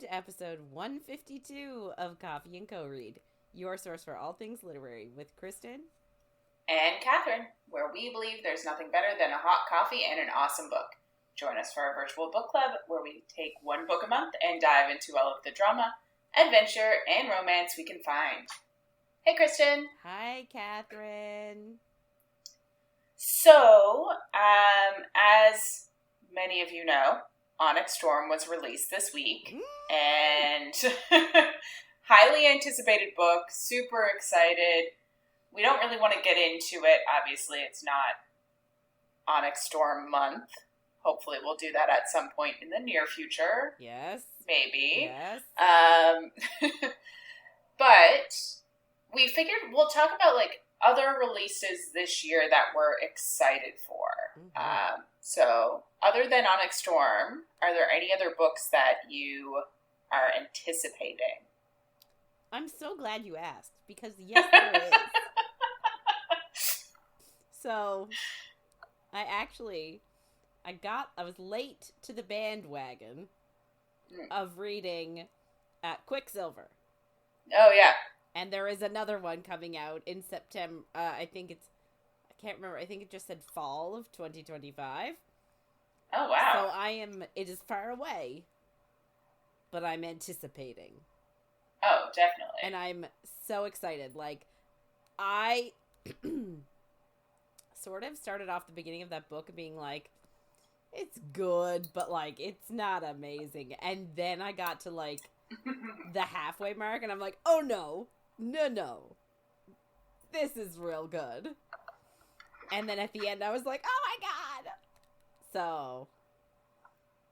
to episode 152 of Coffee and Co-Read, your source for all things literary, with Kristen and Catherine, where we believe there's nothing better than a hot coffee and an awesome book. Join us for our virtual book club, where we take one book a month and dive into all of the drama, adventure, and romance we can find. Hey, Kristen. Hi, Catherine. So, as many of you know, Onyx Storm was released this week, and highly anticipated book, super excited. We don't really want to get into it. Obviously, it's not Onyx Storm month. Hopefully, we'll do that at some point in the near future. Yes. Maybe. Yes. But we figured we'll talk about, like, other releases this year that we're excited for. Mm-hmm. So, other than Onyx Storm, are there any other books that you are anticipating? I'm so glad you asked, because yes, there is. So, I was late to the bandwagon of reading Quicksilver. Oh, yeah. And there is another one coming out in September. I can't remember. I think it just said fall of 2025. Oh, wow. So it is far away, but I'm anticipating. Oh, definitely. And I'm so excited. Like, I sort of started off the beginning of that book being like, it's good, but, like, it's not amazing. And then I got to, like, the halfway mark, and I'm like, oh, no. This is real good. And then at the end, I was like, oh my god! So,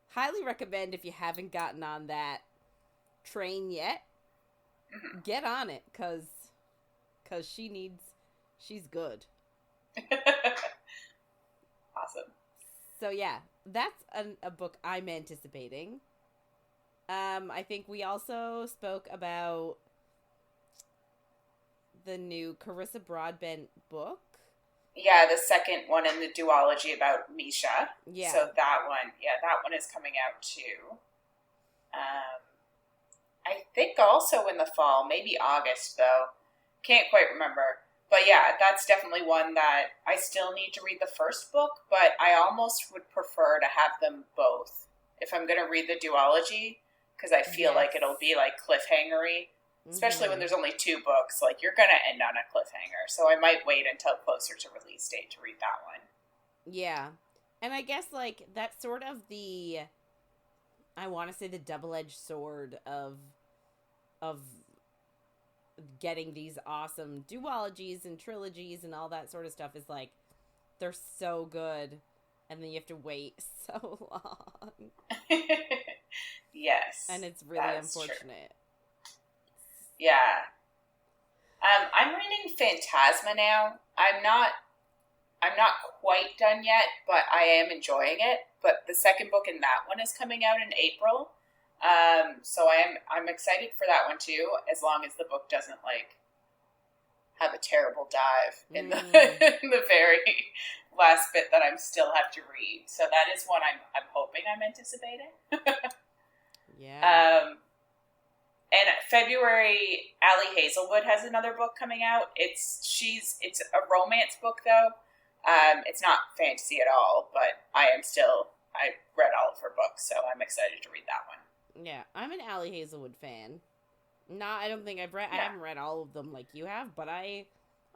highly recommend if you haven't gotten on that train yet, get on it, cause she's good. Awesome. So yeah, that's a book I'm anticipating. I think we also spoke about the new Carissa Broadbent book. Yeah, the second one in the duology about Misha. Yeah. So that one is coming out too. I think also in the fall, maybe August though. Can't quite remember. But yeah, that's definitely one that I still need to read the first book, but I almost would prefer to have them both if I'm going to read the duology, because I feel like it'll be like cliffhangery. Especially when there's only 2 books, like, you're going to end on a cliffhanger. So I might wait until closer to release date to read that one. Yeah. And I guess, like, that's sort of I want to say the double-edged sword of getting these awesome duologies and trilogies and all that sort of stuff is, like, they're so good, and then you have to wait so long. Yes. And it's really unfortunate. True. Yeah. I'm reading Phantasma now. I'm not quite done yet, but I am enjoying it. But the second book in that one is coming out in April. So I'm excited for that one too, as long as the book doesn't, like, have a terrible dive in the in the very last bit that I still have to read. So that is one I'm hoping, I'm anticipating. Yeah. And February, Allie Hazelwood has another book coming out. It's a romance book though. It's not fantasy at all, but I read all of her books, so I'm excited to read that one. Yeah, I'm an Allie Hazelwood fan. I don't think I haven't read all of them like you have, but I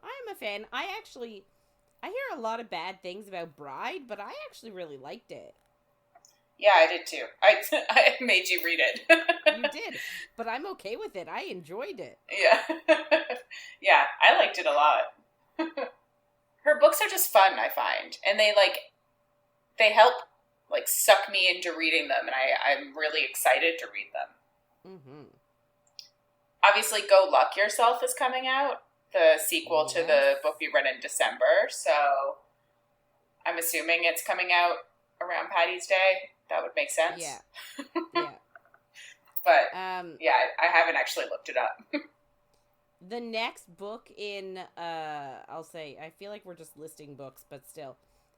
am a fan. I hear a lot of bad things about Bride, but I actually really liked it. Yeah, I did too. I made you read it. You did, but I'm okay with it. I enjoyed it. Yeah. Yeah, I liked it a lot. Her books are just fun, I find. And they help, like, suck me into reading them, and I'm really excited to read them. Mm-hmm. Obviously, Go Luck Yourself is coming out, the sequel to the book we read in December, so I'm assuming it's coming out around Patty's Day. That would make sense. Yeah. Yeah. But, I haven't actually looked it up. The next book in, I'll say, I feel like we're just listing books, but still.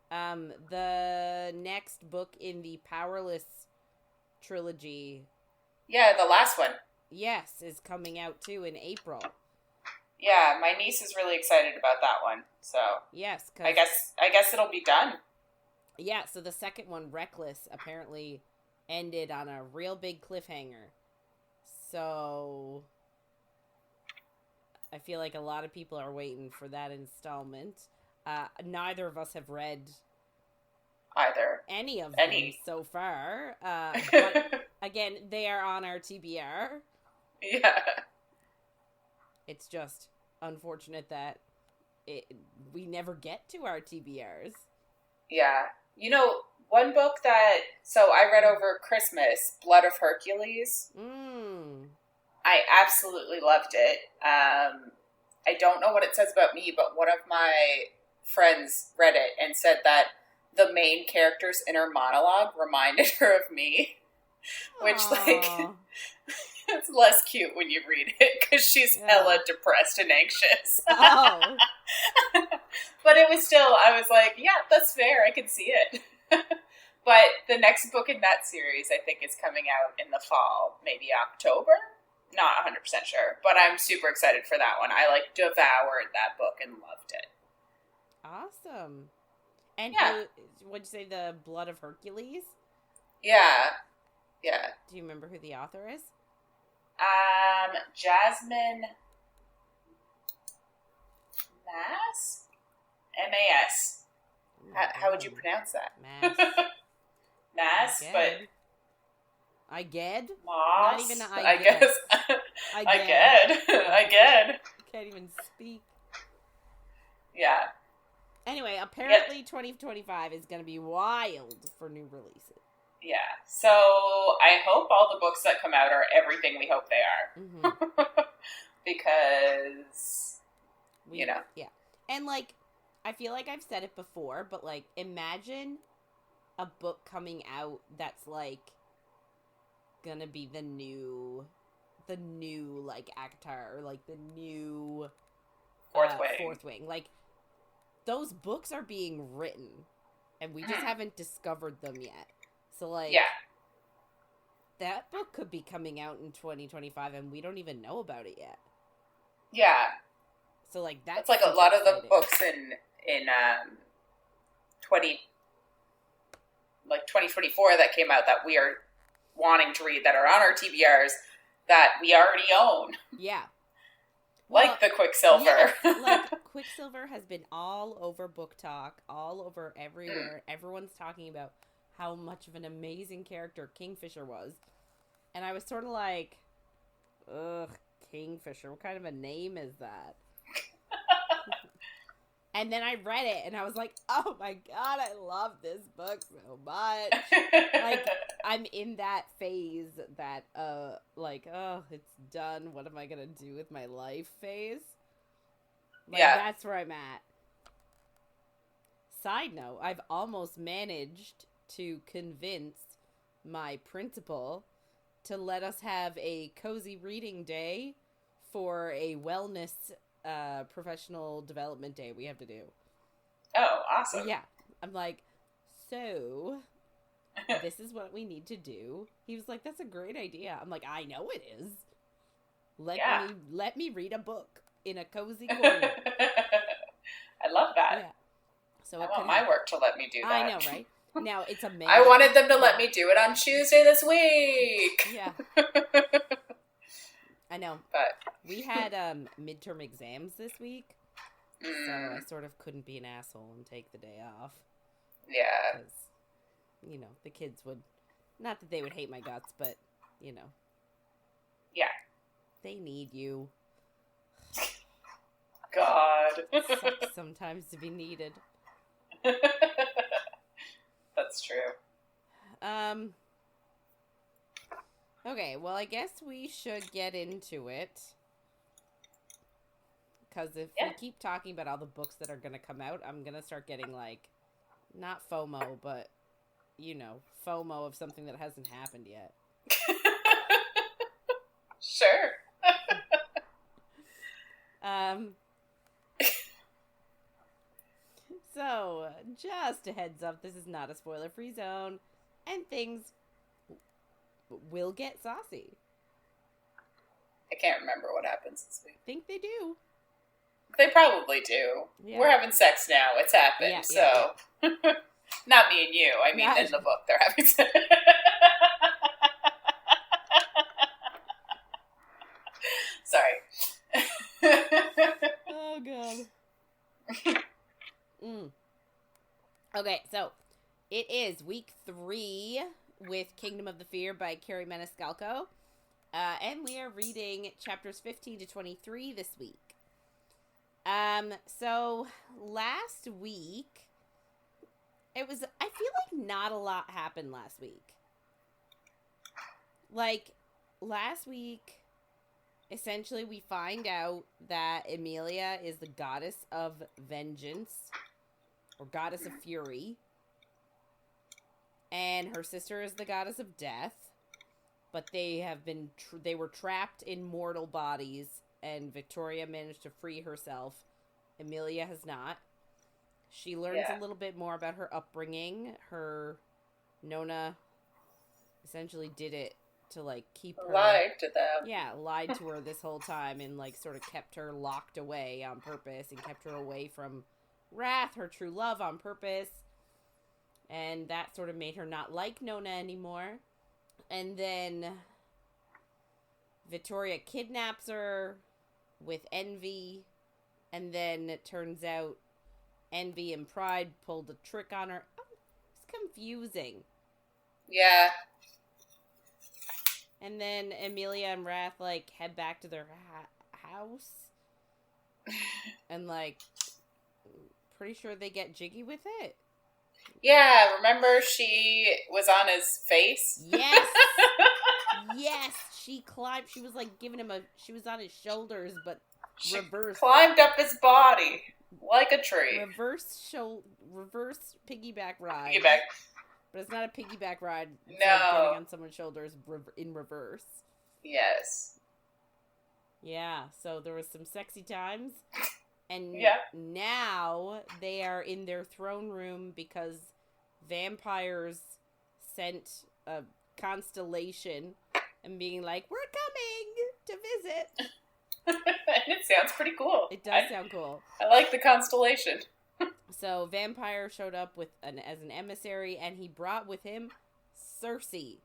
The next book in the Powerless trilogy Yeah, the last one. Yes, is coming out too in April. Yeah, my niece is really excited about that one. So yes, I guess it'll be done. Yeah, so the second one, Reckless, apparently ended on a real big cliffhanger. So I feel like a lot of people are waiting for that installment. Neither of us have read any of them so far. But again, they are on our TBR. Yeah. It's just unfortunate that we never get to our TBRs. Yeah. You know, one book so I read over Christmas, Blood of Hercules. I absolutely loved it. I don't know what it says about me, but one of my friends read it and said that the main character's inner monologue reminded her of me. Which, it's less cute when you read it, because she's hella depressed and anxious. Oh. But it was still, I was like, yeah, that's fair, I can see it. But the next book in that series, I think, is coming out in the fall, maybe October? Not 100% sure, but I'm super excited for that one. I, devoured that book and loved it. Awesome. And what'd you say, the Blood of Hercules? Yeah. Do you remember who the author is? Jasmine Mass? M-A-S. How would you pronounce that? Mass. Mass, but... I get? Moss? Not even I guess. I get. Can't even speak. Yeah. Anyway, apparently 2025 is going to be wild for new releases. Yeah. So I hope all the books that come out are everything we hope they are. Mm-hmm. Because, Yeah. And, I feel like I've said it before, but, imagine a book coming out that's, gonna be the new Avatar, or, the new... Fourth Wing. Those books are being written, and we just haven't discovered them yet. So, that book could be coming out in 2025, and we don't even know about it yet. Yeah. So, that's a lot of the books in 2024 that came out that we are wanting to read, that are on our TBRs, that we already own. Yeah. The Quicksilver. Yeah, Quicksilver has been all over Book Talk, all over everywhere. Everyone's talking about how much of an amazing character Kingfisher was. And I was sort of like, ugh, Kingfisher, what kind of a name is that? And then I read it, and I was like, oh my god, I love this book so much. I'm in that phase that, oh, it's done, what am I gonna do with my life phase? That's where I'm at. Side note, I've almost managed to convince my principal to let us have a cozy reading day for a wellness professional development day we have to do. Oh, awesome. Yeah. I'm like, so this is what we need to do. He was like, that's a great idea. I'm like, I know it is. Let me read a book in a cozy corner. I love that. Yeah. So I want my work to let me do that. I know, right? Now it's amazing. I wanted them to let me do it on Tuesday this week. Yeah. I know. But we had midterm exams this week, so I sort of couldn't be an asshole and take the day off. Yeah. Because, the kids would, not that they would hate my guts, but, Yeah. They need you. God. Sucks sometimes to be needed. That's true. Okay, well, I guess we should get into it. Because if we keep talking about all the books that are going to come out, I'm going to start getting, not FOMO, but, FOMO of something that hasn't happened yet. Sure. So, just a heads up, this is not a spoiler-free zone, and things will get saucy. I can't remember what happens this week. I think they do. They probably do. Yeah. We're having sex now. It's happened. So, not me and you. I mean, in the book, they're having sex. Sorry. Oh, God. Okay, so it is week 3 with Kingdom of the Fear by Kerri Maniscalco. And we are reading chapters 15 to 23 this week. So last week, I feel like not a lot happened last week. Like, last week, essentially we find out that Emilia is the goddess of vengeance, or goddess of fury, and her sister is the goddess of death, but they have been, they were trapped in mortal bodies, and Vitorria managed to free herself. Emilia has not. She learns a little bit more about her upbringing. Her Nona essentially did it to, like, keep her... Lied to them. Yeah, lied to her this whole time and, like, sort of kept her locked away on purpose and kept her away from Wrath, her true love, on purpose. And that sort of made her not like Nona anymore. And then Vitorria kidnaps her with Envy, and then it turns out Envy and Pride pulled a trick on her. Oh, it's confusing. Yeah. And then Emilia and Wrath, like, head back to their house. And, like, pretty sure they get jiggy with it. Yeah, remember she was on his face? Yes! Yes! She climbed, she was, like, giving him she was on his shoulders, but she reverse. Climbed up his body like a tree. Reverse piggyback ride. Piggyback. But it's not a piggyback ride. It's no. like getting on someone's shoulders in reverse. Yes. Yeah, so there was some sexy times. And now they are in their throne room because vampires sent a constellation and being like, we're coming to visit. And it sounds pretty cool. It does sound cool. I like the constellation. So Vampire showed up as an emissary, and he brought with him Cersei,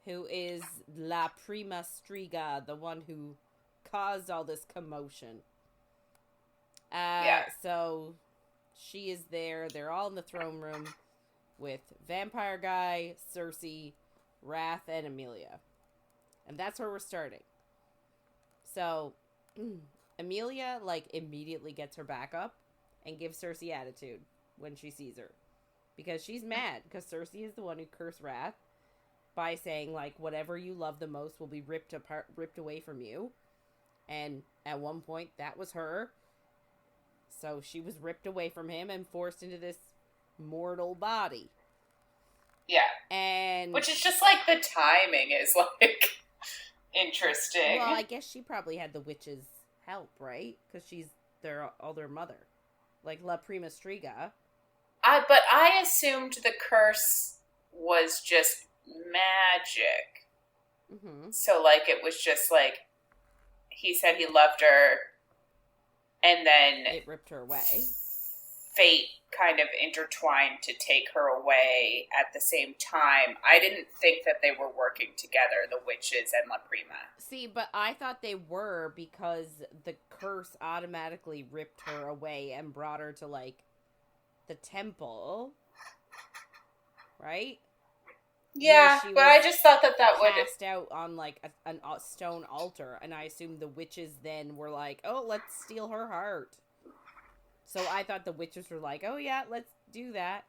who is La Prima Striga, the one who caused all this commotion. So she is there. They're all in the throne room with Vampire Guy, Cersei, Wrath, and Emilia. And that's where we're starting. So Emilia, like, immediately gets her back up and gives Cersei attitude when she sees her. Because she's mad, because Cersei is the one who cursed Wrath by saying, like, whatever you love the most will be ripped away from you. And at one point, that was her. So she was ripped away from him and forced into this mortal body. Yeah. And which is just, like, the timing is, like, interesting. Well, I guess she probably had the witch's help, right? Because she's their mother. Like La Prima Striga. But I assumed the curse was just magic. Mm-hmm. So, like, it was just, like, he said he loved her, and then it ripped her away. Fate kind of intertwined to take her away at the same time. I didn't think that they were working together, the witches and La Prima. See, but I thought they were, because the curse automatically ripped her away and brought her to, like, the temple. Right? Yeah, but I just thought that would... cast out on, like, a stone altar, and I assumed the witches then were like, oh, let's steal her heart. So I thought the witches were like, oh yeah, let's do that.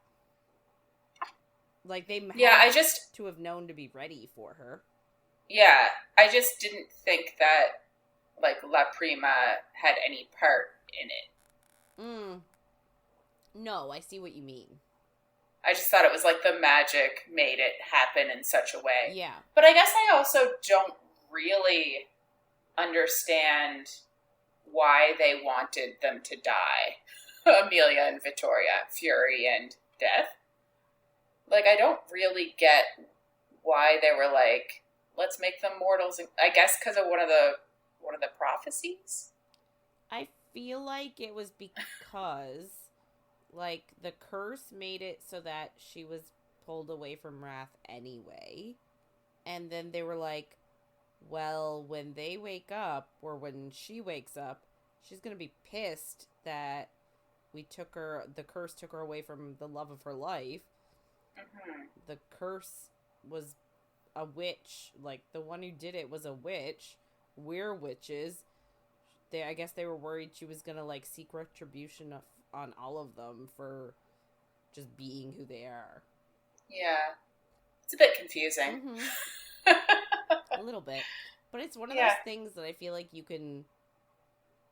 Like, they to have known to be ready for her. Yeah, I just didn't think that, like, La Prima had any part in it. No, I see what you mean. I just thought it was like the magic made it happen in such a way. Yeah. But I guess I also don't really understand why they wanted them to die. Emilia and Vitorria, Fury and Death. Like, I don't really get why they were like, let's make them mortals. I guess because of one of the prophecies. I feel like it was because, like, the curse made it so that she was pulled away from Wrath anyway. And then they were like, well, when they wake up, or when she wakes up, she's going to be pissed that the curse took her away from the love of her life. Mm-hmm. The curse was a witch. Like, the one who did it was a witch. We're witches. I guess they were worried she was going to, like, seek retribution on all of them for just being who they are. Yeah. It's a bit confusing. Mm-hmm. A little bit. But it's one of those things that I feel like you can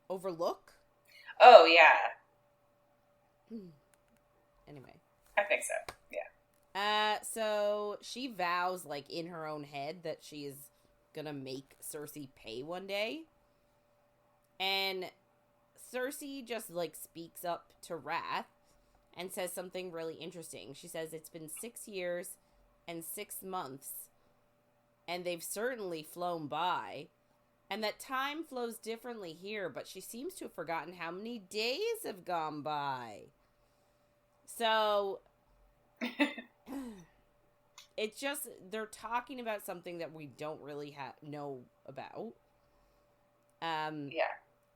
overlook. Oh, yeah. Anyway. I think so, yeah. So she vows, like, in her own head that she is gonna make Cersei pay one day. And Cersei just, like, speaks up to Wrath and says something really interesting. She says it's been 6 years and 6 months, and they've certainly flown by, and that time flows differently here, but she seems to have forgotten how many days have gone by. So, it's just, they're talking about something that we don't really know about. Yeah.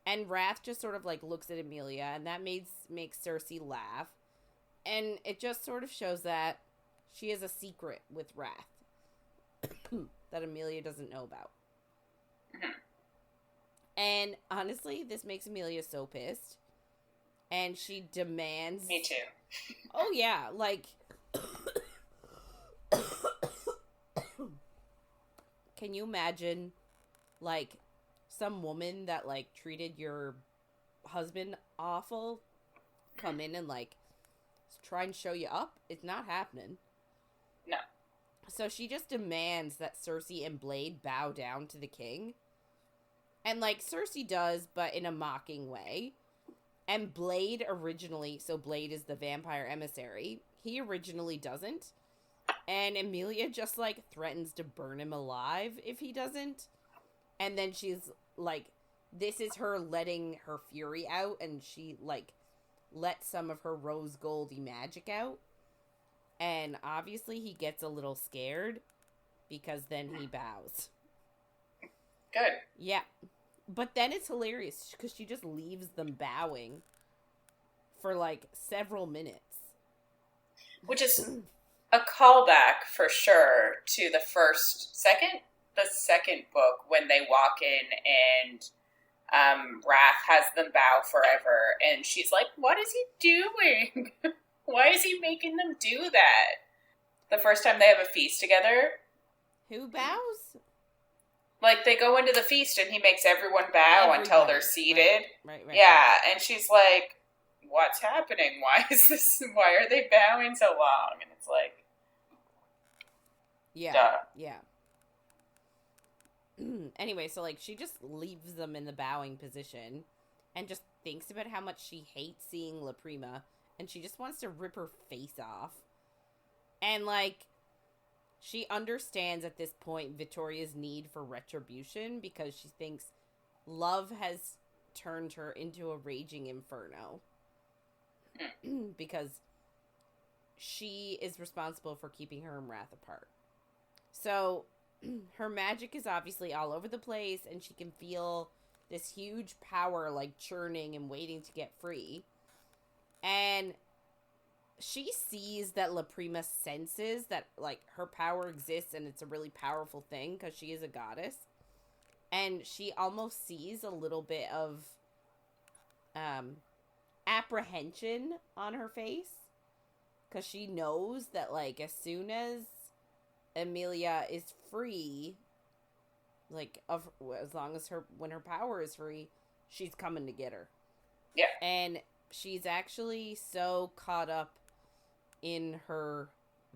And Wrath just sort of, like, looks at Emilia, and that makes Cersei laugh. And it just sort of shows that she has a secret with Wrath that Emilia doesn't know about. Mm-hmm. And honestly, this makes Emilia so pissed. And she demands... Me too. Oh, yeah, like... Can you imagine, like, some woman that, like, treated your husband awful come in and, like, try and show you up? It's not happening. No. So she just demands that Cersei and Blade bow down to the king. And, like, Cersei does, but in a mocking way. And Blade originally, so Blade is the vampire emissary, he originally doesn't. And Emilia just, like, threatens to burn him alive if he doesn't. And then she's, like, this is her letting her fury out, and she, like, lets some of her rose goldy magic out. And obviously he gets a little scared, because then he bows. Good. Yeah. But then it's hilarious, because she just leaves them bowing for, like, several minutes. Which is a callback, for sure, to the second book, when they walk in and Wrath has them bow forever, and she's like, what is he doing? Why is he making them do that? The first time they have a feast together. Who bows? Like, they go into the feast and he makes everyone bow until they're seated. Right. Yeah, and she's like, what's happening? Why are they bowing so long? And it's like, yeah, duh. Yeah. Anyway, so, like, she just leaves them in the bowing position and just thinks about how much she hates seeing La Prima, and she just wants to rip her face off. And, like, she understands at this point Vitoria's need for retribution, because she thinks love has turned her into a raging inferno. Because she is responsible for keeping her and Wrath apart. So her magic is obviously all over the place, and she can feel this huge power, like, churning and waiting to get free. And she sees that La Prima senses that, like, her power exists, and it's a really powerful thing, because she is a goddess. And she almost sees a little bit of apprehension on her face, because she knows that, like, as soon as Emilia is free, like, as long as when her power is free, she's coming to get her. Yeah. And she's actually so caught up in her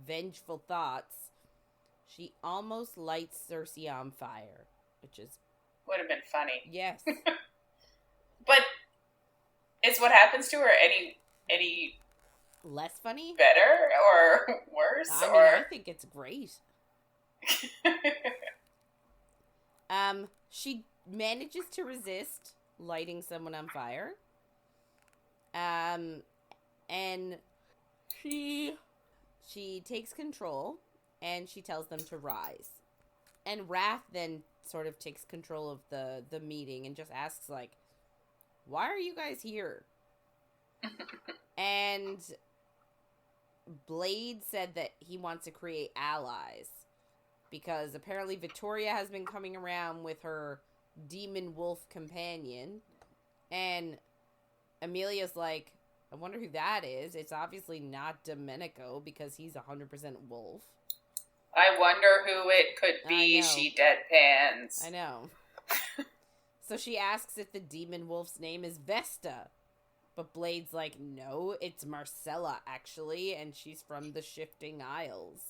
vengeful thoughts, she almost lights Cersei on fire, which is... would have been funny. Yes. But is what happens to her any less funny? Better or worse? I mean, I think it's great. She manages to resist lighting someone on fire. And she takes control, and she tells them to rise. And Wrath then sort of takes control of the meeting and just asks, like, why are you guys here? And Blade said that he wants to create allies, because apparently Vitorria has been coming around with her demon wolf companion, and Emilia's like, I wonder who that is. It's obviously not Domenico, because he's 100% wolf. I wonder who it could be, she deadpans. I know. So she asks if the demon wolf's name is Vesta. But Blade's like, no, it's Marcella, actually, and she's from the Shifting Isles.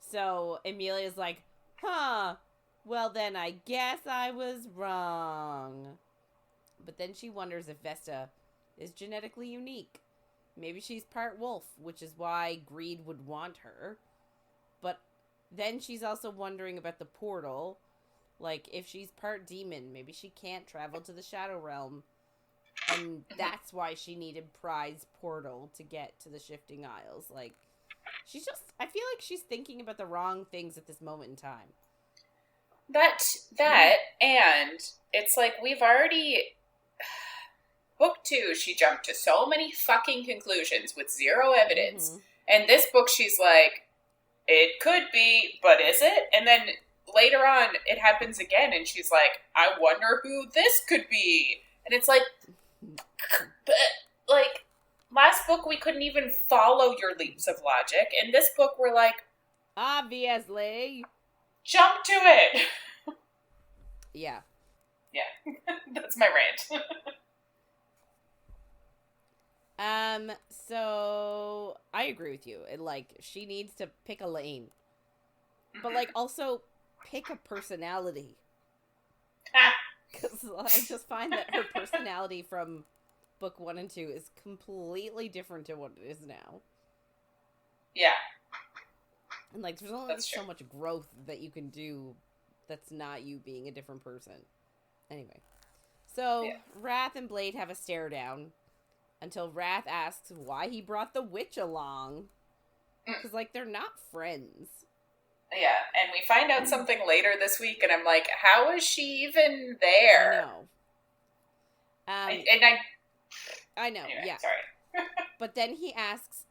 So Emilia's like, huh, well then I guess I was wrong. But then she wonders if Vesta is genetically unique. Maybe she's part wolf, which is why Greed would want her. But then she's also wondering about the portal. Like, if she's part demon, maybe she can't travel to the Shadow Realm. And that's why she needed Pride's portal to get to the Shifting Isles. Like, she's just, I feel like she's thinking about the wrong things at this moment in time. That, and it's like, we've already... Book 2, she jumped to so many fucking conclusions with zero evidence. Mm-hmm. And this book, she's like, it could be, but is it? And then later on, it happens again, and she's like, I wonder who this could be. And it's like, last book, we couldn't even follow your leaps of logic. In this book, we're like, obviously. Jump to it. Yeah. Yeah. That's my rant. So I agree with you. She needs to pick a lane. But, also pick a personality. Because I just find that her personality from book 1 and 2 is completely different to what it is now. Yeah. And, there's only so much growth that you can do that's not you being a different person. Anyway. So, yeah. Wrath and Blade have a stare down. Until Wrath asks why he brought the witch along. Because, they're not friends. Yeah, and we find out something later this week, and I'm like, how is she even there? I know. I know, anyway, yeah. Sorry. But then he asks,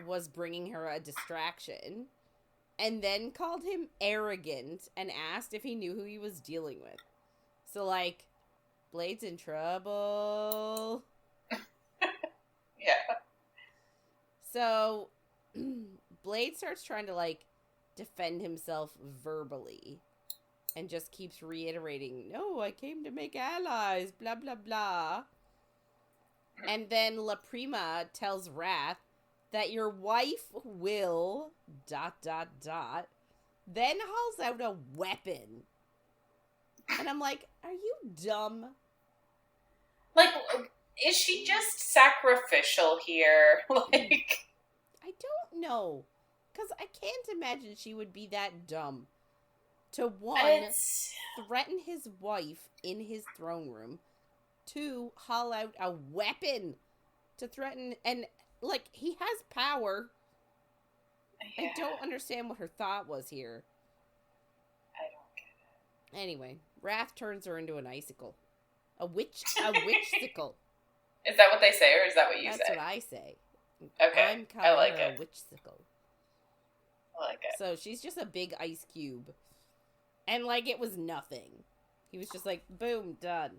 was bringing her a distraction, and then called him arrogant, and asked if he knew who he was dealing with. So, Blade's in trouble... Yeah. So, Blade starts trying to, defend himself verbally. And just keeps reiterating, no, I came to make allies, blah, blah, blah. And then La Prima tells Wrath that your wife will, ... then hauls out a weapon. And I'm like, are you dumb? Is she just sacrificial here? I don't know. Because I can't imagine she would be that dumb. To, one, threaten his wife in his throne room. 2, haul out a weapon to threaten. And, he has power. Yeah. I don't understand what her thought was here. I don't get it. Anyway, Wrath turns her into an icicle. A witchcicle. Is that what they say, or is that what you say? That's what I say. Okay, I'm calling I like her it. A witchcicle. I like it. So she's just a big ice cube. And, it was nothing. He was just like, boom, done.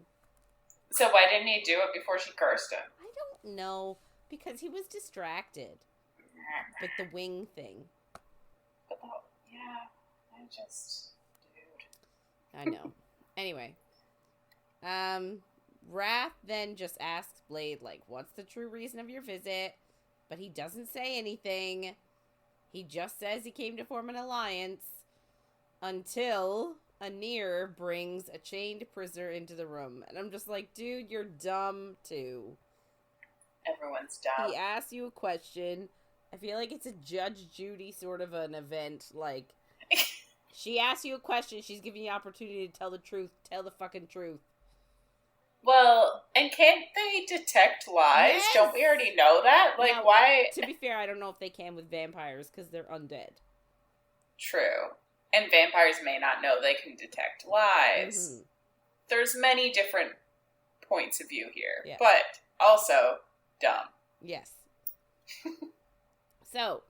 So why didn't he do it before she cursed him? I don't know. Because he was distracted. With the wing thing. But I just... Dude. I know. Anyway. Wrath then just asks Blade, what's the true reason of your visit? But he doesn't say anything. He just says he came to form an alliance until Anir brings a chained prisoner into the room. And I'm just like, dude, you're dumb too. Everyone's dumb. He asks you a question. I feel like it's a Judge Judy sort of an event. She asked you a question. She's giving you opportunity to tell the truth. Tell the fucking truth. Well, and can't they detect lies? Yes. Don't we already know that? Like, now, why? To be fair, I don't know if they can with vampires because they're undead. True. And vampires may not know they can detect lies. Mm-hmm. There's many different points of view here. Yeah. But also dumb. Yes. So,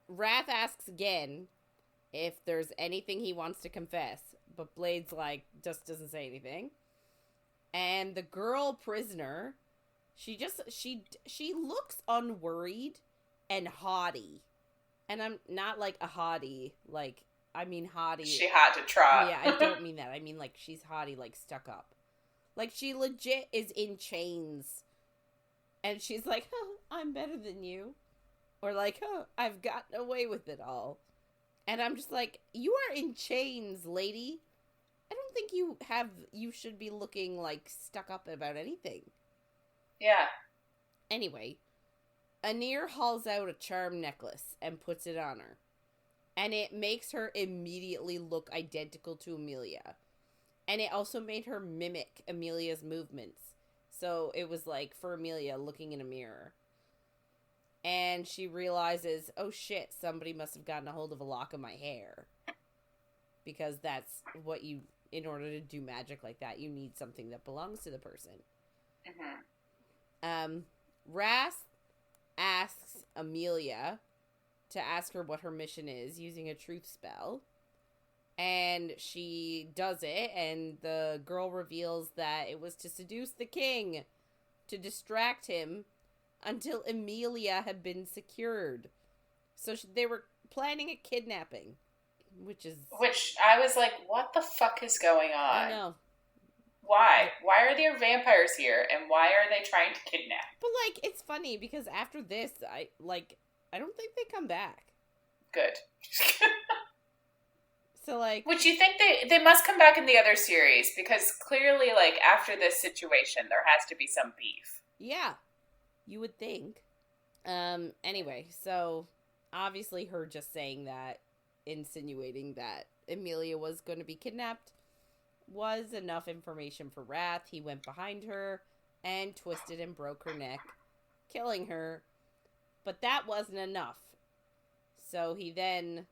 Wrath asks again if there's anything he wants to confess, but Blade's like, just doesn't say anything. And the girl prisoner, she looks unworried and haughty. And I'm not like a haughty, like, I mean haughty. She hot to trot. Yeah, I don't mean that. I mean like she's haughty, like stuck up. Like she legit is in chains. And she's like, I'm better than you. Or like, I've gotten away with it all. And I'm just like, you are in chains, lady. I don't think you should be looking like stuck up about anything. Yeah. Anyway, Anir hauls out a charm necklace and puts it on her. And it makes her immediately look identical to Emilia. And it also made her mimic Emilia's movements. So it was like for Emilia looking in a mirror. And she realizes, oh shit, somebody must have gotten a hold of a lock of my hair. Because that's what in order to do magic like that, you need something that belongs to the person. Mm-hmm. Wrath asks Emilia to ask her what her mission is using a truth spell. And she does it, and the girl reveals that it was to seduce the king, to distract him, until Emilia had been secured. So they were planning a kidnapping, which I was like, what the fuck is going on? I know. Why? Why are there vampires here, and why are they trying to kidnap? But, like, it's funny, because after this, I don't think they come back. Good. So, like... Which you think they must come back in the other series, because clearly, like, after this situation, there has to be some beef. Yeah. You would think. Anyway, so, obviously her just saying that, insinuating that Emilia was going to be kidnapped, was enough information for Wrath. He went behind her and twisted and broke her neck, killing her. But that wasn't enough. So he then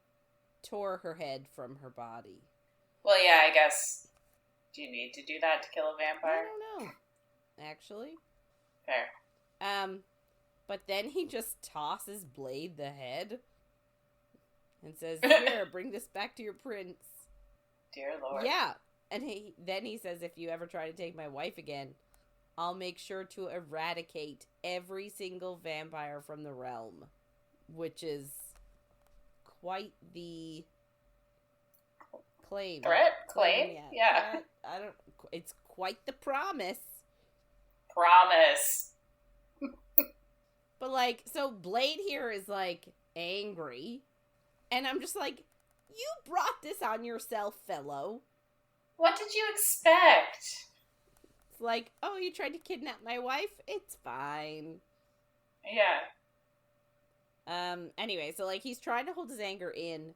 tore her head from her body. Well, yeah, I guess. Do you need to do that to kill a vampire? I don't know. Actually. Fair. But then he just tosses Blade the head and says, here, bring this back to your prince. Dear Lord. Yeah. And then he says, if you ever try to take my wife again, I'll make sure to eradicate every single vampire from the realm. Which is quite the claim. Threat? Claim? Yeah. It's quite the promise. Promise. But, like, so Blade here is, like, angry. And I'm just like, you brought this on yourself, fellow. What did you expect? It's like, oh, you tried to kidnap my wife? It's fine. Yeah. Anyway, so, like, he's trying to hold his anger in.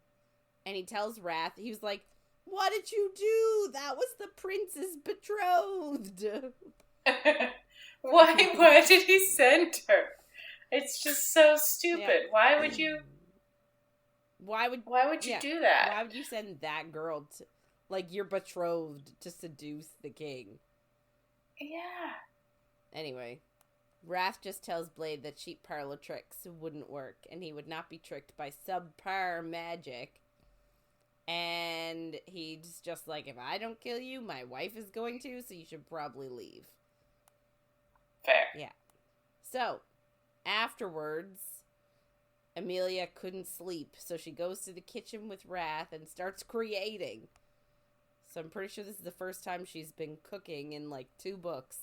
And he tells Wrath, he was like, what did you do? That was the prince's betrothed. Why did he send her? It's just so stupid. Yeah. Why would you yeah, do that? Why would you send that girl to, like, your betrothed to seduce the king? Yeah. Anyway, Wrath just tells Blade that cheap parlor tricks wouldn't work, and he would not be tricked by subpar magic. And he's just like, if I don't kill you, my wife is going to, so you should probably leave. Fair. Yeah. So, afterwards, Emilia couldn't sleep, so she goes to the kitchen with Wrath and starts creating. So I'm pretty sure this is the first time she's been cooking in, like, 2 books,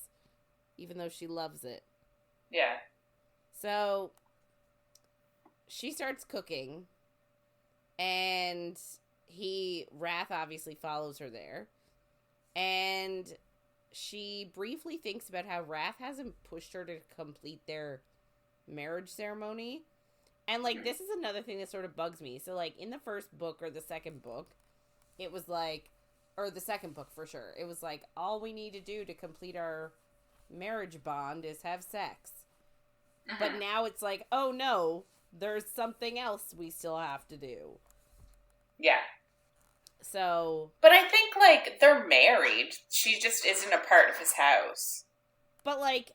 even though she loves it. Yeah. So, she starts cooking, and Wrath obviously follows her there, and she briefly thinks about how Wrath hasn't pushed her to complete their marriage ceremony. And, like, this is another thing that sort of bugs me. So, like, in the first book or the second book, it was like, or the second book for sure, it was like, all we need to do to complete our marriage bond is have sex. But now it's like, oh no, there's something else we still have to do. Yeah. So. But I think, like, they're married. She just isn't a part of his house. But, like,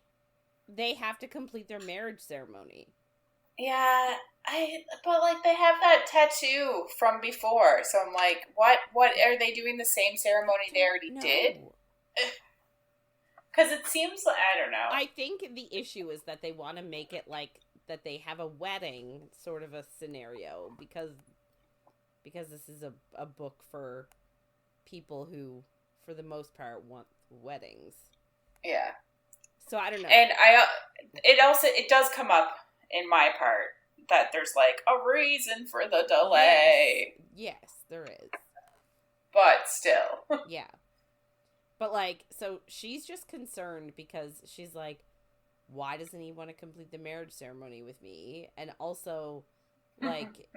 they have to complete their marriage ceremony. Yeah, but, like, they have that tattoo from before, so I'm like, what are they doing the same ceremony they already did? Because it seems like, I don't know. I think the issue is that they want to make it like that they have a wedding sort of a scenario, because this is a book for people who, for the most part, want weddings. Yeah. So I don't know. And it does come up in my part that there's, like, a reason for the delay. Yes, there is. But still. Yeah. But, like, so she's just concerned because she's like, why doesn't he want to complete the marriage ceremony with me? And also, like,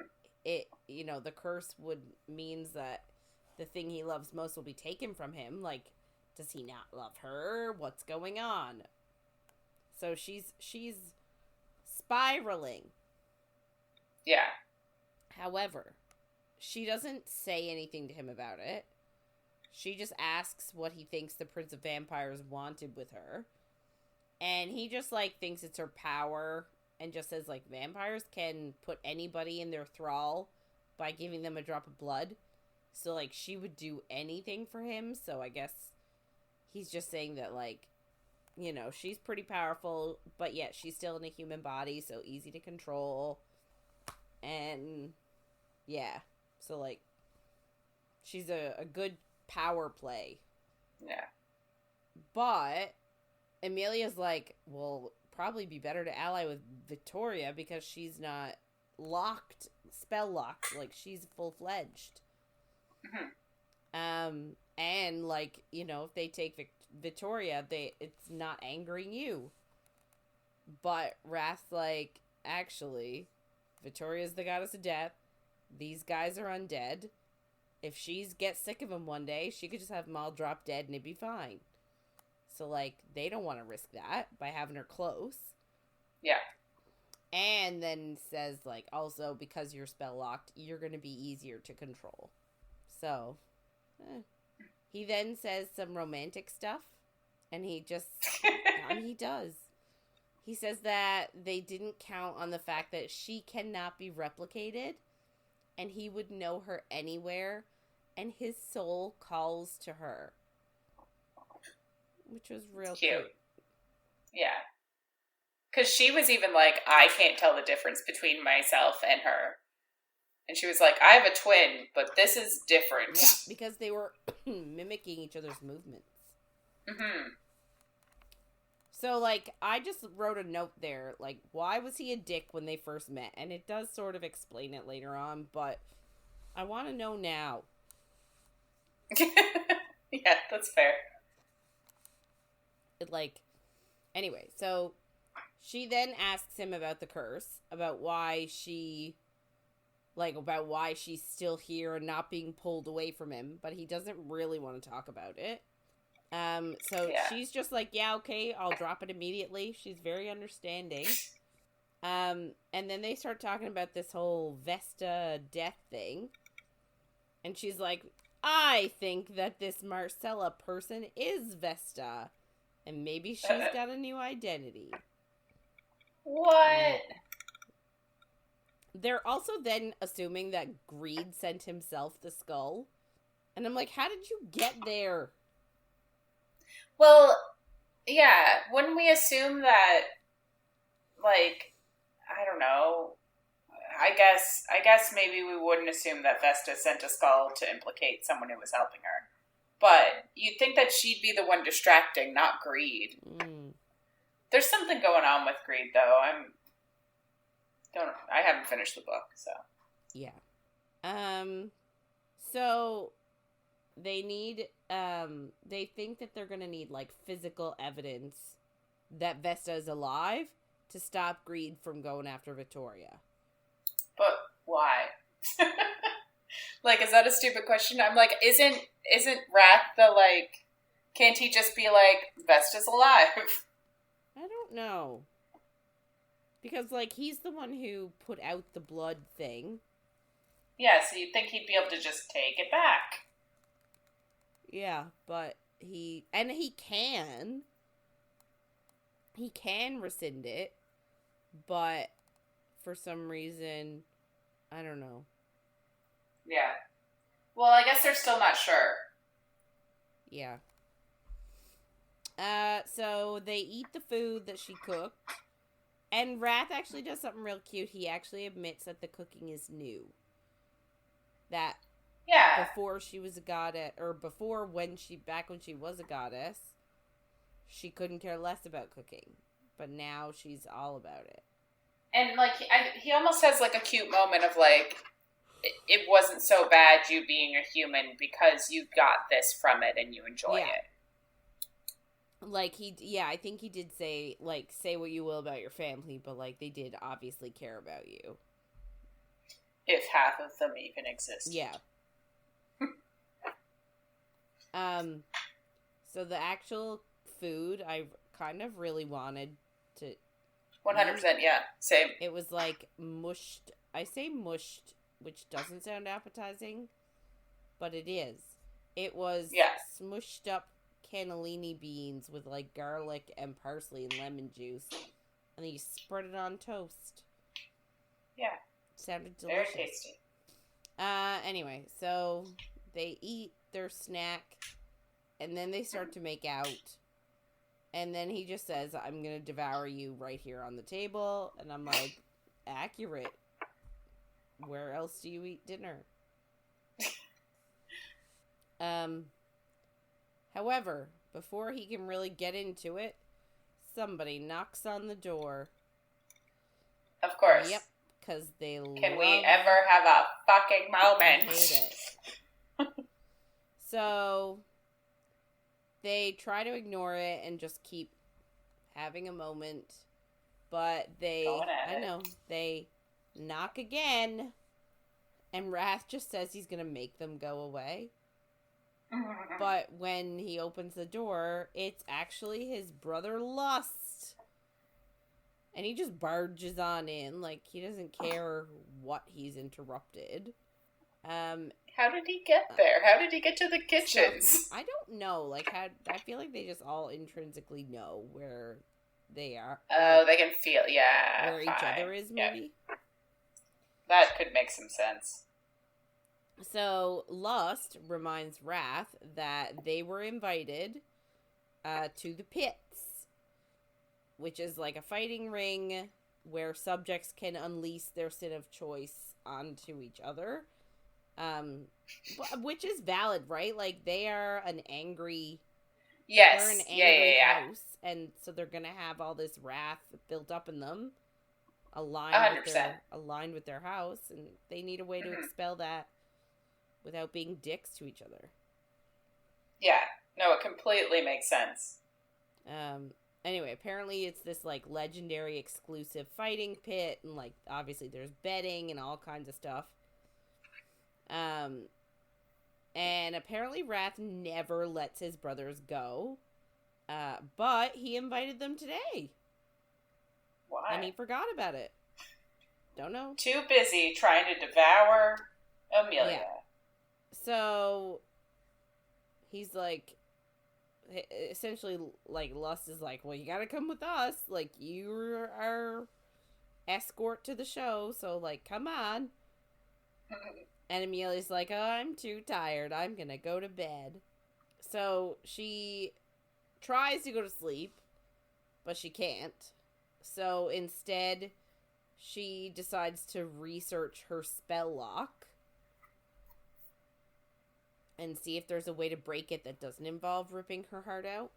it, you know, the curse means that the thing he loves most will be taken from him. Like, does he not love her? What's going on? So she's spiraling. Yeah. However, she doesn't say anything to him about it. She just asks what he thinks the Prince of Vampires wanted with her. And he just, like, thinks it's her power and just says, like, vampires can put anybody in their thrall by giving them a drop of blood. So, like, she would do anything for him. So I guess he's just saying that, like, you know, she's pretty powerful, but yet she's still in a human body, so easy to control. And, yeah. So, like, she's a good power play. Yeah. But Emilia's like, well, probably be better to ally with Vitorria because she's not spell locked, like she's full-fledged. And, like, you know, if they take Vitorria, it's not angering you. But Wrath's like, actually, Vitoria's the goddess of death. These guys are undead. If she gets sick of him one day, she could just have them all drop dead and it'd be fine. So, like, they don't want to risk that by having her close. Yeah. And then says, like, also, because you're spell locked, you're going to be easier to control. So, he then says some romantic stuff. And he just, and he does. He says that they didn't count on the fact that she cannot be replicated. And he would know her anywhere. And his soul calls to her. Which was real cute. Yeah. Because she was even like, I can't tell the difference between myself and her. And she was like, I have a twin, but this is different. Yeah, because they were mimicking each other's movements. So, like, I just wrote a note there, like, why was he a dick when they first met? And it does sort of explain it later on, but I want to know now. Yeah, that's fair. Anyway, so she then asks him about the curse, about why she's still here and not being pulled away from him, but he doesn't really want to talk about it. She's just like, yeah, okay, I'll drop it immediately. She's very understanding. And then they start talking about this whole Vesta death thing. And she's like, I think that this Marcella person is Vesta. And maybe she's got a new identity. What? They're also then assuming that Greed sent himself the skull. And I'm like, how did you get there? Well, yeah, wouldn't we assume that, like, I don't know, I guess maybe we wouldn't assume that Vesta sent a skull to implicate someone who was helping her. But you'd think that she'd be the one distracting, not Greed. There's something going on with Greed, though. I haven't finished the book, so. Yeah. So they need, they think that they're gonna need, like, physical evidence that Vesta is alive to stop Greed from going after Vitorria. Why? Like, is that a stupid question? I'm like, isn't Wrath the, like, can't he just be like, Vesta's alive? I don't know. Because, like, he's the one who put out the blood thing. Yeah, so you'd think he'd be able to just take it back. Yeah, but he can rescind it, but for some reason, I don't know. Yeah. Well, I guess they're still not sure. Yeah. So they eat the food that she cooked, and Wrath actually does something real cute. He actually admits that the cooking is new. That before she was a goddess, or when she was a goddess, she couldn't care less about cooking, but now she's all about it. And like he almost has like a cute moment of like, it wasn't so bad you being a human because you got this from it and you enjoy it. Like I think he did say, like, say what you will about your family, but like they did obviously care about you. If half of them even exist. Yeah. So the actual food I kind of really wanted to 100%, yeah. Same. It was like mushed. I say mushed, which doesn't sound appetizing, but it is. It was smushed up cannellini beans with like garlic and parsley and lemon juice, and then you spread it on toast. Yeah. Sounded delicious. Very tasty. Anyway, so they eat their snack, and then they start to make out. And then he just says, I'm going to devour you right here on the table. And I'm like, accurate. Where else do you eat dinner? However, before he can really get into it, somebody knocks on the door. Of course. Yep, because they Can we ever have a fucking moment? I hate it. So they try to ignore it and just keep having a moment, but they knock again, and Wrath just says he's gonna make them go away. But when he opens the door, it's actually his brother Lust, and he just barges on in like he doesn't care what he's interrupted. How did he get there? How did he get to the kitchens? So, I don't know. Like, I feel like they just all intrinsically know where they are. Oh, they can feel, where each other is, maybe. That could make some sense. So, Lust reminds Wrath that they were invited to the pits, which is like a fighting ring where subjects can unleash their sin of choice onto each other. Which is valid, right? Like, they are an angry... Yes. They're an angry house, and so they're gonna have all this wrath built up in them, aligned with their house, and they need a way to expel that without being dicks to each other. Yeah. No, it completely makes sense. Anyway, apparently it's this, like, legendary exclusive fighting pit, and, like, obviously there's betting and all kinds of stuff. And apparently Wrath never lets his brothers go. But he invited them today. Why? And he forgot about it. Don't know. Too busy trying to devour Emilia. Yeah. So he's like, essentially, like, Lust is like, well, you gotta come with us. Like, you're our escort to the show, so, like, come on. And Emilia's like, oh, I'm too tired. I'm gonna go to bed. So she tries to go to sleep, but she can't. So instead, she decides to research her spell lock and see if there's a way to break it that doesn't involve ripping her heart out.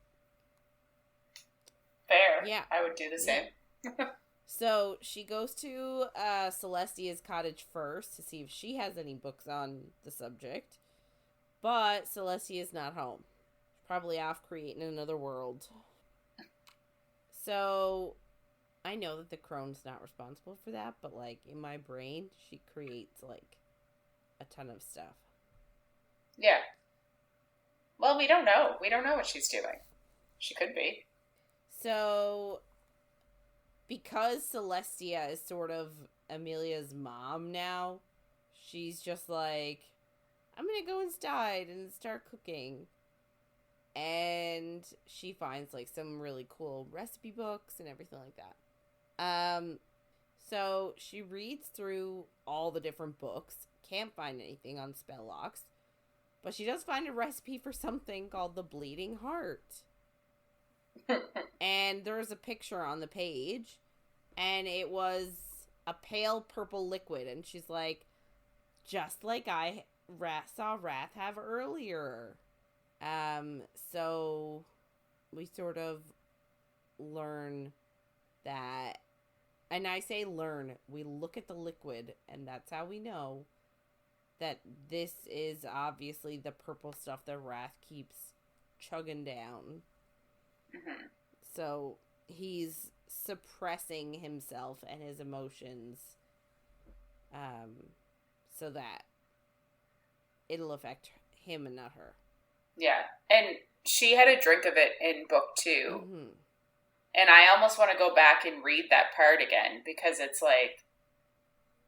Fair. Yeah. I would do the same. Yeah. So she goes to Celestia's cottage first to see if she has any books on the subject. But Celestia's not home. She's probably off creating another world. So I know that the crone's not responsible for that, but, like, in my brain, she creates, like, a ton of stuff. Yeah. Well, we don't know. We don't know what she's doing. She could be. So, because Celestia is sort of Emilia's mom now, she's just like, I'm gonna go inside and start cooking. And she finds, like, some really cool recipe books and everything like that. So she reads through all the different books, can't find anything on spell locks, but she does find a recipe for something called the Bleeding Heart. And there's a picture on the page, and it was a pale purple liquid, and she's like, just like I saw Wrath have earlier. So we sort of learn that, and I say learn, we look at the liquid, and that's how we know that this is obviously the purple stuff that Wrath keeps chugging down. Mm-hmm. So he's suppressing himself and his emotions, so that it'll affect him and not her. Yeah, and she had a drink of it in book 2. Mm-hmm. And I almost want to go back and read that part again, because it's like,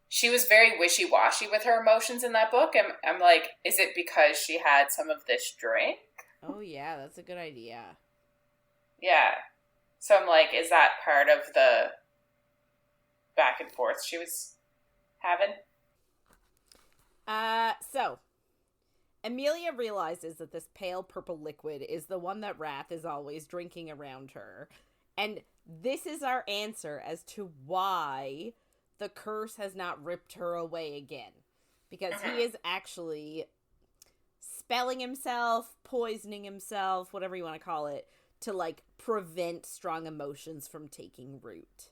she was very wishy-washy with her emotions in that book. And I'm like, is it because she had some of this drink? Oh, yeah, that's a good idea. Yeah. So I'm like, is that part of the back and forth she was having? So Emilia realizes that this pale purple liquid is the one that Wrath is always drinking around her. And this is our answer as to why the curse has not ripped her away again. Because he is actually spelling himself, poisoning himself, whatever you want to call it, to, like, prevent strong emotions from taking root.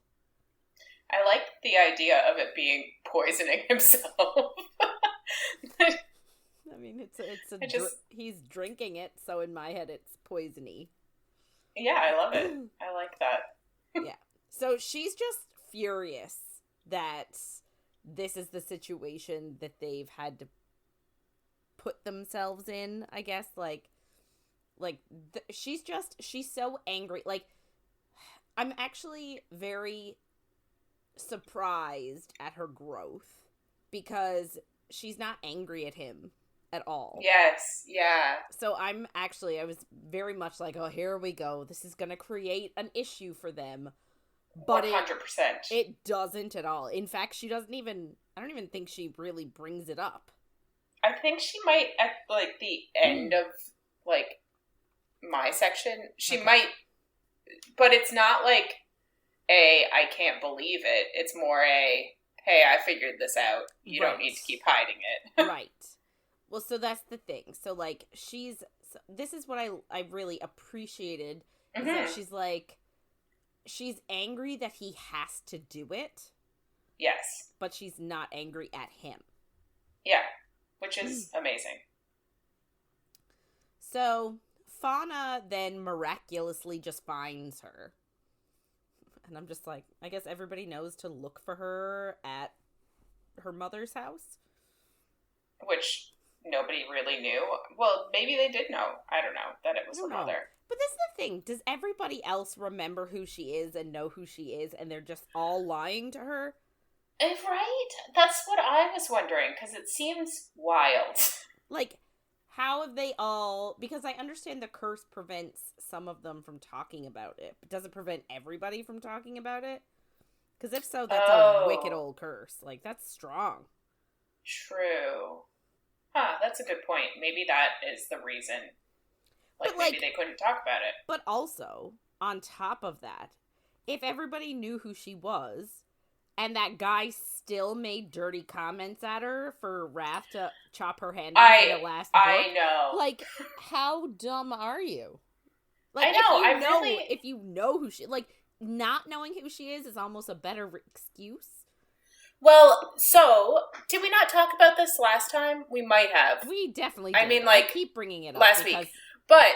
I like the idea of it being poisoning himself. I mean, he's drinking it, so in my head it's poisony. Yeah, I love it. I like that. Yeah. So she's just furious that this is the situation that they've had to put themselves in, I guess. She's so angry. Like, I'm actually very surprised at her growth, because she's not angry at him at all. Yes, yeah. So I was very much like, oh, here we go. This is going to create an issue for them. But 100%. It doesn't at all. In fact, I don't even think she really brings it up. I think she might, at, like, the end of, like, my section, she might, but it's not like I can't believe it. It's more hey, I figured this out. You don't need to keep hiding it. Right. Well, so that's the thing. So, like, this is what I really appreciated, is that she's like, she's angry that he has to do it. Yes. But she's not angry at him. Yeah, which is amazing. So, Fauna then miraculously just finds her. And I'm just like, I guess everybody knows to look for her at her mother's house. Which nobody really knew. Well, maybe they did know. I don't know that it was her mother. But this is the thing. Does everybody else remember who she is and know who she is, and they're just all lying to her? Right? That's what I was wondering, because it seems wild. Like, how have they all... Because I understand the curse prevents some of them from talking about it, but does it prevent everybody from talking about it? Because if so, that's a wicked old curse. Like, that's strong. True. Huh, that's a good point. Maybe that is the reason. Like, maybe they couldn't talk about it. But also, on top of that, if everybody knew who she was, and that guy still made dirty comments at her for Wrath to chop her hand off in the last book. I know. Like, how dumb are you? Like, I know. If you know who she... Like, not knowing who she is almost a better excuse. Well, so, did we not talk about this last time? We might have. We definitely did. I mean, like... I keep bringing it up last week. But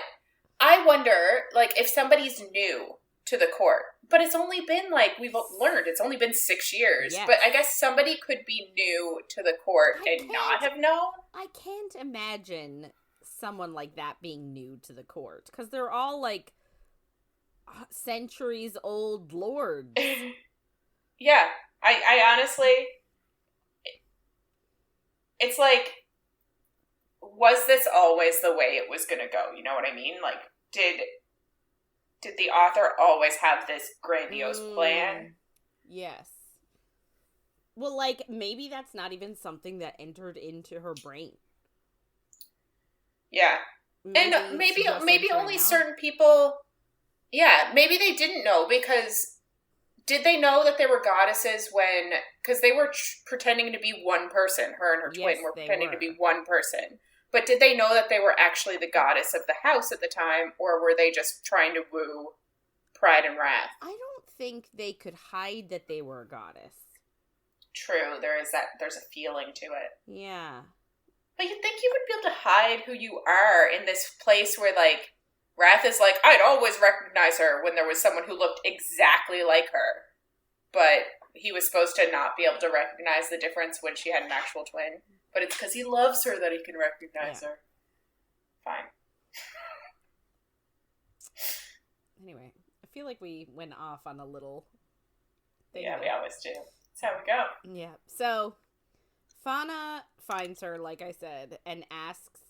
I wonder, like, if somebody's new to the court. But it's only been, like, we've learned, it's only been 6 years. Yes. But I guess somebody could be new to the court and not have known. I can't imagine someone like that being new to the court. Because they're all, like, centuries old lords. Yeah. I honestly... It's like, was this always the way it was going to go? You know what I mean? Like, did the author always have this grandiose plan? Yes. Well, like, maybe that's not even something that entered into her brain. Yeah. And maybe only certain people... Yeah, maybe they didn't know, because... Did they know that they were goddesses when... Because they were pretending to be one person. Her and her twin were pretending to be one person. But did they know that they were actually the goddess of the house at the time? Or were they just trying to woo Pride and Wrath? I don't think they could hide that they were a goddess. True, there's a feeling to it. Yeah. But you'd think you would be able to hide who you are in this place where, like... Wrath is like, I'd always recognize her when there was someone who looked exactly like her. But he was supposed to not be able to recognize the difference when she had an actual twin. But it's because he loves her that he can recognize her. Fine. Anyway, I feel like we went off on a little thing. Yeah, we always do. That's how we go. Yeah. So, Fauna finds her, like I said, and asks,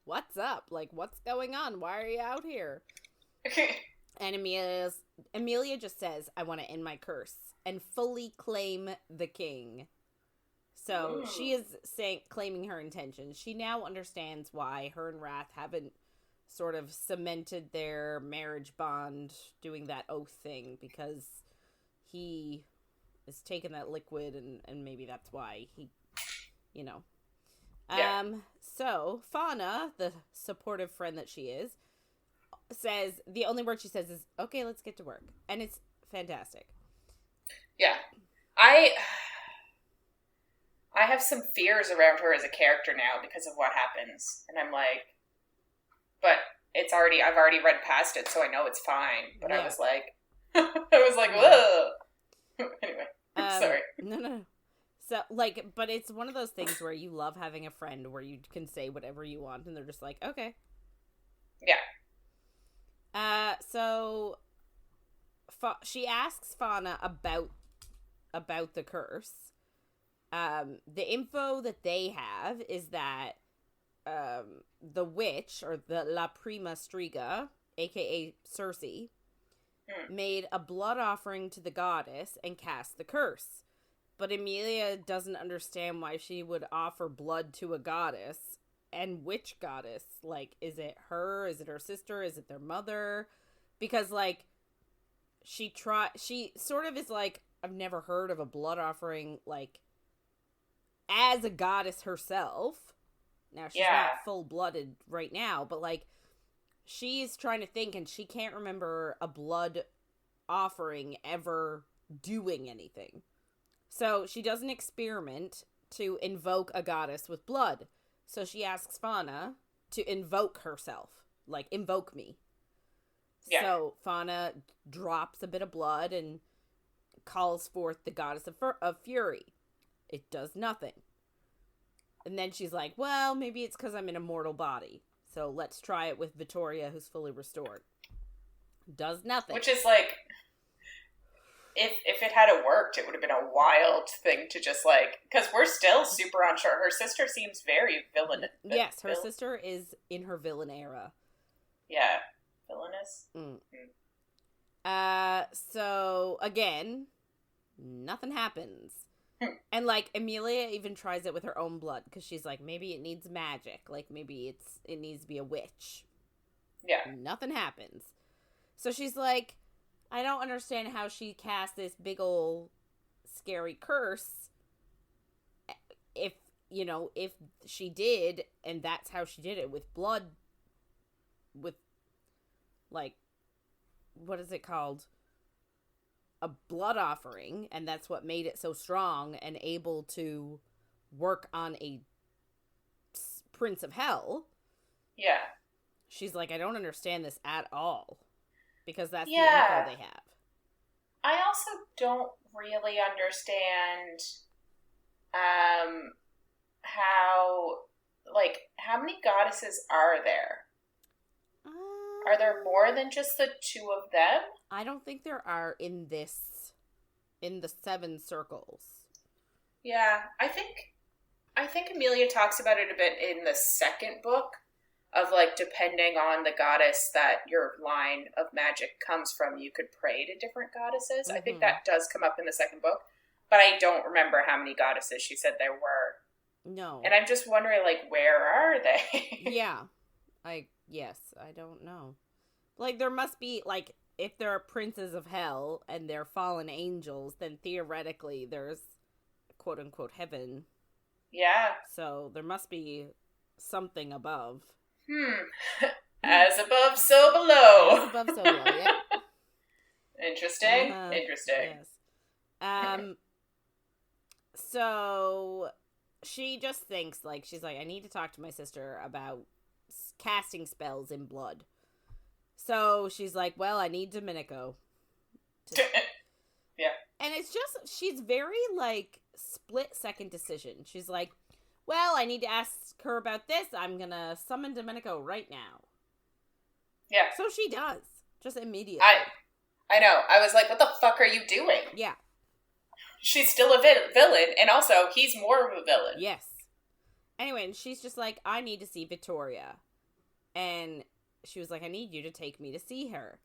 what's up? Like, what's going on? Why are you out here? And Emilia just says, I want to end my curse and fully claim the king. So she is claiming her intentions. She now understands why her and Wrath haven't sort of cemented their marriage bond doing that oath thing, because he is taking that liquid, and maybe that's why he, you know. Yeah. So Fauna, the supportive friend that she is, says, the only word she says is, okay, let's get to work. And it's fantastic. Yeah. I have some fears around her as a character now because of what happens. And I'm like, but I've already read past it, so I know it's fine. But yeah. I was like, whoa. Anyway, sorry. No. So, like, but it's one of those things where you love having a friend where you can say whatever you want, and they're just like, okay. Yeah. So, she asks Fauna about the curse. The info that they have is that, the witch, or the La Prima Striga, aka Circe, made a blood offering to the goddess and cast the curse. But Emilia doesn't understand why she would offer blood to a goddess. And which goddess? Like, is it her? Is it her sister? Is it their mother? Because, like, she sort of is like, I've never heard of a blood offering, like, as a goddess herself. Now, she's not full-blooded right now, but, like, she's trying to think, and she can't remember a blood offering ever doing anything. So she does an experiment to invoke a goddess with blood. So she asks Fauna to invoke herself. Like, invoke me. Yeah. So Fauna drops a bit of blood and calls forth the goddess of fury. It does nothing. And then she's like, well, maybe it's because I'm in a mortal body. So let's try it with Vitorria, who's fully restored. Does nothing. Which is like... If it had worked, it would have been a wild thing to just, like... Because we're still super unsure. Her sister seems very villainous. Yes, her sister is in her villain era. Yeah. Villainous. So, again, nothing happens. And, like, Emilia even tries it with her own blood. Because she's like, maybe it needs magic. Like, maybe it needs to be a witch. Yeah. Nothing happens. So she's like... I don't understand how she cast this big ol' scary curse. If she did, and that's how she did it, with blood, with, like, what is it called? A blood offering, and that's what made it so strong and able to work on a prince of hell. Yeah. She's like, I don't understand this at all. because that's the Yeah. info they have. I also don't really understand how many goddesses are there? Are there more than just the two of them? I don't think there are in the 7 circles. Yeah, I think Emilia talks about it a bit in the second book of, like, depending on the goddess that your line of magic comes from, you could pray to different goddesses. I think that does come up in the second book, but I don't remember how many goddesses she said there were. No. And I'm just wondering, like, where are they? Yeah. I don't know. Like, there must be, like, if there are princes of hell and they're fallen angels, then theoretically there's quote-unquote heaven. Yeah. So there must be something above. As above, so below. As above, so below, yeah. Interesting. Interesting. Yes. So she just thinks, like, she's like, I need to talk to my sister about casting spells in blood. So she's like, well, I need Domenico. Yeah. And it's just, she's very, like, split-second decision. She's like, well, I need to ask her about this. I'm gonna summon Domenico right now. Yeah. So she does. Just immediately. I know. I was like, what the fuck are you doing? Yeah. She's still a villain, and also, he's more of a villain. Yes. Anyway, and she's just like, I need to see Vitorria. And she was like, I need you to take me to see her.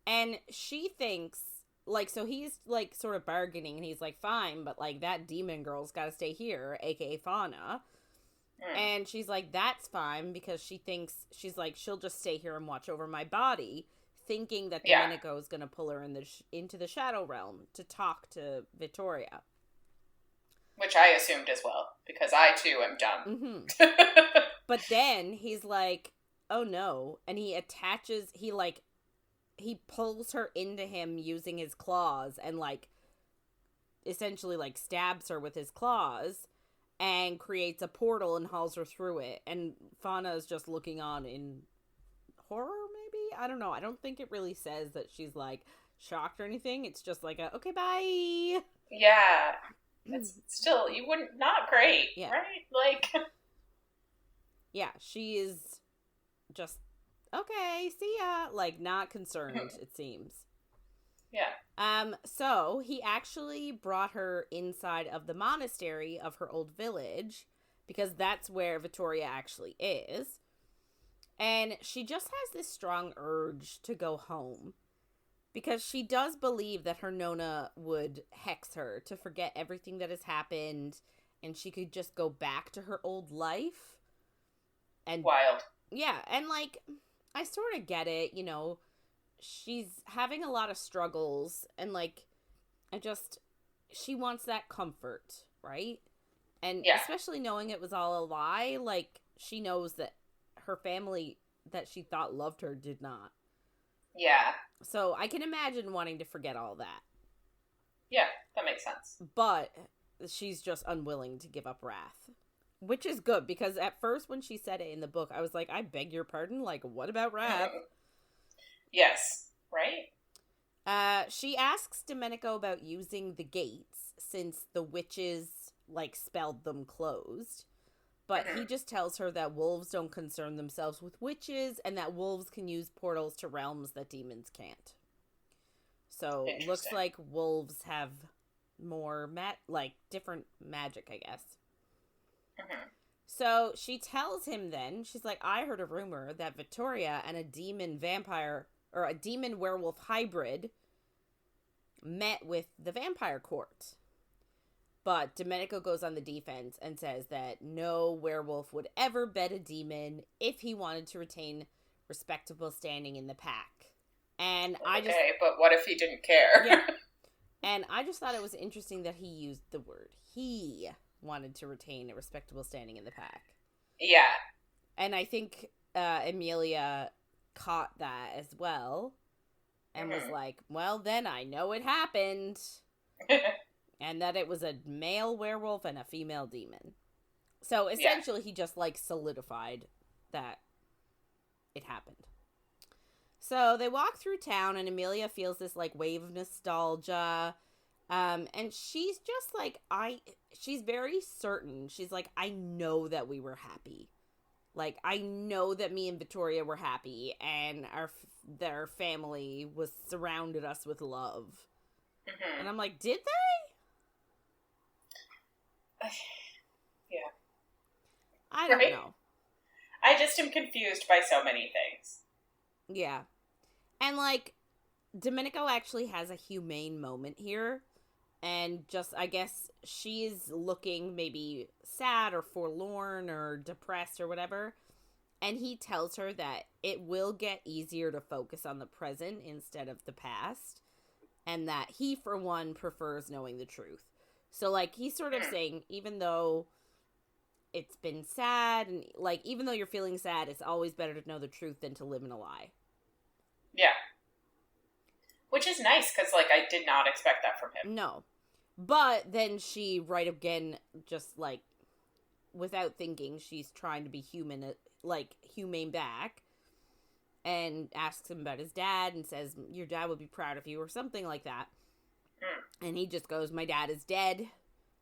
And she thinks, like, so he's, like, sort of bargaining, and he's like, fine, but, like, that demon girl's gotta stay here, aka Fauna. And she's like, that's fine, because she thinks, she's like, she'll just stay here and watch over my body, thinking that Domenico is gonna pull her into the Shadow Realm to talk to Vitorria. Which I assumed as well, because I, too, am dumb. But then, he's like, oh no, and he pulls her into him using his claws and, like, essentially, like, stabs her with his claws and creates a portal and hauls her through it. And Fauna is just looking on in horror, maybe? I don't know. I don't think it really says that she's, like, shocked or anything. It's just like okay, bye! Yeah. It's still, not great, yeah. Right? Like... Yeah, she is just, okay, see ya. Like, not concerned, it seems. Yeah. So he actually brought her inside of the monastery of her old village, because that's where Vitorria actually is. And she just has this strong urge to go home, because she does believe that her Nona would hex her to forget everything that has happened, and she could just go back to her old life. And wild. Yeah, and, like, I sort of get it, you know, she's having a lot of struggles, and, like, she wants that comfort, right? And especially knowing it was all a lie, like, she knows that her family that she thought loved her did not. Yeah. So I can imagine wanting to forget all that. Yeah, that makes sense. But she's just unwilling to give up Wrath. Which is good, because at first when she said it in the book, I was like, I beg your pardon? Like, what about Wrath? Yes, right? She asks Domenico about using the gates, since the witches, like, spelled them closed. But he just tells her that wolves don't concern themselves with witches, and that wolves can use portals to realms that demons can't. So, it looks like wolves have more, different magic, I guess. So she tells him then, she's like, I heard a rumor that Vitorria and a demon vampire, or a demon werewolf hybrid, met with the vampire court. But Domenico goes on the defense and says that no werewolf would ever bet a demon if he wanted to retain respectable standing in the pack. And but what if he didn't care? Yeah. And I just thought it was interesting that he used the word he wanted to retain a respectable standing in the pack. Yeah. And I think Emilia caught that as well and was like, well, then I know it happened. And that it was a male werewolf and a female demon. So essentially he just, like, solidified that it happened. So they walk through town, and Emilia feels this, like, wave of nostalgia. And she's just, like, she's very certain. She's like, I know that we were happy. Like, I know that me and Vitorria were happy, and their family was surrounded us with love. Mm-hmm. And I'm like, did they? Yeah. I don't know. I just am confused by so many things. Yeah. And, like, Domenico actually has a humane moment here. And just, I guess, she's looking maybe sad or forlorn or depressed or whatever. And he tells her that it will get easier to focus on the present instead of the past. And that he, for one, prefers knowing the truth. So, like, he's sort of saying, even though it's been sad, and, like, even though you're feeling sad, it's always better to know the truth than to live in a lie. Yeah. Which is nice, because, like, I did not expect that from him. No. But then she, right again, just, like, without thinking, she's trying to be human, like, humane back, and asks him about his dad, and says, your dad would be proud of you, or something like that. And he just goes, my dad is dead.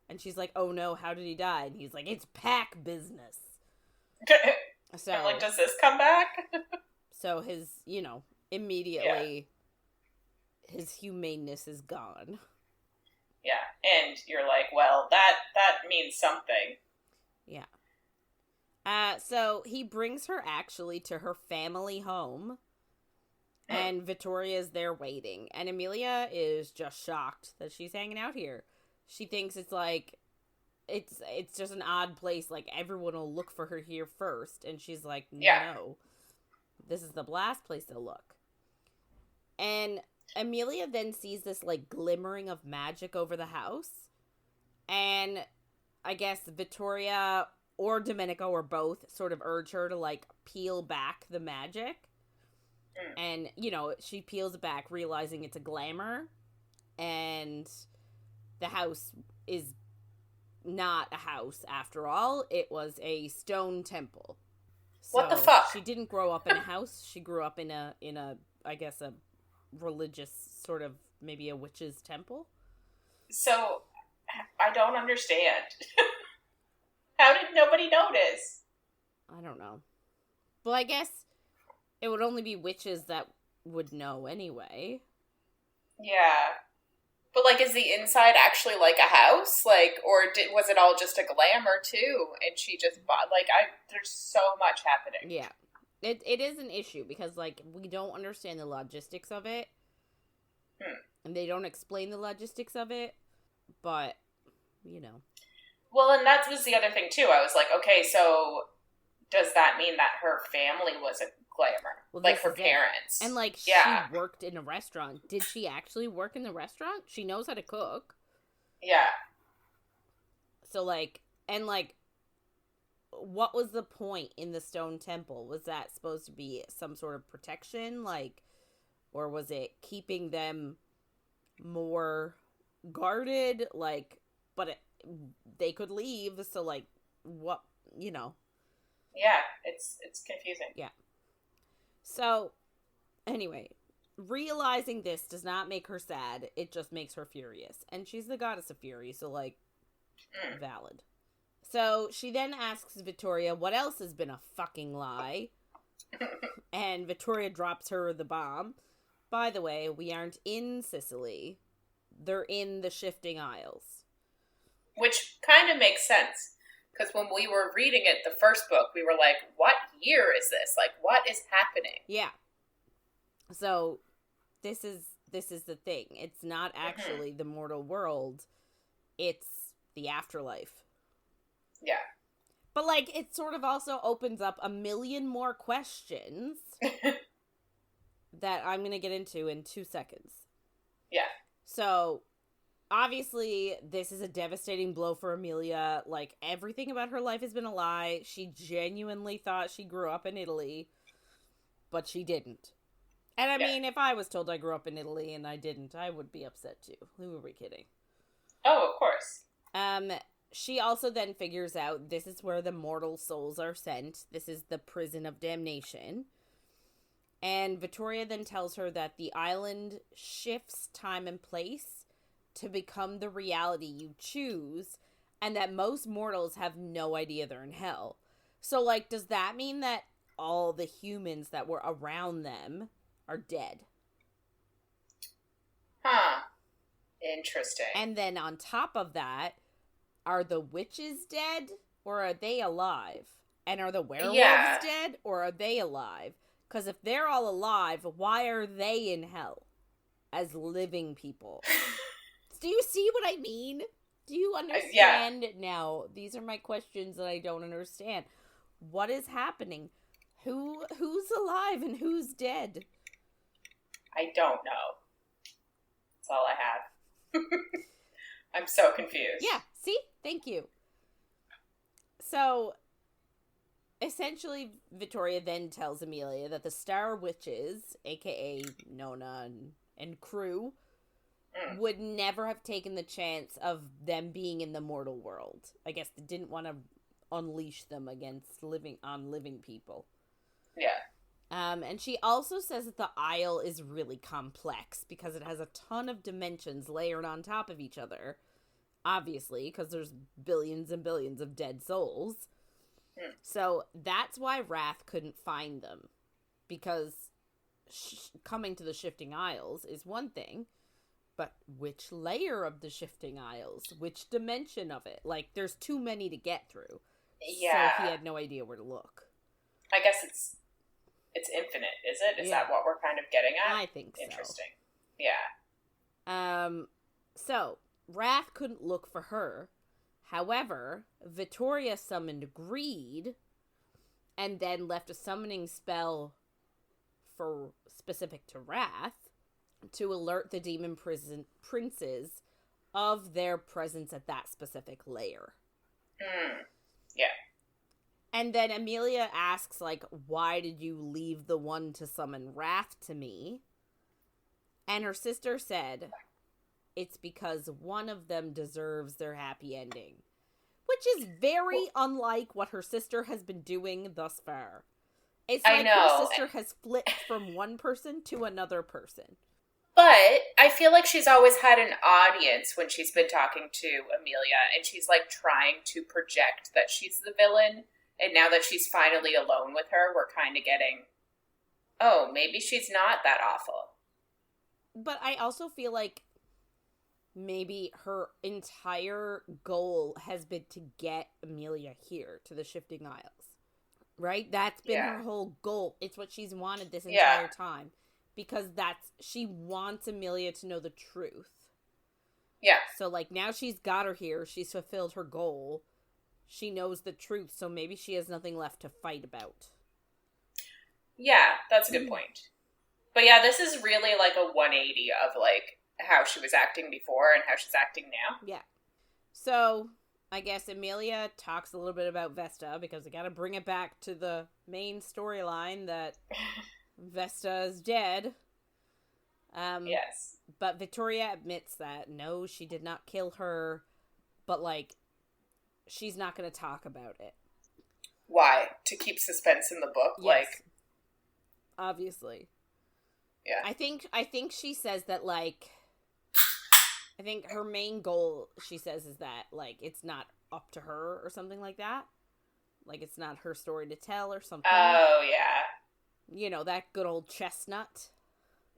And she's like, oh no, how did he die? And he's like, it's pack business. So, I'm like, does this come back? So his, immediately, his humaneness is gone. Yeah, and you're like, well, that means something. Yeah. So he brings her actually to her family home, and Vitorria's there waiting, and Emilia is just shocked that she's hanging out here. She thinks it's like, it's just an odd place, like everyone will look for her here first, and she's like, no, this is the last place to look. And Emilia then sees this, like, glimmering of magic over the house, and I guess Vitorria or Domenico or both sort of urge her to, like, peel back the magic. And, she peels it back, realizing it's a glamour. And the house is not a house, after all. It was a stone temple. So what the fuck? She didn't grow up in a house. She grew up in a, I guess, a religious sort of, maybe a witch's temple. So, I don't understand. How did nobody notice? I don't know. Well, I guess it would only be witches that would know anyway. Yeah. But, like, is the inside actually like a house? Like, or was it all just a glamour, too? And she just bought, like, there's so much happening. Yeah. It is an issue because, like, we don't understand the logistics of it. And they don't explain the logistics of it. But, Well, and that was the other thing, too. I was like, okay, so does that mean that her family was a glamour? Well, like, her parents? And, like, she worked in a restaurant. Did she actually work in the restaurant? She knows how to cook. Yeah. So, like, and, like, what was the point in the stone temple? Was that supposed to be some sort of protection? Like, or was it keeping them more guarded? Like, but they could leave, so, like, what, Yeah, it's confusing. Yeah. So, anyway, realizing this does not make her sad, it just makes her furious. And she's the goddess of fury, so, like, valid. So, she then asks Vitorria what else has been a fucking lie. And Vitorria drops her the bomb. By the way, we aren't in Sicily. They're in the Shifting Isles. Which kind of makes sense. Because when we were reading it, the first book, we were like, what year is this? Like, what is happening? Yeah. So, this is the thing. It's not actually the mortal world. It's the afterlife. Yeah. But, like, it sort of also opens up a million more questions that I'm going to get into in 2 seconds. Yeah. So, obviously, this is a devastating blow for Emilia. Like, everything about her life has been a lie. She genuinely thought she grew up in Italy, but she didn't. And I mean, if I was told I grew up in Italy and I didn't, I would be upset too. Who are we kidding? Oh, of course. She also then figures out this is where the mortal souls are sent. This is the prison of damnation. And Vitorria then tells her that the island shifts time and place to become the reality you choose, and that most mortals have no idea they're in hell. So, like, does that mean that all the humans that were around them are dead? Huh. Interesting. And then on top of that, are the witches dead, or are they alive? And are the werewolves dead, or are they alive? Because if they're all alive, why are they in hell as living people? Do you see what I mean? Do you understand now? These are my questions that I don't understand. What is happening? Who's alive and who's dead? I don't know. That's all I have. I'm so confused. Yeah, see? Thank you. So, essentially, Vitorria then tells Emilia that the Star Witches, aka Nona and crew, would never have taken the chance of them being in the mortal world. I guess they didn't want to unleash them against living people. Yeah. And she also says that the Isle is really complex because it has a ton of dimensions layered on top of each other. Obviously, because there's billions and billions of dead souls. So that's why Wrath couldn't find them. Because coming to the Shifting Isles is one thing, but which layer of the Shifting Isles? Which dimension of it? Like, there's too many to get through. Yeah. So he had no idea where to look. I guess it's infinite, is it? Is that what we're kind of getting at? I think so. Interesting. Yeah. So, Wrath couldn't look for her. However, Vitorria summoned Greed and then left a summoning spell for specific to Wrath to alert the demon princes of their presence at that specific layer. Yeah. And then Emilia asks, like, why did you leave the one to summon Wrath to me? And her sister said, it's because one of them deserves their happy ending. Which is very unlike what her sister has been doing thus far. It's like her sister has flipped from one person to another person. But I feel like she's always had an audience when she's been talking to Emilia, and she's, like, trying to project that she's the villain. And now that she's finally alone with her, we're kind of getting, oh, maybe she's not that awful. But I also feel like maybe her entire goal has been to get Emilia here to the Shifting Isles. Right? That's been her whole goal. It's what she's wanted this entire time. Because she wants Emilia to know the truth. Yeah. So, like, now she's got her here. She's fulfilled her goal. She knows the truth, so maybe she has nothing left to fight about. Yeah, that's a good point. But yeah, this is really like a 180 of, like, how she was acting before and how she's acting now. Yeah. So, I guess Emilia talks a little bit about Vesta, because I gotta bring it back to the main storyline that Vesta is dead. Yes. But Vitorria admits that, no, she did not kill her, but, like, she's not going to talk about it. Why? To keep suspense in the book? Yes. Like, obviously. Yeah. I think she says that, like, I think her main goal, she says, is that, like, it's not up to her or something like that. Like, it's not her story to tell or something. Oh, yeah. You know, that good old chestnut.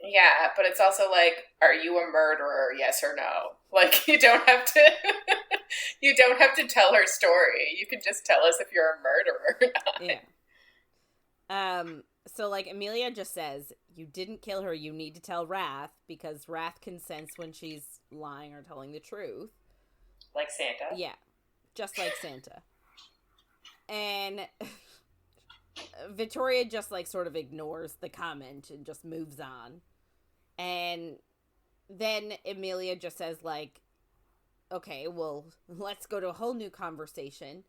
Yeah, but it's also like, are you a murderer, yes or no? Like, you don't have to you don't have to tell her story. You can just tell us if you're a murderer or not. Yeah. So, like, Emilia just says, you didn't kill her, you need to tell Wrath, because Wrath can sense when she's lying or telling the truth. Like Santa? Yeah. Just like Santa. And Vitorria just, like, sort of ignores the comment and just moves on. And then Emilia just says, like, okay, well, let's go to a whole new conversation.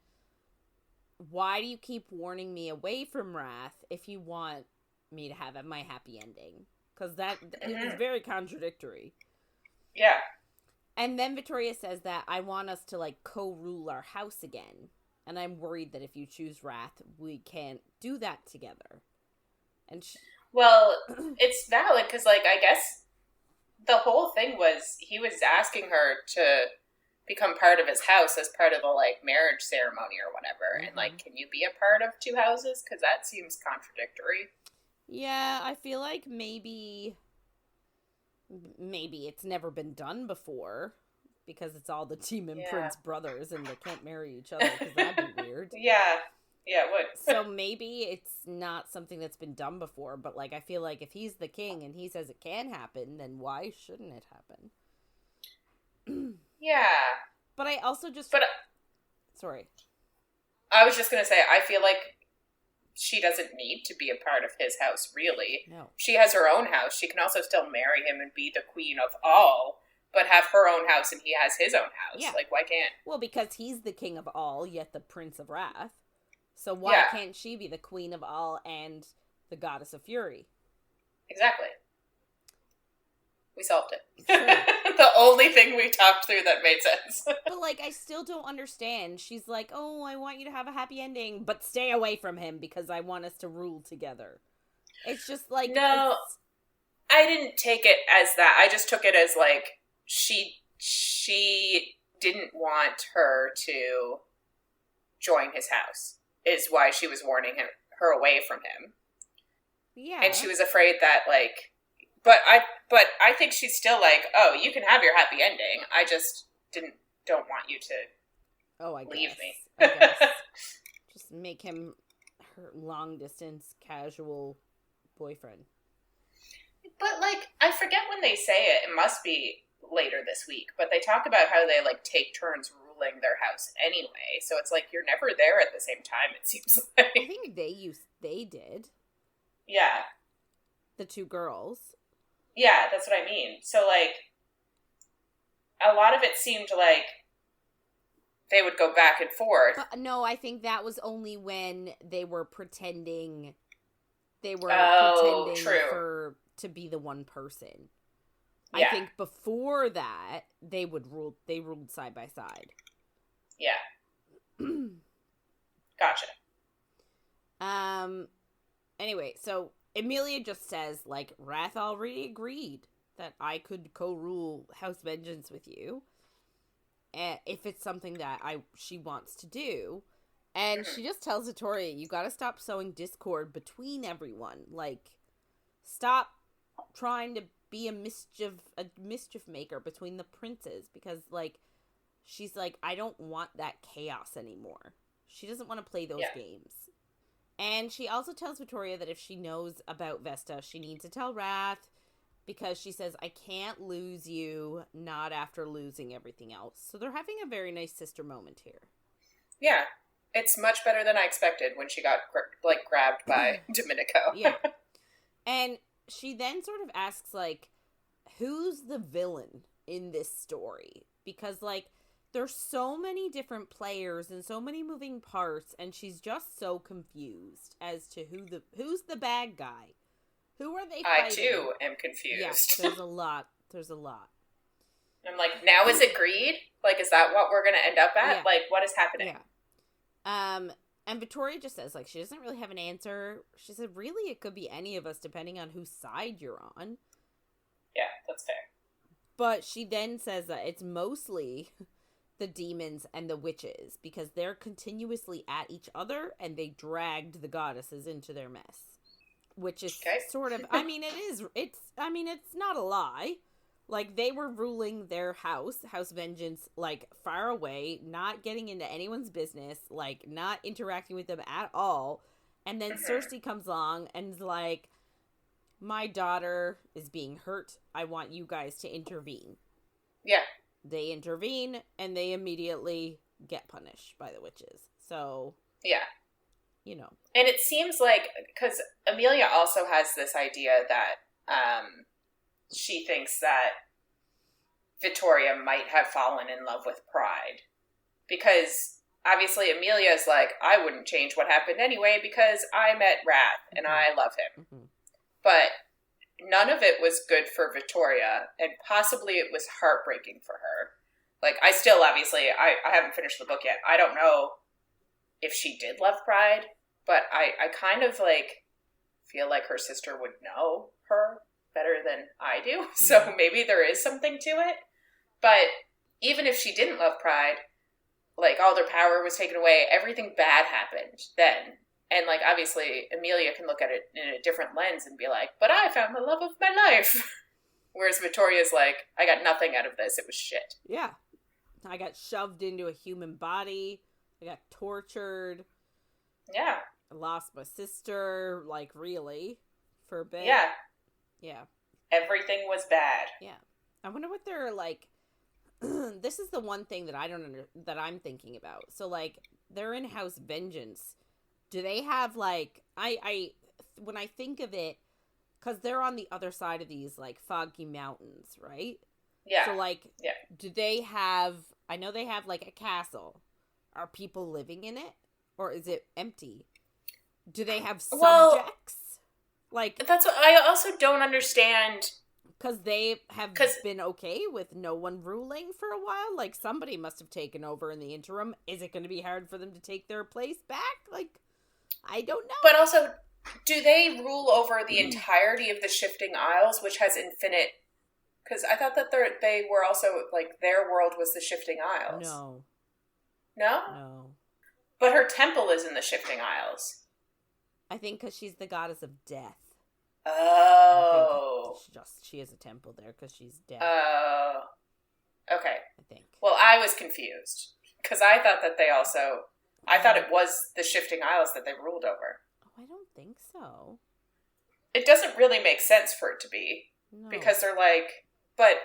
Why do you keep warning me away from Wrath if you want me to have my happy ending? Because that is very contradictory. Yeah. And then Vitorria says that I want us to, like, co-rule our house again. And I'm worried that if you choose Wrath, we can't do that together. And Well, it's valid because, like, I guess the whole thing was he was asking her to become part of his house as part of the, like, marriage ceremony or whatever. And, like, can you be a part of two houses? Because that seems contradictory. Yeah, I feel like maybe it's never been done before because it's all the Demon Prince brothers and they can't marry each other because that'd be weird. Yeah, it would. So maybe it's not something that's been done before, but, like, I feel like if he's the king and he says it can happen, then why shouldn't it happen? Yeah. But I also just... Sorry. I was just going to say, I feel like she doesn't need to be a part of his house, really. No. She has her own house. She can also still marry him and be the queen of all, but have her own house and he has his own house. Yeah. Like, why can't... Well, because he's the king of all, yet the Prince of Wrath. So why can't she be the queen of all and the goddess of fury? Exactly. We solved it. Sure. The only thing we talked through that made sense. But, like, I still don't understand. She's like, oh, I want you to have a happy ending, but stay away from him because I want us to rule together. It's just like... No, I didn't take it as that. I just took it as, like, she didn't want her to join his house, is why she was warning her away from him. Yeah. And she was afraid that, like... But I think she's still like, oh, you can have your happy ending. I just don't want you to leave me. I guess. Just make him her long distance casual boyfriend. But, like, I forget when they say it. It must be later this week. But they talk about how they, like, take turns ruling their house anyway. So it's like you're never there at the same time, it seems like. I think they did. Yeah. The two girls. Yeah, that's what I mean. So, like, a lot of it seemed like they would go back and forth. But no, I think that was only when they were pretending. True. To be the one person. Yeah. I think before that they ruled side by side. Yeah. Gotcha. Anyway, so Emilia just says, like, Wrath already agreed that I could co-rule House Vengeance with you, if it's something that she wants to do. And she just tells Vitorria, you gotta stop sowing discord between everyone. Like, stop trying to be a mischief maker between the princes, because, like, she's like, I don't want that chaos anymore. She doesn't want to play those games. And she also tells Vitorria that if she knows about Vesta, she needs to tell Wrath, because she says, I can't lose you, not after losing everything else. So they're having a very nice sister moment here. Yeah. It's much better than I expected when she got, like, grabbed by Domenico. Yeah. And she then sort of asks, like, who's the villain in this story? Because, like, there's so many different players and so many moving parts, and she's just so confused as to who's the bad guy. Who are they fighting? I, too, am confused. Yes, there's a lot. I'm like, now is it greed? Like, is that what we're going to end up at? Yeah. Like, what is happening? Yeah. And Vitorria just says, like, she doesn't really have an answer. She said, really, it could be any of us, depending on whose side you're on. Yeah, that's fair. But she then says that it's mostly the demons and the witches, because they're continuously at each other, and they dragged the goddesses into their mess. Which is sort of, it's not a lie. Like, they were ruling their House Vengeance, like, far away, not getting into anyone's business, like, not interacting with them at all. And then Cersei comes along and is like, my daughter is being hurt. I want you guys to intervene. Yeah. They intervene, and they immediately get punished by the witches. So, yeah. You know. And it seems like, because Emilia also has this idea that she thinks that Vitorria might have fallen in love with Pride. Because, obviously, Emilia's like, I wouldn't change what happened anyway because I met Wrath, and I love him. Mm-hmm. But none of it was good for Vitorria, and possibly it was heartbreaking for her. Like, I still, obviously, I haven't finished the book yet. I don't know if she did love Pride, but I kind of, like, feel like her sister would know her better than I do. So maybe there is something to it. But even if she didn't love Pride, like, all their power was taken away, everything bad happened then. And, like, obviously, Emilia can look at it in a different lens and be like, but I found the love of my life. Whereas Vitorria's like, I got nothing out of this. It was shit. Yeah. I got shoved into a human body. I got tortured. Yeah. I lost my sister, like, really, for a bit. Yeah. Yeah. Everything was bad. Yeah. I wonder what they're, like... This is the one thing that that I'm thinking about. So, like, their in-house vengeance... Do they have, like, when I think of it, because they're on the other side of these, like, foggy mountains, right? Yeah. So, like, do they have, I know they have, like, a castle. Are people living in it? Or is it empty? Do they have subjects? Like, that's what I also don't understand. Because they have been okay with no one ruling for a while. Like, somebody must have taken over in the interim. Is it going to be hard for them to take their place back? Like... I don't know. But also, do they rule over the entirety of the Shifting Isles, which has infinite... Because I thought that they were also, like, their world was the Shifting Isles. No. No? No. But her temple is in the Shifting Isles. I think because she's the goddess of death. Oh. She has a temple there because she's dead. Oh. Okay. I think. Well, I was confused. Because I thought that they also... I thought it was the Shifting Isles that they ruled over. Oh, I don't think so. It doesn't really make sense for it to be. No. Because they're like, but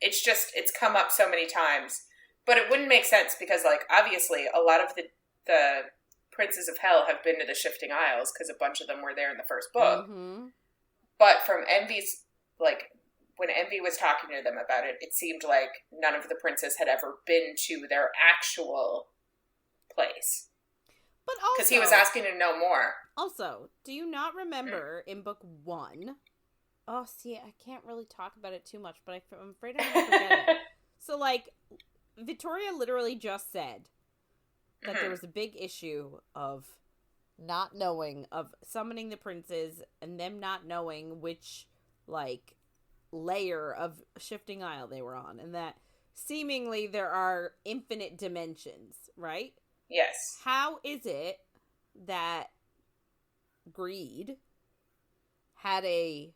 it's come up so many times. But it wouldn't make sense because, like, obviously a lot of the princes of hell have been to the Shifting Isles because a bunch of them were there in the first book. Mm-hmm. But from Envy's, like, when Envy was talking to them about it, it seemed like none of the princes had ever been to their actual place. But also, because he was asking to know more. Also, do you not remember in book 1? Oh, see, I can't really talk about it too much, but I'm afraid I'm going to forget it. So, like, Vitorria literally just said that there was a big issue of not knowing, of summoning the princes, and them not knowing which, like, layer of Shifting Isle they were on, and that seemingly there are infinite dimensions, right? Yes. How is it that Greed had a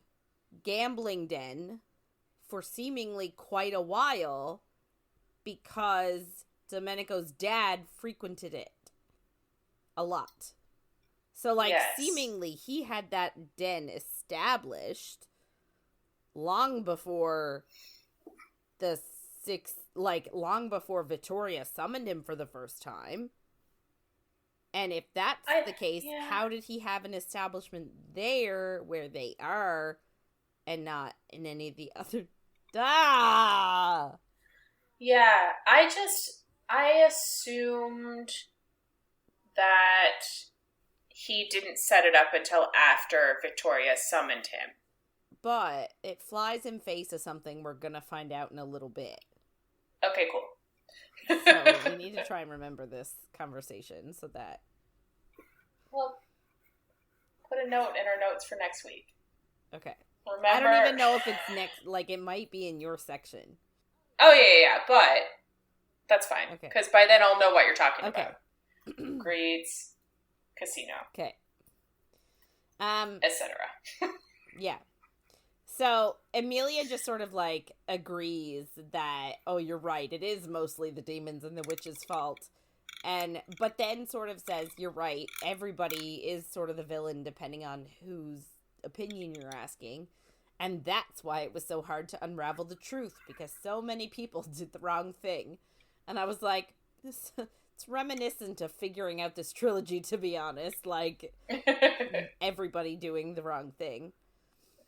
gambling den for seemingly quite a while because Domenico's dad frequented it a lot? So, like, seemingly he had that den established long before long before Vitorria summoned him for the first time. And if that's the case, how did he have an establishment there where they are and not in any of the other... Yeah, I assumed that he didn't set it up until after Vitorria summoned him. But it flies in face of something we're gonna find out in a little bit. Okay, cool. So we need to try and remember this conversation so that... Well, put a note in our notes for next week. Okay. Remember... I don't even know if it's next... Like, it might be in your section. Oh, yeah, but that's fine. Okay. Because by then I'll know what you're talking about. Greeds, casino. Okay. Etc. Yeah. So, Emilia just sort of, like, agrees that, oh, you're right, it is mostly the demons and the witch's fault. But then sort of says, you're right, everybody is sort of the villain depending on whose opinion you're asking. And that's why it was so hard to unravel the truth, because so many people did the wrong thing. And I was like, it's reminiscent of figuring out this trilogy, to be honest. Like, everybody doing the wrong thing.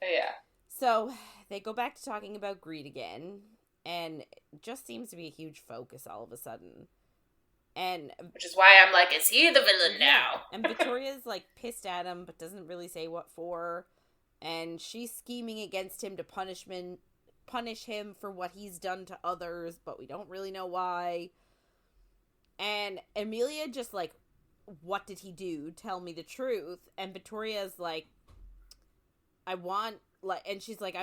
Yeah. So, they go back to talking about greed again, and it just seems to be a huge focus all of a sudden. And which is why I'm like, is he the villain now? And Vitoria's, like, pissed at him, but doesn't really say what for. And she's scheming against him to punish him for what he's done to others, but we don't really know why. And Emilia just, like, what did he do? Tell me the truth. And Vitoria's like, I want, like, and she's like,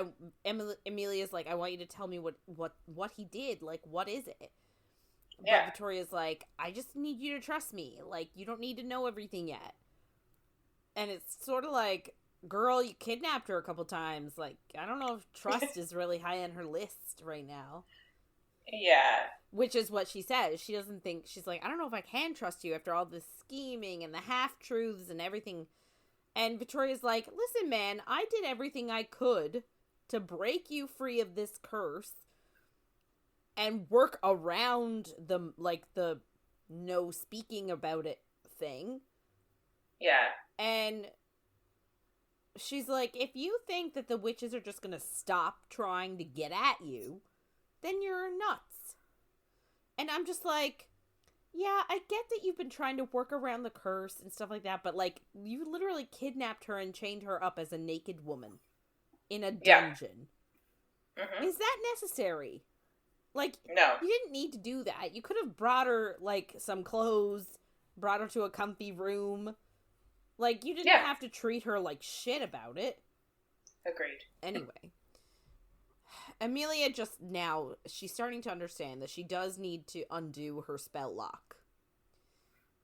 Emilia's like, I want you to tell me what he did. Like, what is it? Yeah. But Vitorria's like, I just need you to trust me. Like, you don't need to know everything yet. And it's sort of like, girl, you kidnapped her a couple times. Like, I don't know if trust is really high on her list right now. Yeah. Which is what she says. She doesn't think, she's like, I don't know if I can trust you after all this scheming and the half-truths and everything. And Vitorria's like, listen, man, I did everything I could to break you free of this curse and work around the no speaking about it thing. Yeah. And she's like, if you think that the witches are just gonna stop trying to get at you, then you're nuts. And I'm just like, yeah, I get that you've been trying to work around the curse and stuff like that, but, like, you literally kidnapped her and chained her up as a naked woman in a dungeon. Yeah. Mm-hmm. Is that necessary? Like, no. You didn't need to do that. You could have brought her, like, some clothes, brought her to a comfy room. Like, you didn't have to treat her like shit about it. Agreed. Anyway. Emilia just now, she's starting to understand that she does need to undo her spell lock.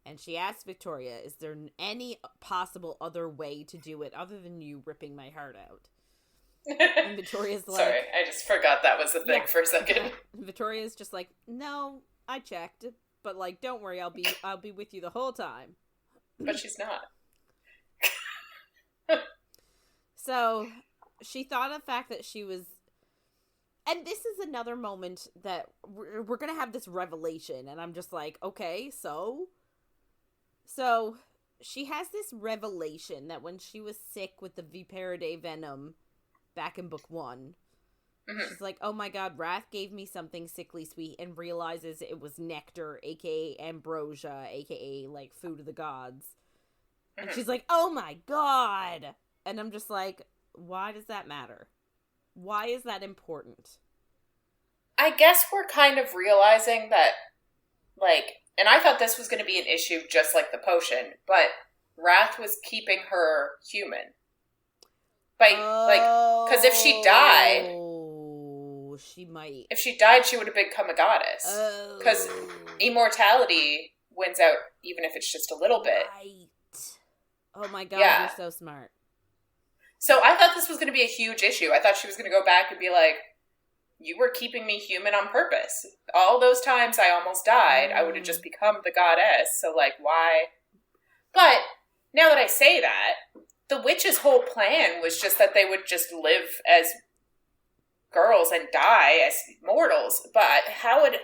And she asks Vitorria, is there any possible other way to do it other than you ripping my heart out? And Vitoria's like... Sorry, I just forgot that was the thing for a second. Vitoria's just like, no, I checked. But, like, don't worry, I'll be with you the whole time. But she's not. So, she thought of the fact that she was... And this is another moment that we're going to have this revelation. And I'm just like, okay, so? So, she has this revelation that when she was sick with the Viperidae venom back in book 1, she's like, oh my god, Wrath gave me something sickly sweet, and realizes it was nectar, aka ambrosia, aka, like, food of the gods. And she's like, oh my god! And I'm just like, why does that matter? Why is that important? I guess we're kind of realizing that, like, and I thought this was going to be an issue just like the potion, but Wrath was keeping her human. Because if she died... Oh, she might. If she died, she would have become a goddess. Because immortality wins out, even if it's just a little bit. Right. Oh my god, you're so smart. So I thought this was going to be a huge issue. I thought she was going to go back and be like, you were keeping me human on purpose. All those times I almost died, I would have just become the goddess. So, like, why? But now that I say that, the witch's whole plan was just that they would just live as girls and die as mortals. But how would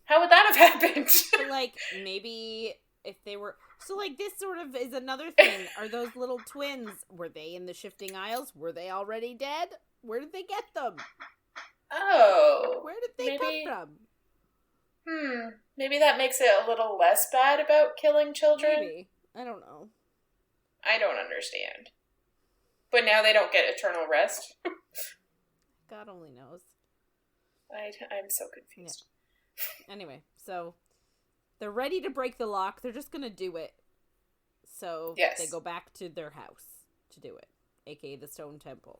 that have happened? Like, maybe if they were... So, like, this sort of is another thing. Are those little twins, were they in the Shifting Isles? Were they already dead? Where did they get them? Oh. Where did they come from? Maybe that makes it a little less bad about killing children? Maybe. I don't know. I don't understand. But now they don't get eternal rest? God only knows. I'm so confused. Yeah. Anyway, so... They're ready to break the lock. They're just going to do it. So they go back to their house to do it, aka the Stone Temple.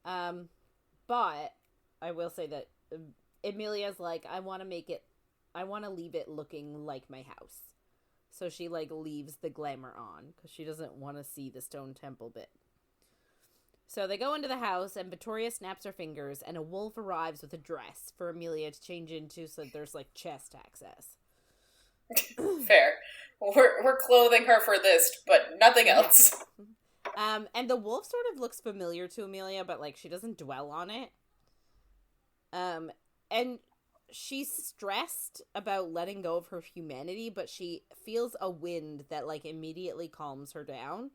But I will say that Emilia's like, I want to leave it looking like my house. So she, like, leaves the glamour on because she doesn't want to see the Stone Temple bit. So they go into the house, and Vitorria snaps her fingers, and a wolf arrives with a dress for Emilia to change into, so there's, like, chest access. Fair. We're clothing her for this, but nothing else. And the wolf sort of looks familiar to Emilia, but, like, she doesn't dwell on it. And she's stressed about letting go of her humanity, but she feels a wind that, like, immediately calms her down.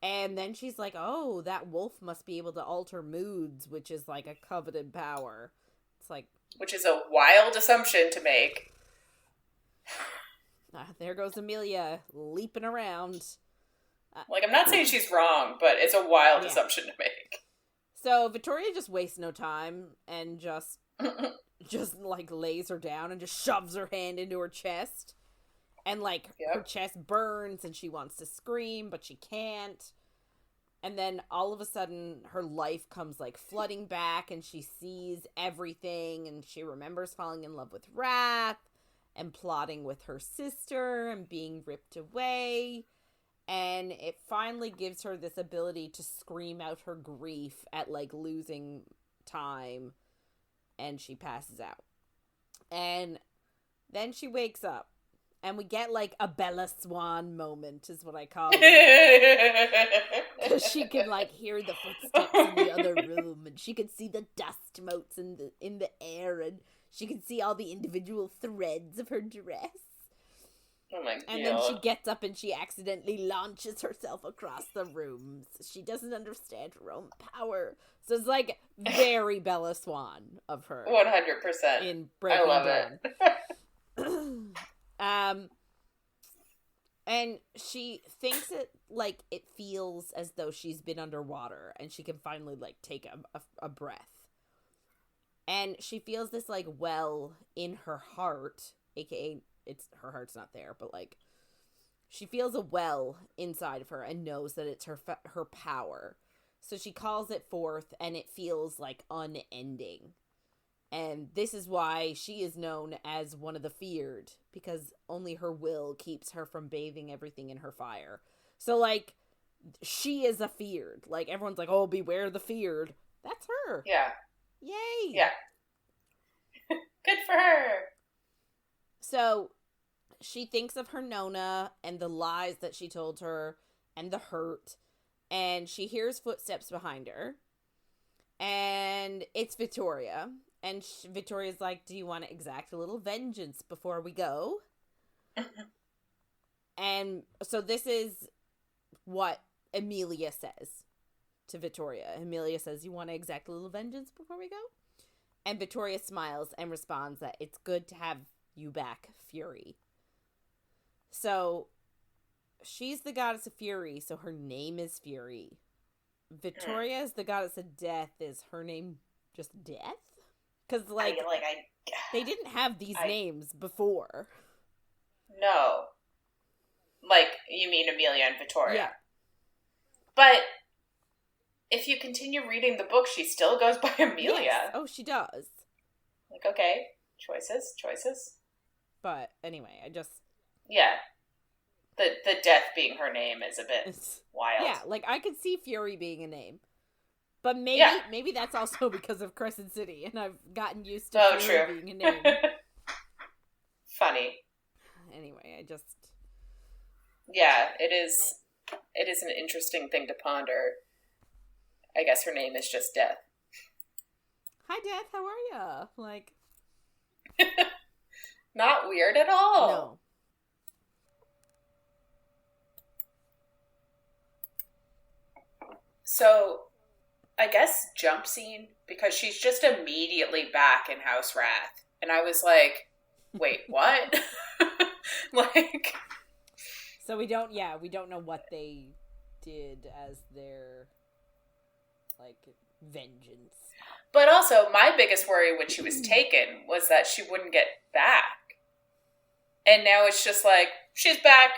And then she's like, oh, that wolf must be able to alter moods, which is, like, a coveted power. It's like... Which is a wild assumption to make. There goes Emilia, leaping around. Like, I'm not saying she's wrong, but it's a wild assumption to make. So, Vitorria just wastes no time, and just, like, lays her down and just shoves her hand into her chest. And, like, her chest burns and she wants to scream, but she can't. And then all of a sudden, her life comes, like, flooding back, and she sees everything, and she remembers falling in love with Wrath, and plotting with her sister, and being ripped away. And it finally gives her this ability to scream out her grief at, like, losing time, and she passes out. And then she wakes up. And we get, like, a Bella Swan moment, is what I call it. Because she can, like, hear the footsteps in the other room, and she can see the dust motes in the air, and she can see all the individual threads of her dress. Oh my God. And then she gets up and she accidentally launches herself across the rooms. She doesn't understand her own power. So it's, like, very Bella Swan of her. 100%. In Breaking I love Dawn. And she thinks it feels as though she's been underwater and she can finally, like, take a breath. And she feels this, like, well in her heart, aka her heart's not there, but, like, she feels a well inside of her and knows that it's her power. So she calls it forth and it feels, like, unending. And this is why she is known as one of the feared, because only her will keeps her from bathing everything in her fire. So, like, she is a feared. Like, everyone's like, oh, beware the feared. That's her. Yeah. Yay. Yeah. Good for her. So, she thinks of her Nona and the lies that she told her and the hurt. And she hears footsteps behind her. And it's Vitorria. And Vittoria's like, do you want to exact a little vengeance before we go? And so this is what Emilia says to Vitorria. Emilia says, you want to exact a little vengeance before we go? And Vitorria smiles and responds that it's good to have you back, Fury. So she's the goddess of fury, so her name is Fury. Vitorria is the goddess of death. Is her name just Death? Because, like, they didn't have these names before. No. Like, you mean Emilia and Vitorria. Yeah. But if you continue reading the book, she still goes by Emilia. Yes. Oh, she does. Like, okay, choices. But, anyway, I just... Yeah. The death being her name is a bit wild. Yeah, like, I could see Fury being a name. But maybe that's also because of Crescent City, and I've gotten used to Fury being a name. Funny. Anyway, I just... Yeah, it is an interesting thing to ponder. I guess her name is just Death. Hi, Death, how are ya? Like... Not weird at all. No. So... I guess jump scene, because she's just immediately back in House Wrath. And I was like, wait, what? Like... So we don't know what they did as their, like, vengeance. But also, my biggest worry when she was taken was that she wouldn't get back. And now it's just like, she's back,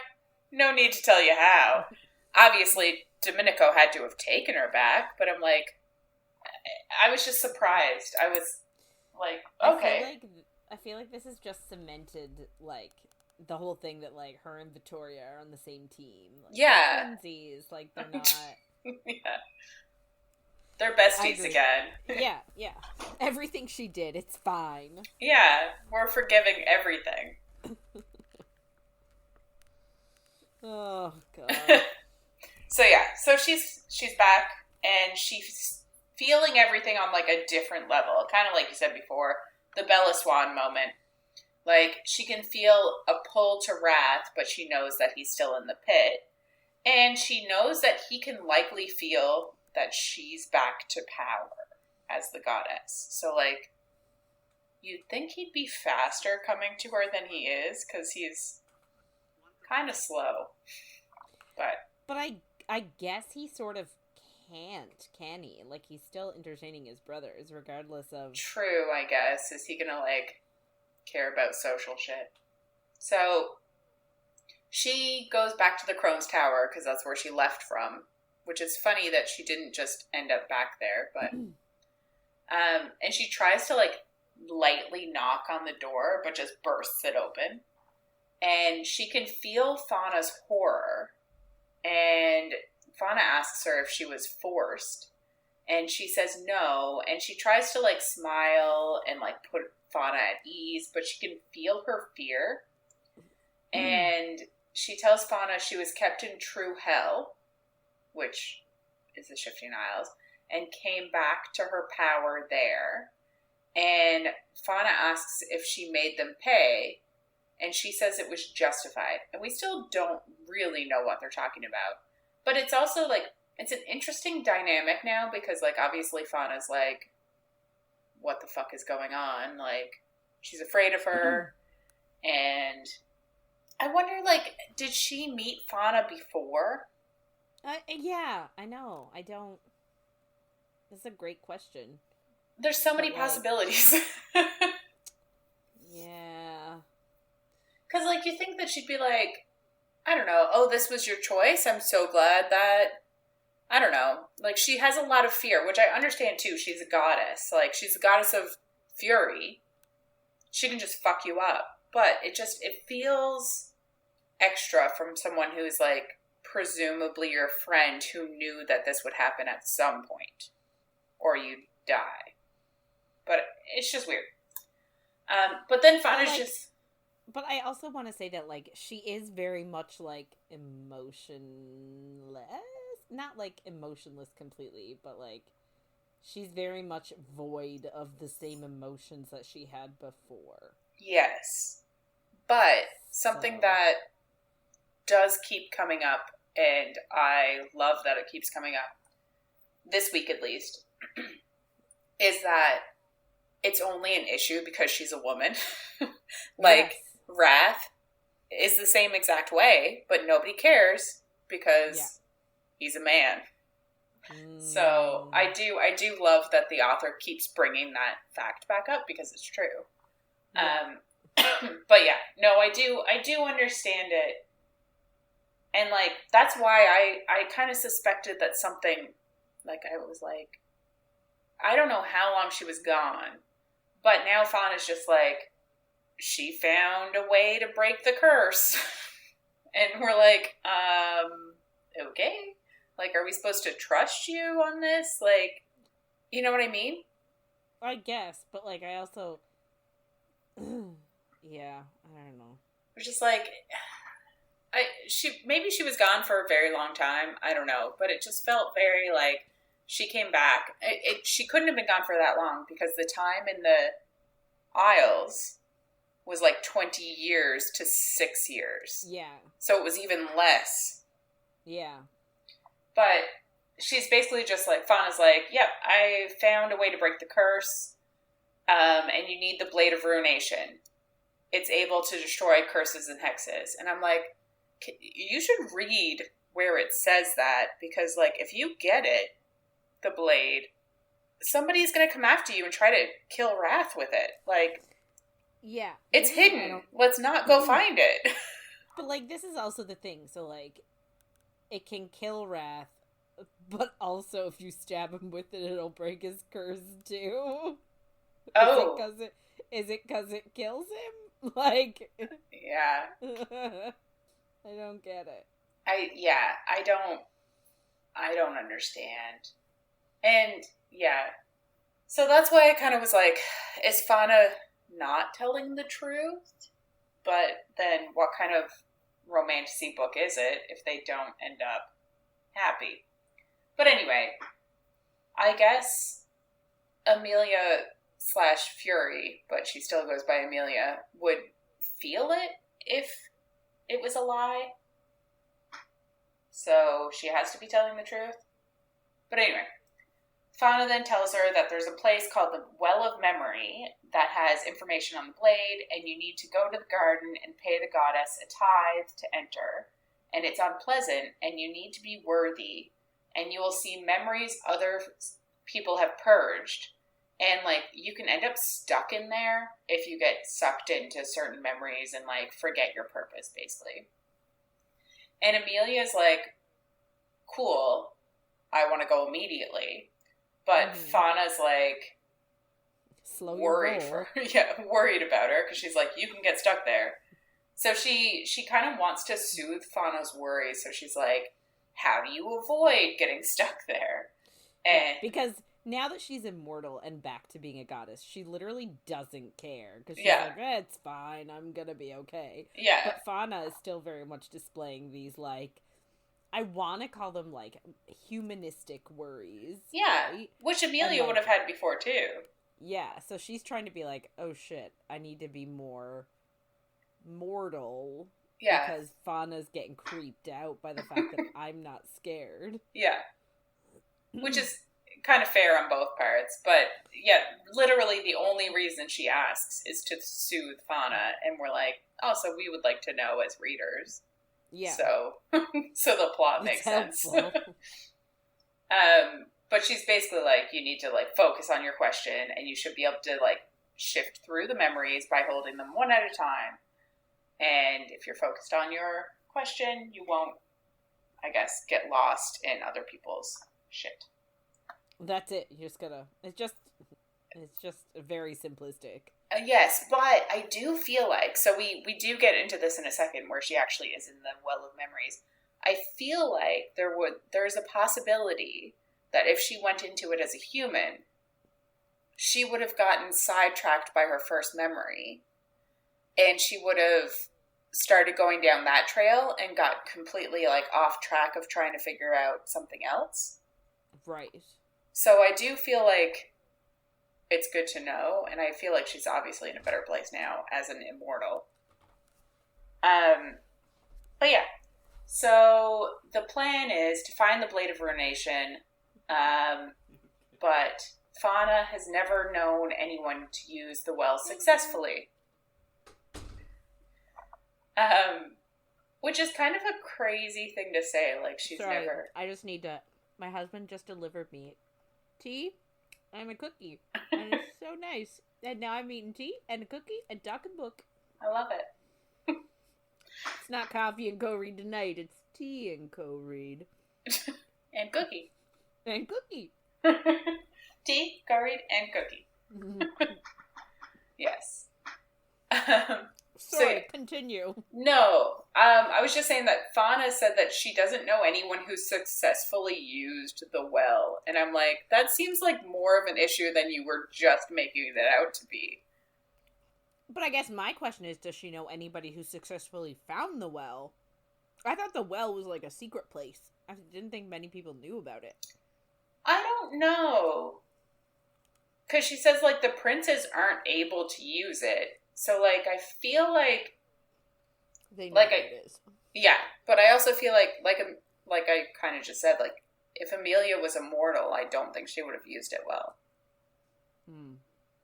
no need to tell you how. Obviously, Domenico had to have taken her back, but I'm like, I was just surprised. I was like, okay. I feel like this is just cemented, like, the whole thing that, like, her and Vitorria are on the same team. Like, yeah. They're twinsies. Like, they're not... Yeah. They're besties again. Yeah. Everything she did, it's fine. Yeah, we're forgiving everything. Oh, God. So she's back, and she's feeling everything on, like, a different level. Kind of like you said before, the Bella Swan moment. Like, she can feel a pull to Wrath, but she knows that he's still in the pit. And she knows that he can likely feel that she's back to power as the goddess. So, like, you'd think he'd be faster coming to her than he is, because he's kind of slow. But I guess he sort of can't, can he? Like, he's still entertaining his brothers, regardless of... True, I guess. Is he gonna, like, care about social shit? So, she goes back to the Crone's Tower because that's where she left from, which is funny that she didn't just end up back there, but and she tries to like lightly knock on the door, but just bursts it open. And she can feel Fauna's horror. And Fauna asks her if she was forced. And she says no. And she tries to like smile and like put Fauna at ease, but she can feel her fear. And she tells Fauna she was kept in true hell, which is the Shifting Isles, and came back to her power there. And Fauna asks if she made them pay, and she says it was justified. And we still don't really know what they're talking about. But it's also, like, it's an interesting dynamic now, because, like, obviously Fauna's like, what the fuck is going on? Like, she's afraid of her, and I wonder, like, did she meet Fauna before? Yeah, I know. I don't... That's a great question. There's so many possibilities. Yeah. Because, like, you think that she'd be like, I don't know, oh, this was your choice? I'm so glad that... I don't know. Like, she has a lot of fear, which I understand, too. She's a goddess. Like, she's a goddess of fury. She can just fuck you up. But it feels extra from someone who's, like, presumably your friend who knew that this would happen at some point. Or you'd die. But it's just weird. But then Fauna's just... But I also want to say that, like, she is very much, like, emotionless? Not, like, emotionless completely, but, like, she's very much void of the same emotions that she had before. Yes. But something that does keep coming up, and I love that it keeps coming up, this week at least, is that it's only an issue because she's a woman. Like, yes. Wrath is the same exact way, but nobody cares because he's a man. So I do love that the author keeps bringing that fact back up because it's true. Yeah. But yeah, no, I do understand it. And like, that's why I kind of suspected that something, like, I was like, I don't know how long she was gone, but now Fauna's just like, she found a way to break the curse. And we're like, okay. Like, are we supposed to trust you on this? Like, you know what I mean? I guess, but like, I also, yeah, I don't know. It's just like, maybe she was gone for a very long time. I don't know, but it just felt very like she came back. She couldn't have been gone for that long because the time in the Isles was like 20 years to 6 years. Yeah. So it was even less. Yeah. But she's basically just like, Fauna's like, yep, I found a way to break the curse, and you need the Blade of Ruination. It's able to destroy curses and hexes. And I'm like, you should read where it says that, because, like, if you get it, the blade, somebody's going to come after you and try to kill Wrath with it. Like, yeah, it's hidden. Let's not go find it. But, like, this is also the thing. So, like, it can kill Wrath, but also if you stab him with it, it'll break his curse, too. Oh. Is it because it kills him? Like... Yeah. I don't get it. I don't understand. And, yeah. So that's why I kind of was like, is Fauna not telling the truth? But then what kind of romantasy book is it if they don't end up happy? But anyway, I guess Emilia / Fury, but she still goes by Emilia, would feel it if it was a lie. So she has to be telling the truth. But anyway, Fauna then tells her that there's a place called the Well of Memory that has information on the blade, and you need to go to the garden and pay the goddess a tithe to enter. And it's unpleasant, and you need to be worthy, and you will see memories other people have purged. And, like, you can end up stuck in there if you get sucked into certain memories and, like, forget your purpose, basically. And Emilia's like, cool, I want to go immediately. But Fauna's like, worried for her. Yeah, worried about her because she's like, you can get stuck there. So she kind of wants to soothe Fauna's worry. So she's like, how do you avoid getting stuck there? And because now that she's immortal and back to being a goddess, she literally doesn't care. Because she's like, it's fine, I'm gonna be okay. Yeah. But Fauna is still very much displaying these, like, I want to call them, like, humanistic worries. Yeah. Right? Which Emilia would have had before, too. Yeah, so she's trying to be like, oh shit, I need to be more mortal. Yeah. Because Fauna's getting creeped out by the fact that I'm not scared. Yeah. Which is kind of fair on both parts. But, yeah, literally the only reason she asks is to soothe Fauna. And we're like, oh, so we would like to know as readers. Yeah. So the plot makes sense. But she's basically like, you need to, like, focus on your question, and you should be able to, like, shift through the memories by holding them one at a time. And if you're focused on your question, you won't, I guess, get lost in other people's shit. That's it. You're just gonna, it's just very simplistic. Yes, but I do feel like, so we do get into this in a second, where she actually is in the well of memories. I feel like there's a possibility that if she went into it as a human, she would have gotten sidetracked by her first memory, and she would have started going down that trail and got completely, like, off track of trying to figure out something else. Right. So I do feel like it's good to know, and I feel like she's obviously in a better place now as an immortal. But yeah, so the plan is to find the Blade of Ruination, but Fauna has never known anyone to use the well successfully. Which is kind of a crazy thing to say, like, she's never... I just need to... My husband just delivered me tea and a cookie, and it's so nice. And now I'm eating tea and a cookie and talking book. I love it. It's not coffee and co-read tonight, it's tea and co-read. And cookie. And cookie. Tea, co-read, and cookie. Yes. Sorry, continue. No, I was just saying that Fauna said that she doesn't know anyone who successfully used the well. And I'm like, that seems like more of an issue than you were just making it out to be. But I guess my question is, does she know anybody who successfully found the well? I thought the well was like a secret place. I didn't think many people knew about it. I don't know. Because she says, like, the princes aren't able to use it. So, like, I feel like... They know what it is. Yeah, but I also feel like I kind of just said, like, if Emilia was immortal, I don't think she would have used it well.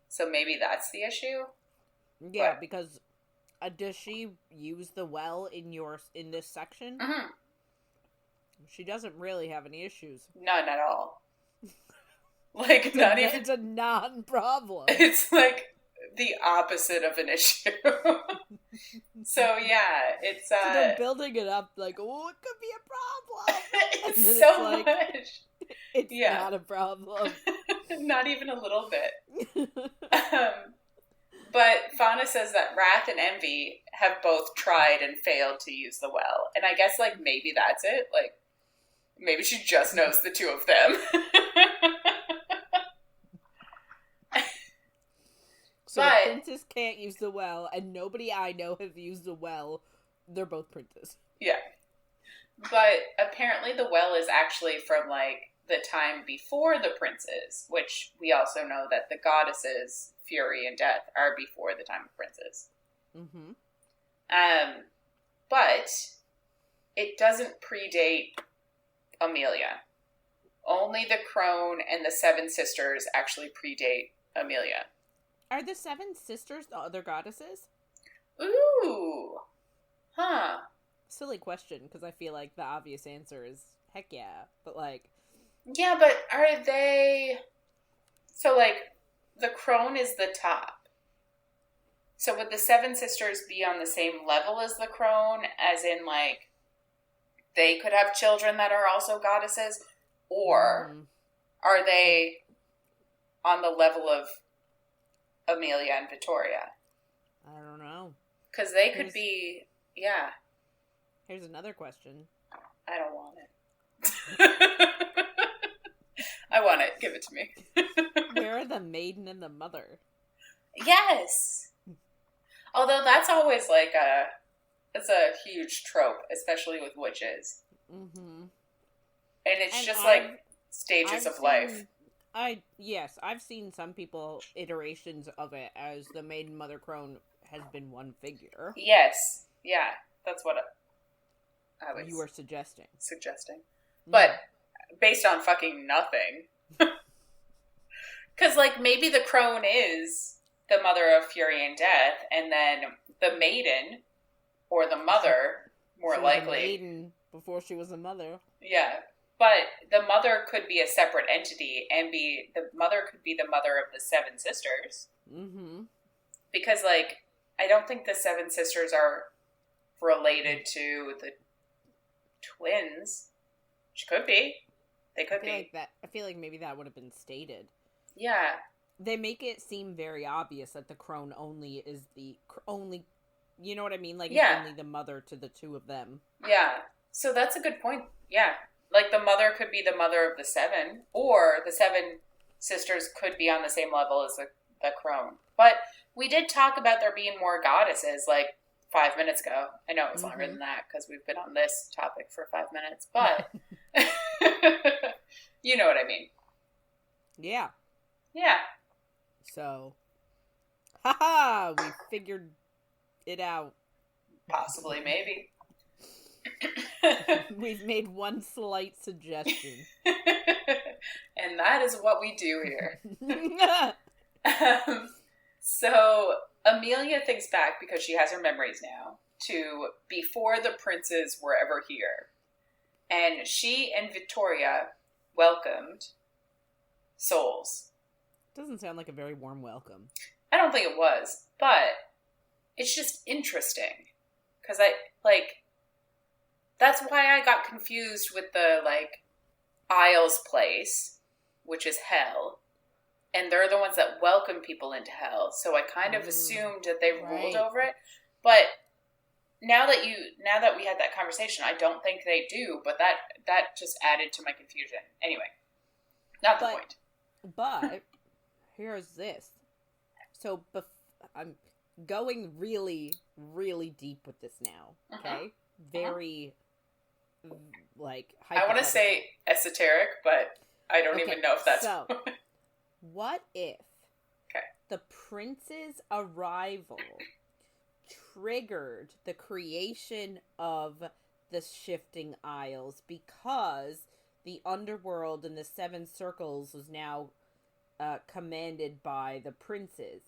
So maybe that's the issue? Yeah, because does she use the well in this section? Mm-hmm. She doesn't really have any issues. None at all. Like, not even... It's a non-problem. It's, like, the opposite of an issue. So, yeah, it's... So they're building it up like, oh, it could be a problem. It's so much. It's not a problem. Not even a little bit. But Fauna says that Wrath and Envy have both tried and failed to use the well. And I guess, like, maybe that's it. Like, maybe she just knows the two of them. So the princes can't use the well, and nobody I know have used the well. They're both princes. Yeah. But apparently the well is actually from, like, the time before the princes, which we also know that the goddesses, Fury and Death, are before the time of princes. Mm-hmm. But it doesn't predate Emilia. Only the crone and the seven sisters actually predate Emilia. Are the seven sisters the other goddesses? Ooh. Huh. Silly question, because I feel like the obvious answer is heck yeah. But, like... Yeah, but are they... So, like, the crone is the top. So would the seven sisters be on the same level as the crone? As in, like... they could have children that are also goddesses? Or are they on the level of Emilia and Vitorria? I don't know. Because they could be, yeah. Here's another question. I don't want it. I want it. Give it to me. Where are the maiden and the mother? Yes. Although that's always like it's a huge trope, especially with witches. Mm-hmm. And it's just like stages of life. I've seen some people iterations of it as the maiden mother crone has been one figure. Yes. Yeah. That's what I was you were suggesting. But based on fucking nothing. Because, like, maybe the crone is the mother of fury and death, and then the maiden, or the mother, more she likely. Was a maiden before she was a mother. Yeah. But the mother could be a separate entity, and the mother could be the mother of the seven sisters. Mm-hmm. Because, like, I don't think the seven sisters are related to the twins. Which could be. They could be. I feel like maybe that would have been stated. Yeah. They make it seem very obvious that the crone only is the only, you know what I mean? Like, it's only the mother to the two of them. Yeah. So that's a good point. Yeah. Like, the mother could be the mother of the seven, or the seven sisters could be on the same level as the crone. But we did talk about there being more goddesses, like, 5 minutes ago. I know it was longer than that, because we've been on this topic for 5 minutes, but you know what I mean. Yeah. Yeah. So, haha, we figured it out. Possibly, maybe. We've made one slight suggestion. And that is what we do here. So, Emilia thinks back, because she has her memories now, to before the princes were ever here. And she and Vitorria welcomed souls. Doesn't sound like a very warm welcome. I don't think it was, but it's just interesting. Because that's why I got confused with the, like, Isles place, which is hell. And they're the ones that welcome people into hell. So I kind of assumed that they ruled over it. But now that we had that conversation, I don't think they do. But that just added to my confusion. Anyway, not the point. But here's this. So I'm going really, really deep with this now. Okay, very like. I want to say esoteric, but I don't even know if that's. So, what if the prince's arrival triggered the creation of the shifting isles, because the underworld and the seven circles was now commanded by the princes?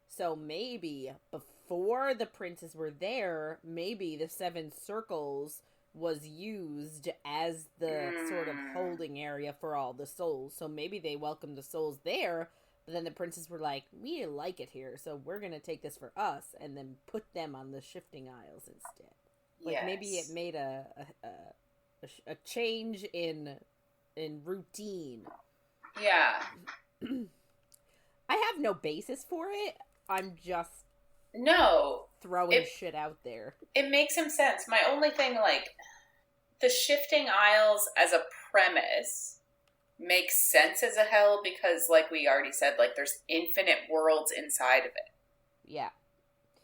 So maybe before the princes were there, maybe the seven circles was used as the sort of holding area for all the souls. So maybe they welcomed the souls there, but then the princes were like, we didn't like it here, so we're going to take this for us, and then put them on the shifting isles instead. Like, maybe it made a change in routine. Yeah. I have no basis for it. I'm just throwing shit out there. It makes some sense. My only thing, like, the shifting isles as a premise makes sense as a hell because, like we already said, like, there's infinite worlds inside of it. Yeah.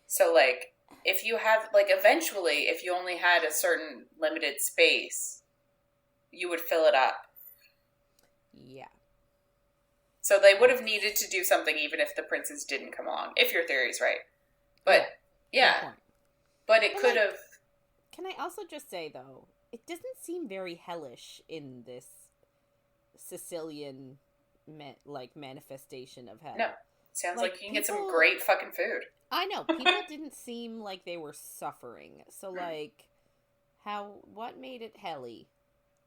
So, like, if you have, like, eventually, if you only had a certain limited space, you would fill it up. Yeah. So they would have needed to do something even if the princes didn't come along, if your theory's right. But, yeah. But it could have... Can I also just say, though, it doesn't seem very hellish in this Sicilian, manifestation of hell. No. Sounds like you can get some great fucking food. I know. People didn't seem like they were suffering. So, like, what made it helly?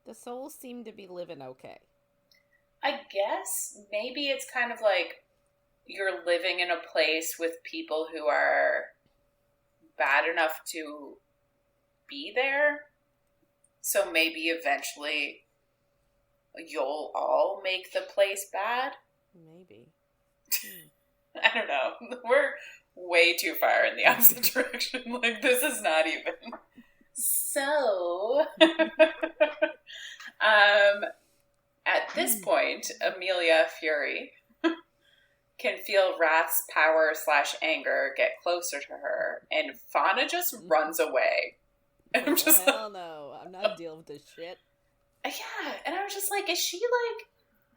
The souls seemed to be living okay. I guess maybe it's kind of like you're living in a place with people who are bad enough to be there. So maybe eventually you'll all make the place bad? Maybe. I don't know. We're way too far in the opposite direction. Like, this is not even. So, at this point, Emilia Fury can feel Wrath's power / anger get closer to her, and Fauna just runs away. And I'm just hell no, I'm not dealing with this shit. Yeah, and I was just like, is she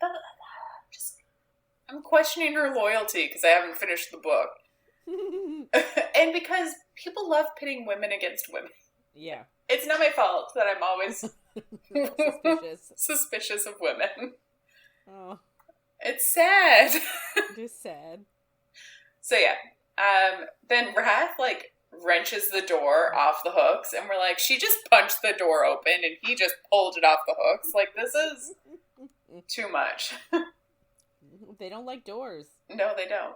like... I'm questioning her loyalty because I haven't finished the book. And because people love pitting women against women. Yeah. It's not my fault that I'm always suspicious of women. Oh. It's sad. It is sad. So yeah. Then Wrath, like, wrenches the door off the hooks, and we're like, she just punched the door open, and he just pulled it off the hooks. Like, this is too much. They don't like doors. No, they don't.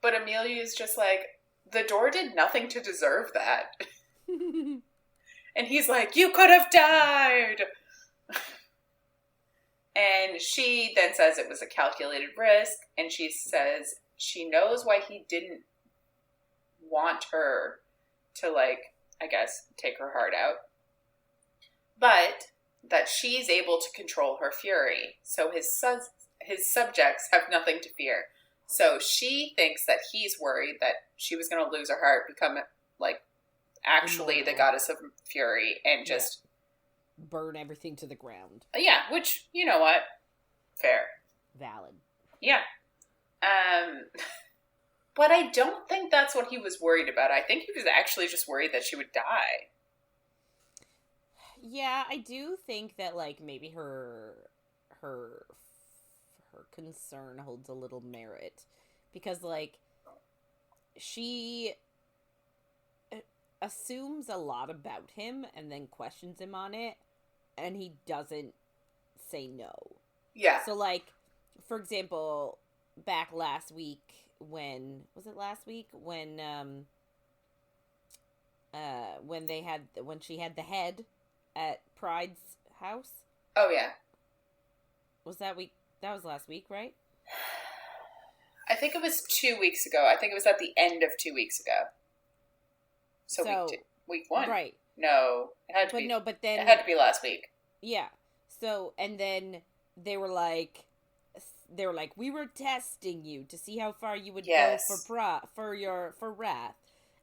But Emilia is just like, the door did nothing to deserve that. And he's like, you could have died! And she then says it was a calculated risk, and she says she knows why he didn't want her to, like, I guess, take her heart out. But that she's able to control her fury, so his subjects have nothing to fear. So she thinks that he's worried that she was going to lose her heart, become, like, actually the goddess of fury, and just... burn everything to the ground. Yeah, which, you know what? Fair. Valid. Yeah. But I don't think that's what he was worried about. I think he was actually just worried that she would die. Yeah, I do think that, like, maybe her concern holds a little merit. Because, like, she assumes a lot about him and then questions him on it, and he doesn't say no. Yeah. So, like, for example, back last week when... Was it last week? When she had the head at Pride's house? Oh, yeah. Was that week? That was last week, right? I think it was 2 weeks ago. I think it was at the end of 2 weeks ago. So week 1. Right. No. It had to be. No, but then... It had to be last week. Yeah. So, and then they were like, we were testing you to see how far you would go for Wrath.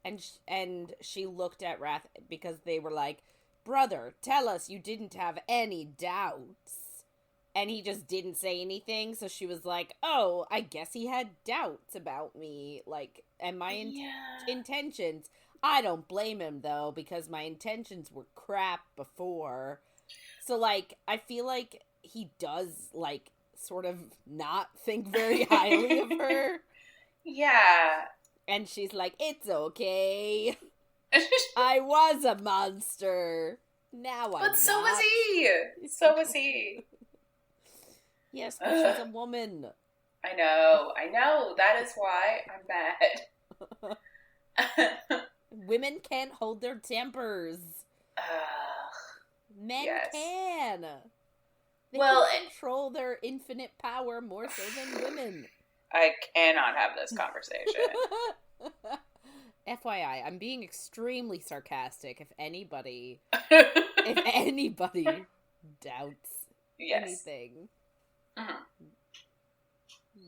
And she looked at Wrath because they were like, brother, tell us you didn't have any doubts. And he just didn't say anything, so she was like, oh, I guess he had doubts about me, like, and my intentions. I don't blame him, though, because my intentions were crap before. So, like, I feel like he does, like, sort of not think very highly of her. Yeah. And she's like, it's okay. I was a monster. Now I'm not. But so was he. So was he. Yes, but she's a woman. I know. That is why I'm mad. Women can't hold their tempers. Men can. They can control their infinite power more so than women. I cannot have this conversation. FYI, I'm being extremely sarcastic. If anybody doubts anything. Mm-hmm.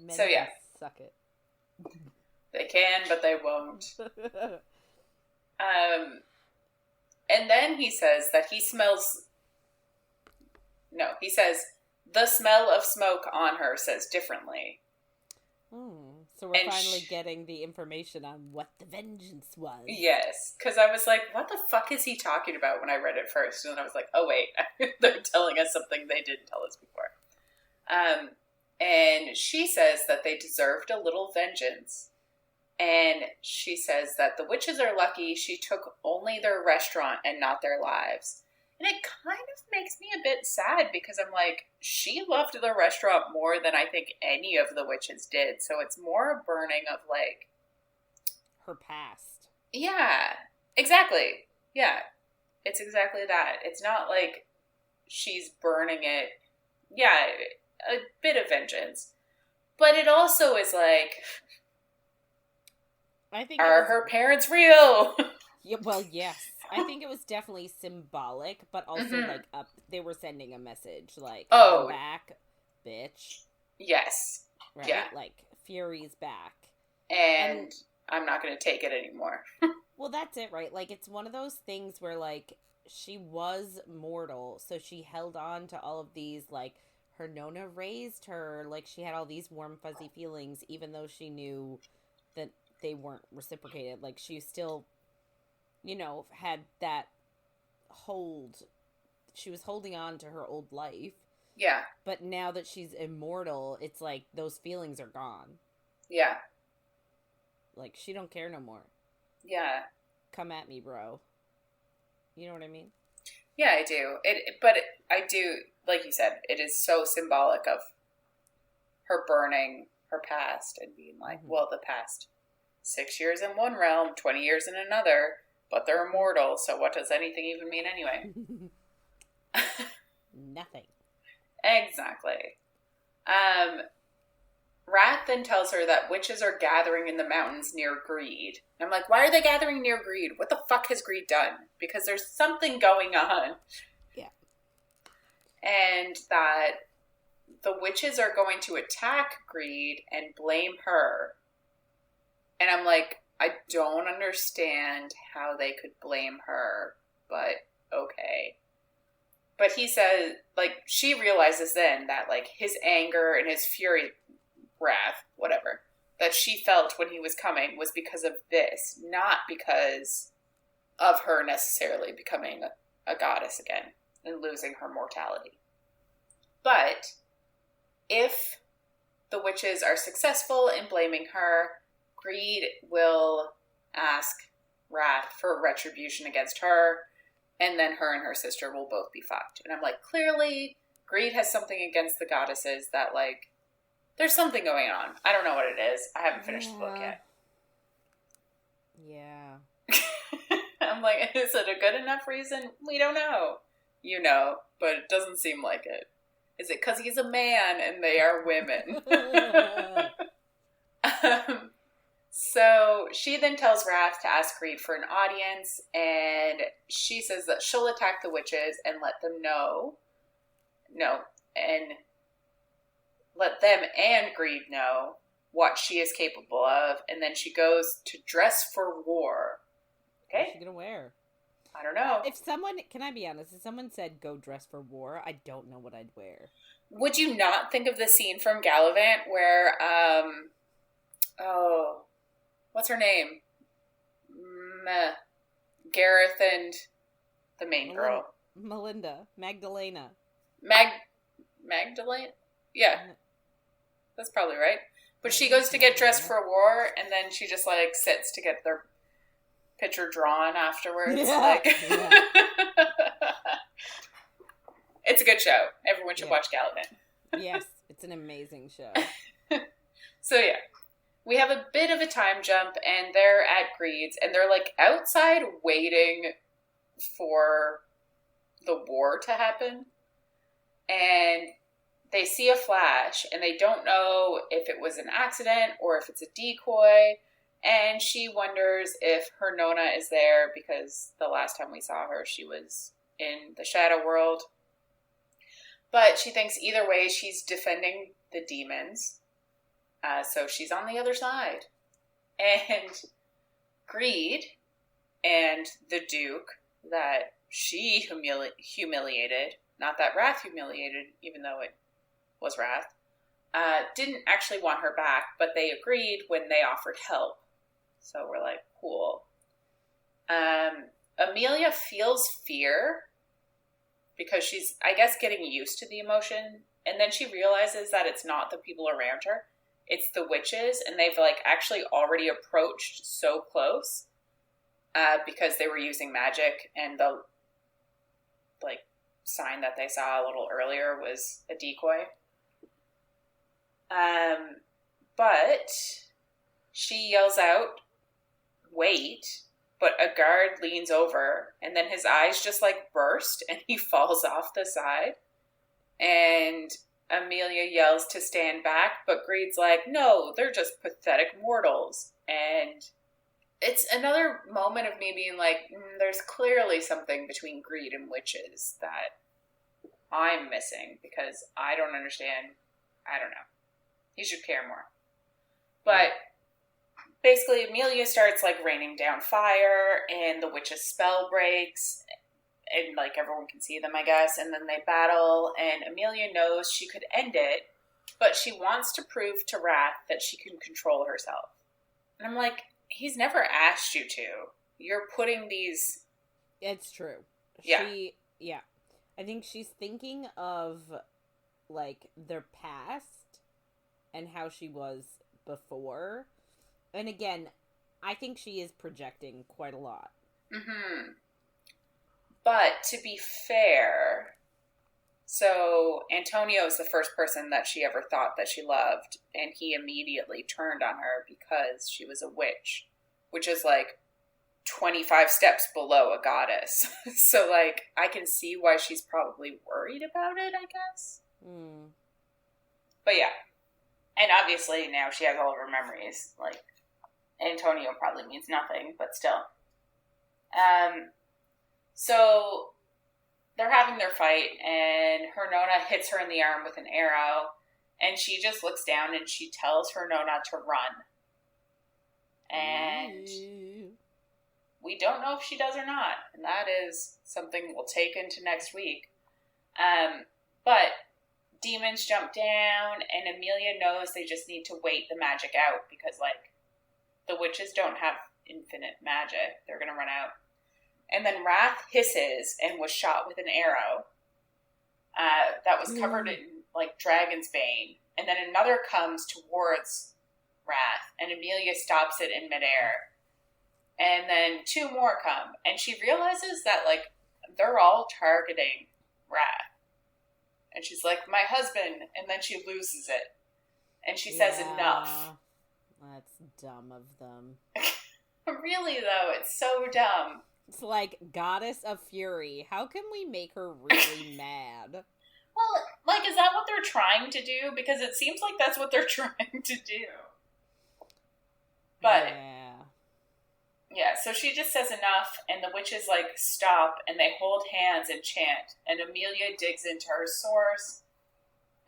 Men so yeah, suck it. They can, but they won't. And then he says that he smells. No, he says the smell of smoke on her says differently. So we're finally getting the information on what the vengeance was. Yes, because I was like, what the fuck is he talking about when I read it first? And then I was like, oh wait, they're telling us something they didn't tell us before. And she says that they deserved a little vengeance. And she says that the witches are lucky she took only their restaurant and not their lives. And it kind of makes me a bit sad because I'm like, she loved the restaurant more than I think any of the witches did. So it's more a burning of, like... her past. Yeah, exactly. Yeah, it's exactly that. It's not like she's burning it. Yeah, a bit of vengeance. But it also is like, I think are her parents real? Yeah, well, yes. I think it was definitely symbolic, but also like they were sending a message like, I'm back, bitch. Yes. Right? Yeah. Like, Fury's back. And I'm not going to take it anymore. Well, that's it, right? Like, it's one of those things where, like, she was mortal, so she held on to all of these, like, her Nona raised her, like, she had all these warm, fuzzy feelings, even though she knew that they weren't reciprocated. Like, she still, you know, had that hold. She was holding on to her old life. Yeah. But now that she's immortal, it's like, those feelings are gone. Yeah. Like, she don't care no more. Yeah. Come at me, bro. You know what I mean? Yeah, I do. I do, like you said, it is so symbolic of her burning her past and being like, well, the past 6 years in one realm, 20 years in another, but they're immortal, so what does anything even mean anyway? Nothing. Exactly. Wrath then tells her that witches are gathering in the mountains near Greed. And I'm like, why are they gathering near Greed? What the fuck has Greed done? Because there's something going on. Yeah. And that the witches are going to attack Greed and blame her. And I'm like, I don't understand how they could blame her, but okay. But he says, like, she realizes then that, like, his anger and his fury, wrath, whatever, that she felt when he was coming was because of this, not because of her necessarily becoming a goddess again and losing her mortality. But if the witches are successful in blaming her, Greed will ask Wrath for retribution against her, and then her and her sister will both be fucked. And I'm like, clearly, Greed has something against the goddesses that, like, there's something going on. I don't know what it is. I haven't finished the book yet. Yeah. I'm like, is it a good enough reason? We don't know. You know, but it doesn't seem like it. Is it because he's a man and they are women? So she then tells Wrath to ask Greed for an audience, and she says that she'll attack the witches and let them and Greed know what she is capable of, and then she goes to dress for war. Okay? What's she gonna wear? I don't know. Can I be honest, if someone said go dress for war, I don't know what I'd wear. Would you not think of the scene from Gallivant where, what's her name? Gareth and the main girl. Magdalena. Magdalene? Yeah. That's probably right. But she goes to get dressed for war, and then she just, like, sits to get their picture drawn afterwards. Yeah. Like, yeah. It's a good show. Everyone should watch Gallivant. Yes, it's an amazing show. So, yeah. We have a bit of a time jump, and they're at Greed's, and they're, like, outside waiting for the war to happen. And they see a flash, and they don't know if it was an accident or if it's a decoy. And she wonders if her Nona is there, because the last time we saw her, she was in the Shadow World. But she thinks either way, she's defending the demons. So she's on the other side. And Greed and the Duke that she humiliated, not that Wrath humiliated, even though it was Wrath, didn't actually want her back, but they agreed when they offered help. So we're like, cool. Emilia feels fear because she's, I guess, getting used to the emotion. And then she realizes that it's not the people around her. It's the witches, and they've, like, actually already approached so close because they were using magic, and the, like, sign that they saw a little earlier was a decoy. But she yells out, wait, but a guard leans over, and then his eyes just, like, burst, and he falls off the side. And Emilia yells to stand back, but Greed's like, no, they're just pathetic mortals. And it's another moment of me being like, there's clearly something between Greed and witches that I'm missing, because I don't understand. I don't know. You should care more. But basically, Emilia starts, like, raining down fire, and the witch's spell breaks, and, like, everyone can see them, I guess, and then they battle, and Emilia knows she could end it, but she wants to prove to Wrath that she can control herself. And I'm like, he's never asked you to. You're putting these... It's true. Yeah. I think she's thinking of, like, their past and how she was before. And again, I think she is projecting quite a lot. Mm-hmm. But to be fair, so Antonio is the first person that she ever thought that she loved, and he immediately turned on her because she was a witch, which is like 25 steps below a goddess. So, like, I can see why she's probably worried about it, I guess. Mm. But yeah. And obviously now she has all of her memories. Like, Antonio probably means nothing, but still. So they're having their fight, and Hernona hits her in the arm with an arrow, and she just looks down and she tells Hernona to run. And we don't know if she does or not, and that is something we'll take into next week. But demons jump down, and Emilia knows they just need to wait the magic out, because, like, the witches don't have infinite magic. They're going to run out. And then Wrath hisses and was shot with an arrow that was covered in, like, dragon's bane. And then another comes towards Wrath, and Emilia stops it in midair. And then two more come, and she realizes that, like, they're all targeting Wrath. And she's like, my husband, and then she loses it. And she says, enough. That's dumb of them. Really, though, it's so dumb. It's like, goddess of fury. How can we make her really mad? Well, like, is that what they're trying to do? Because it seems like that's what they're trying to do. But, yeah, so she just says enough, and the witches, like, stop, and they hold hands and chant, and Emilia digs into her source,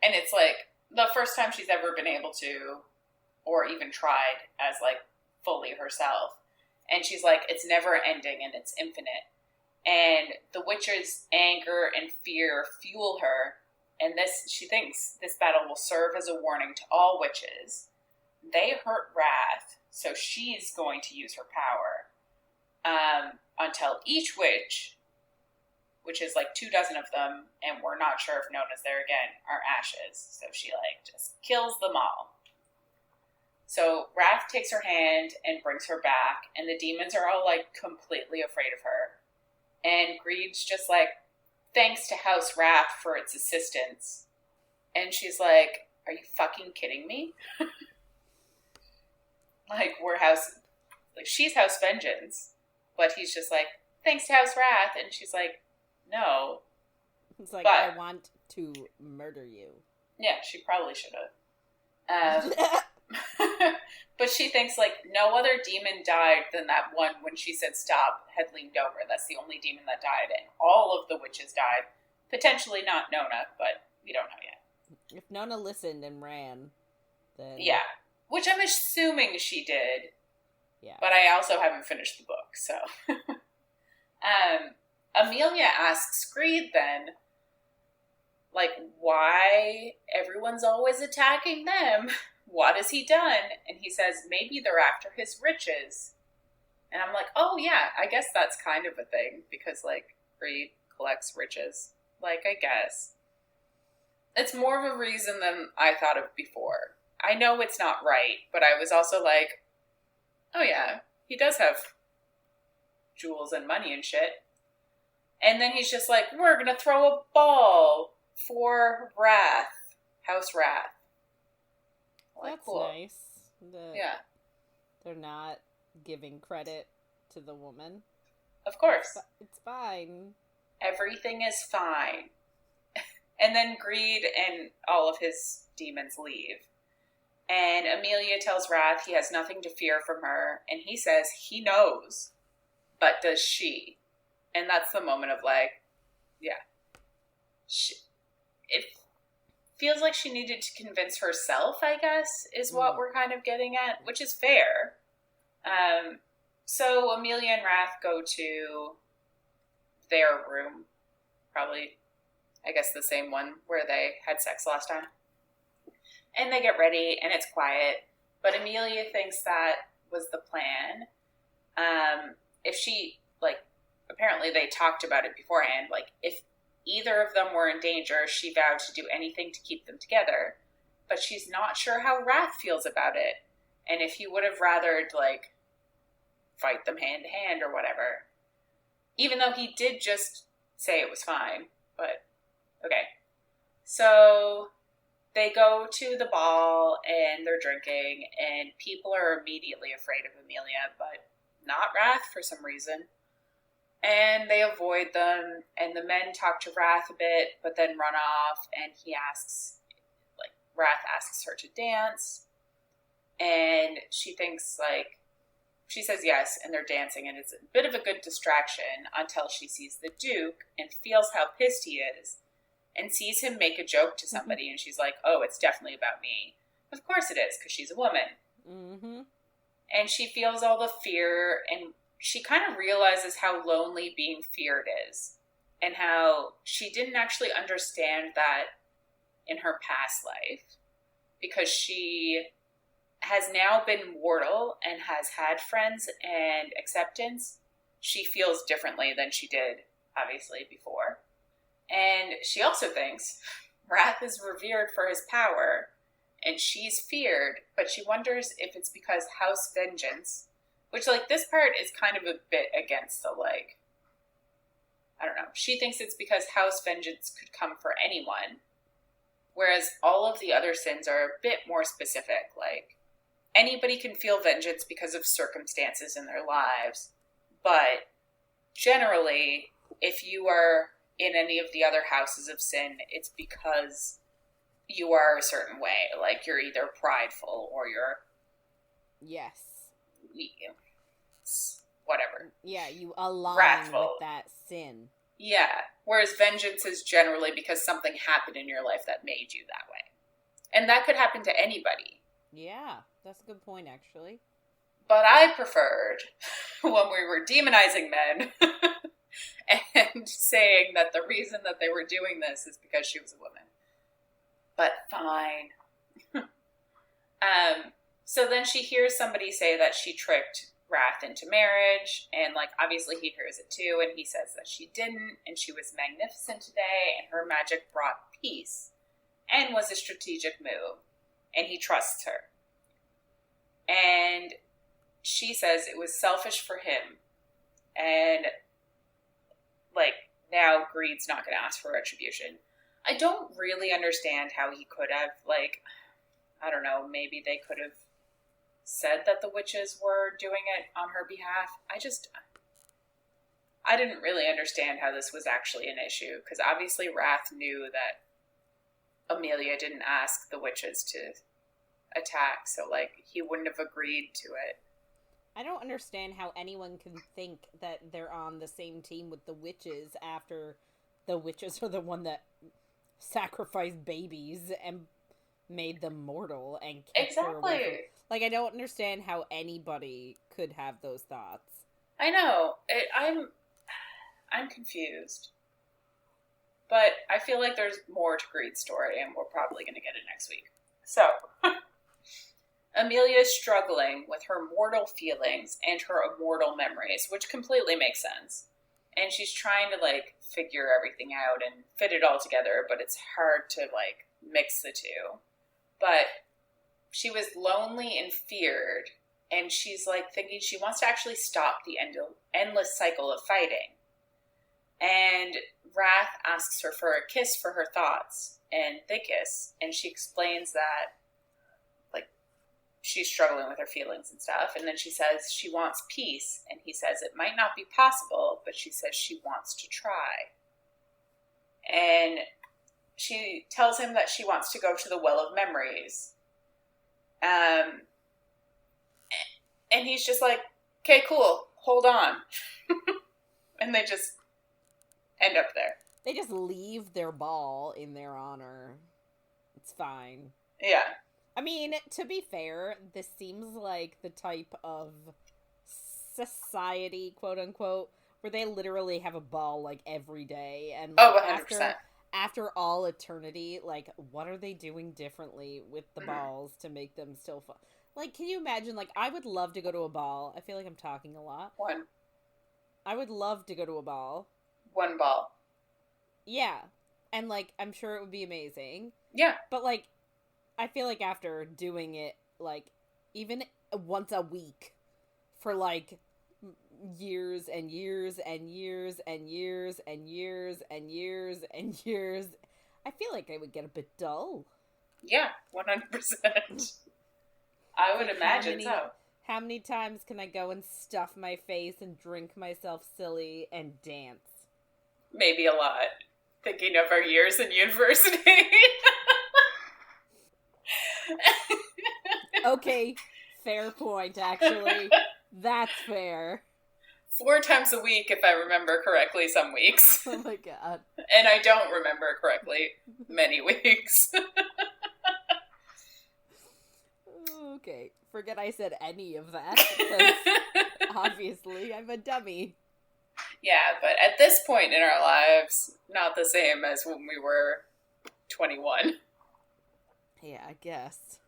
and it's, like, the first time she's ever been able to, or even tried, as, like, fully herself. And she's like, it's never ending, and it's infinite. And the witches' anger and fear fuel her, and she thinks this battle will serve as a warning to all witches. They hurt Wrath, so she's going to use her power until each witch, which is like 24 of them, and we're not sure if Nona's there again, are ashes. So she, like, just kills them all. So Wrath takes her hand and brings her back, and the demons are all, like, completely afraid of her. And Greed's just like, thanks to House Wrath for its assistance. And she's like, are you fucking kidding me? Like, she's House Vengeance, but he's just like, thanks to House Wrath, and she's like, no. It's like, I want to murder you. Yeah, she probably should have. But she thinks, like, no other demon died than that one when she said stop had leaned over. That's the only demon that died, and all of the witches died. Potentially not Nona, but we don't know yet. If Nona listened and ran, then... Yeah. Which I'm assuming she did. Yeah. But I also haven't finished the book, so... Emilia asks Greed then, like, why everyone's always attacking them? What has he done? And he says, maybe they're after his riches. And I'm like, oh yeah, I guess that's kind of a thing, because, like, Greed collects riches. Like, I guess. It's more of a reason than I thought of before. I know it's not right, but I was also like, oh yeah, he does have jewels and money and shit. And then he's just like, we're gonna throw a ball for Wrath. House Wrath. Like, that's cool. nice. Yeah. They're not giving credit to the woman. Of course. It's fine. Everything is fine. And then Greed and all of his demons leave. And Emilia tells Wrath he has nothing to fear from her. And he says he knows. But does she? And that's the moment of like, yeah. It feels like she needed to convince herself, I guess, is what we're kind of getting at, which is fair. So Emilia and Wrath go to their room, probably, I guess, the same one where they had sex last time. And they get ready, and it's quiet. But Emilia thinks that was the plan. If she, like, apparently they talked about it beforehand, like, if either of them were in danger, she vowed to do anything to keep them together. But she's not sure how Wrath feels about it. And if he would have rathered, like, fight them hand to hand or whatever. Even though he did just say it was fine. But, okay. So they go to the ball and they're drinking, and people are immediately afraid of Emilia, but not Wrath for some reason. And they avoid them, and the men talk to Wrath a bit, but then run off, and he asks, like, Wrath asks her to dance, and she thinks, like, she says yes, and they're dancing, and it's a bit of a good distraction until she sees the Duke and feels how pissed he is, and sees him make a joke to somebody, and she's like, oh, it's definitely about me. Of course it is, because she's a woman. Mm-hmm. And she feels all the fear, and she kind of realizes how lonely being feared is, and how she didn't actually understand that in her past life, because she has now been mortal and has had friends and acceptance. She feels differently than she did, obviously, before. And she also thinks Wrath is revered for his power, and she's feared, but she wonders if it's because House Vengeance, which, like, this part is kind of a bit against the, like, I don't know. She thinks it's because House Vengeance could come for anyone, whereas all of the other sins are a bit more specific. Like, anybody can feel vengeance because of circumstances in their lives, but generally, if you are in any of the other houses of sin, it's because you are a certain way. Like, you're either prideful or you're... Yes. Whatever. Yeah, you align wrathful with that sin. Yeah. Whereas vengeance is generally because something happened in your life that made you that way. And that could happen to anybody. Yeah, that's a good point, actually. But I preferred when we were demonizing men and saying that the reason that they were doing this is because she was a woman. But fine. So then she hears somebody say that she tricked Wrath into marriage, and, like, obviously he hears it too, and he says that she didn't, and she was magnificent today, and her magic brought peace, and was a strategic move, and he trusts her. And she says it was selfish for him, and, like, now Greed's not going to ask for retribution. I don't really understand how he could have, like, I don't know, maybe they could have said that the witches were doing it on her behalf. I didn't really understand how this was actually an issue, because obviously Wrath knew that Emilia didn't ask the witches to attack, so, like, he wouldn't have agreed to it. I don't understand how anyone can think that they're on the same team with the witches after the witches are the one that sacrificed babies and made them mortal and kept her away from... Like, I don't understand how anybody could have those thoughts. I know. I'm confused. But I feel like there's more to Greed's story, and we're probably going to get it next week. So, Emilia is struggling with her mortal feelings and her immortal memories, which completely makes sense. And she's trying to, like, figure everything out and fit it all together, but it's hard to, like, mix the two. But she was lonely and feared, and she's, like, thinking she wants to actually stop the endless cycle of fighting. And Wrath asks her for a kiss for her thoughts, and they kiss, and she explains that, like, she she's struggling with her feelings and stuff. And then she says she wants peace. And he says it might not be possible, but she says she wants to try. And she tells him that she wants to go to the Well of Memories. And he's just like, okay, cool, hold on. And they just end up there. They just leave their ball in their honor. It's fine. Yeah. I mean, to be fair, this seems like the type of society, quote unquote, where they literally have a ball like every day. And like, 100%. After all eternity, like, what are they doing differently with the balls to make them still fun? Like, can you imagine, like, I would love to go to a ball. I feel like I'm talking a lot. One. I would love to go to a ball. One ball. Yeah. And, like, I'm sure it would be amazing. Yeah. But, like, I feel like after doing it, like, even once a week for, like, years and years and years and years and years and years and years, I feel like I would get a bit dull. Yeah, 100%. I would imagine so. How many times can I go and stuff my face and drink myself silly and dance? Maybe a lot. Thinking of our years in university. Okay, fair point, actually. That's fair. 4 times a week, if I remember correctly, some weeks. Oh my god. And I don't remember correctly many weeks. Okay, forget I said any of that, because obviously I'm a dummy. Yeah, but at this point in our lives, not the same as when we were 21. Yeah, I guess.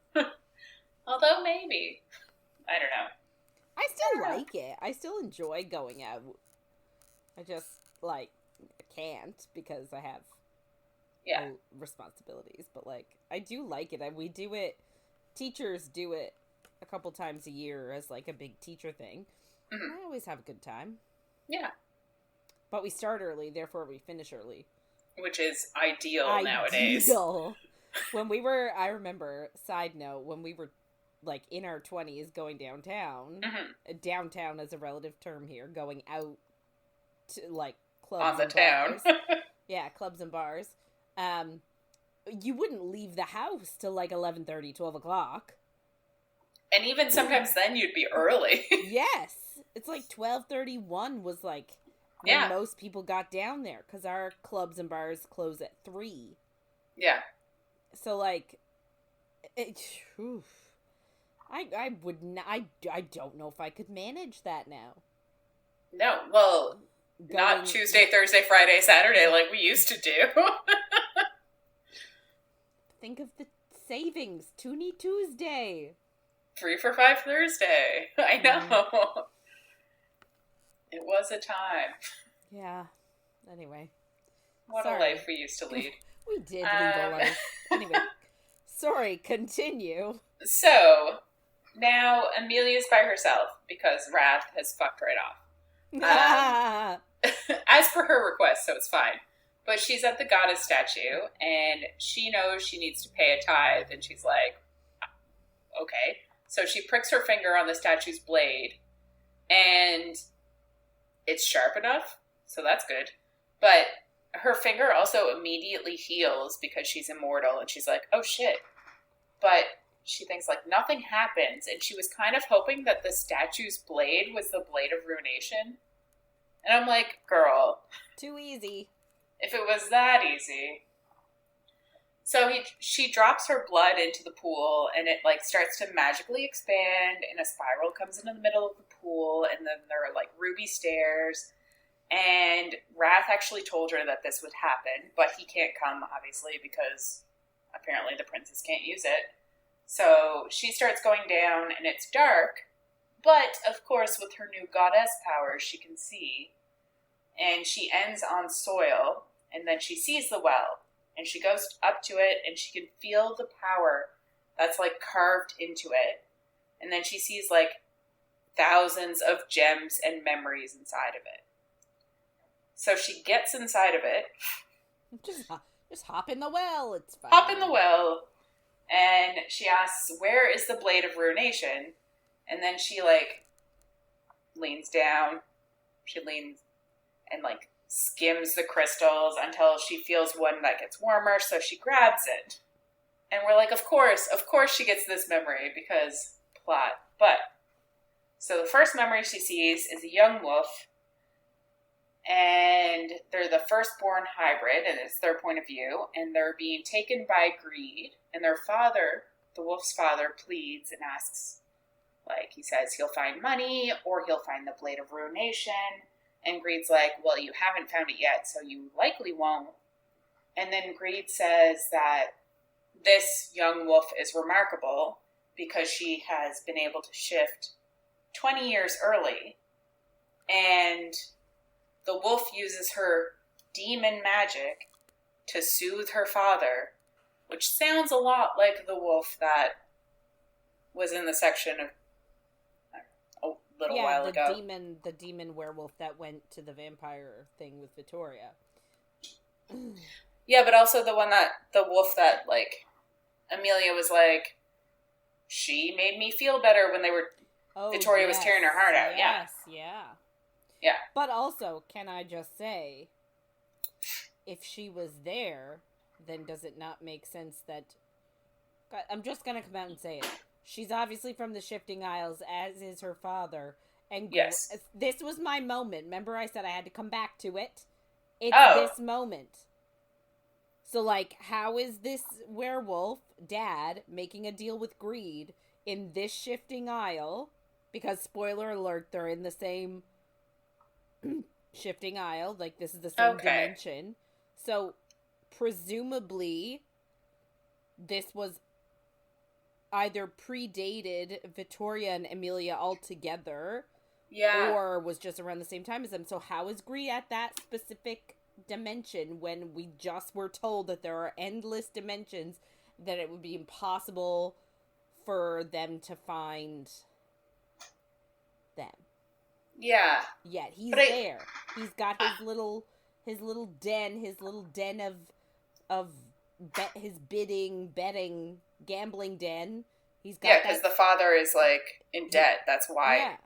Although maybe. I don't know. I still like it. I still enjoy going out. I just, like, can't because I have responsibilities. But, like, I do like it. We do it, teachers do it a couple times a year as, like, a big teacher thing. Mm-hmm. I always have a good time. Yeah. But we start early, therefore we finish early. Which is ideal nowadays. When we were, I remember, side note, when we were, like, in our 20s going downtown, downtown is a relative term here, going out to, like, clubs and bars. Yeah, clubs and bars. You wouldn't leave the house till, like, 11:30, 12 o'clock. And even sometimes then you'd be early. Yes. It's like 12:31 was, like, when most people got down there, because our clubs and bars close at 3. Yeah. So, like, I would not, I don't know if I could manage that now. No, well, not Tuesday, Thursday, Friday, Saturday like we used to do. Think of the savings. Toonie Tuesday. 3 for $5 Thursday. I know. It was a time. Yeah. Anyway. What a life we used to lead. We did lead a life. Anyway. Sorry, continue. So, now Emilia's by herself because Wrath has fucked right off. As per her request, so it's fine. But she's at the goddess statue, and she knows she needs to pay a tithe, and she's like, okay. So she pricks her finger on the statue's blade, and it's sharp enough, so that's good. But her finger also immediately heals because she's immortal, and she's like, oh shit. But she thinks, like, nothing happens, and she was kind of hoping that the statue's blade was the blade of ruination. And I'm like, girl. Too easy. If it was that easy. So she drops her blood into the pool, and it, like, starts to magically expand, and a spiral comes into the middle of the pool, and then there are, like, ruby stairs. And Wrath actually told her that this would happen, but he can't come, obviously, because apparently the princess can't use it. So she starts going down, and it's dark, but, of course, with her new goddess powers, she can see. And she ends on soil, and then she sees the well, and she goes up to it, and she can feel the power that's, like, carved into it. And then she sees, like, thousands of gems and memories inside of it. So she gets inside of it. Just hop in the well. It's fine. Hop in the well. And she asks, where is the blade of ruination? And then she, like, leans down. She leans and, like, skims the crystals until she feels one that gets warmer, so she grabs it. And we're like, of course she gets this memory, because plot. But, so the first memory she sees is a young wolf, and they're the firstborn hybrid, and it's their point of view, and they're being taken by greed, and their father, the wolf's father, pleads and asks, like, he says he'll find money, or he'll find the blade of ruination, and Greed's like, well, you haven't found it yet, so you likely won't. And then Greed says that this young wolf is remarkable because she has been able to shift 20 years early, and the wolf uses her demon magic to soothe her father, which sounds a lot like the wolf that was in the section of a little while ago. The demon werewolf that went to the vampire thing with Vitorria. Yeah, but also the wolf that, like, Emilia was like, she made me feel better when Vitorria was tearing her heart out. Yes, yeah. Yeah. But also, can I just say, if she was there, then does it not make sense that... I'm just going to come out and say it. She's obviously from the Shifting Isles, as is her father. And yes. This was my moment. Remember I said I had to come back to it? It's this moment. So, like, how is this werewolf dad making a deal with Greed in this Shifting Isle? Because, spoiler alert, they're in the same... Shifting Isle, like this is the same dimension. So presumably this was either predated Vitorria and Emilia altogether, or was just around the same time as them. So how is Greed at that specific dimension when we just were told that there are endless dimensions, that it would be impossible for them to find them? Yeah. Yet he's there. He's got his little den of his betting, gambling den. He's got because the father is, like, in debt. That's why. Yeah.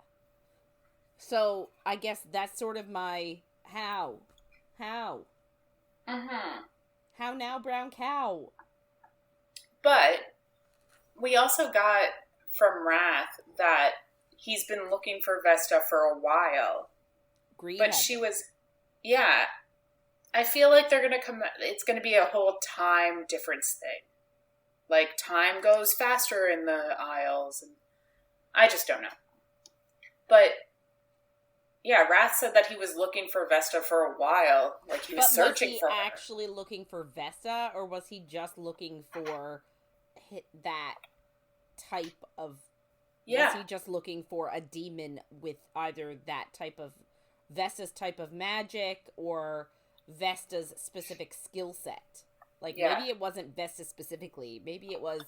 So I guess that's sort of my how. Mm-hmm. How now, brown cow? But we also got from Wrath that he's been looking for Vesta for a while. But she was... Yeah. I feel like they're going to come... It's going to be a whole time difference thing. Like, time goes faster in the Isles. And I just don't know. But, yeah, Wrath said that he was looking for Vesta for a while. Like, he was searching for her. Was he actually looking for Vesta, or was he just looking for that type of... Yeah. Was he just looking for a demon with either that type of Vesta's type of magic or Vesta's specific skill set? Like, maybe it wasn't Vesta specifically. Maybe it was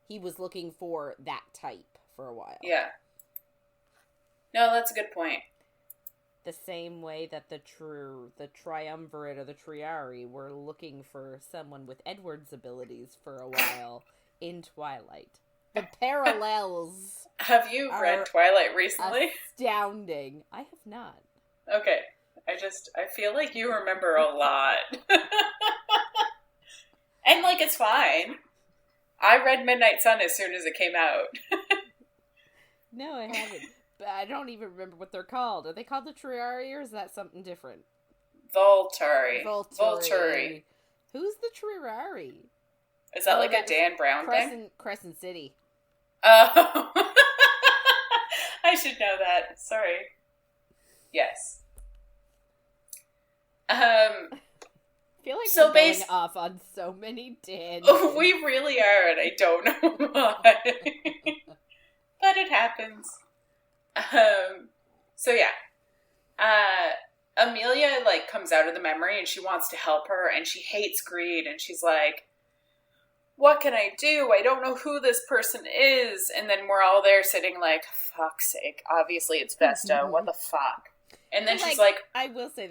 he was looking for that type for a while. Yeah. No, that's a good point. The same way that the triumvirate or the triari were looking for someone with Edward's abilities for a while in Twilight. The parallels. Have you read Twilight recently? Astounding. I have not. Okay. I feel like you remember a lot. And, like, it's fine. I read Midnight Sun as soon as it came out. No, I haven't. But I don't even remember what they're called. Are they called the Triari, or is that something different? Volturi. Who's the Triari? Is that like a Dan Brown thing? Crescent City. Oh. I should know that. Sorry. Yes. I feel like we're going off on so many tangents. Oh, we really are, and I don't know why. But it happens. So yeah. Emilia, like, comes out of the memory, and she wants to help her, and she hates Greed, and she's like, what can I do? I don't know who this person is. And then we're all there sitting like, fuck's sake, obviously it's Vesta. What the fuck? And then she's like... I will say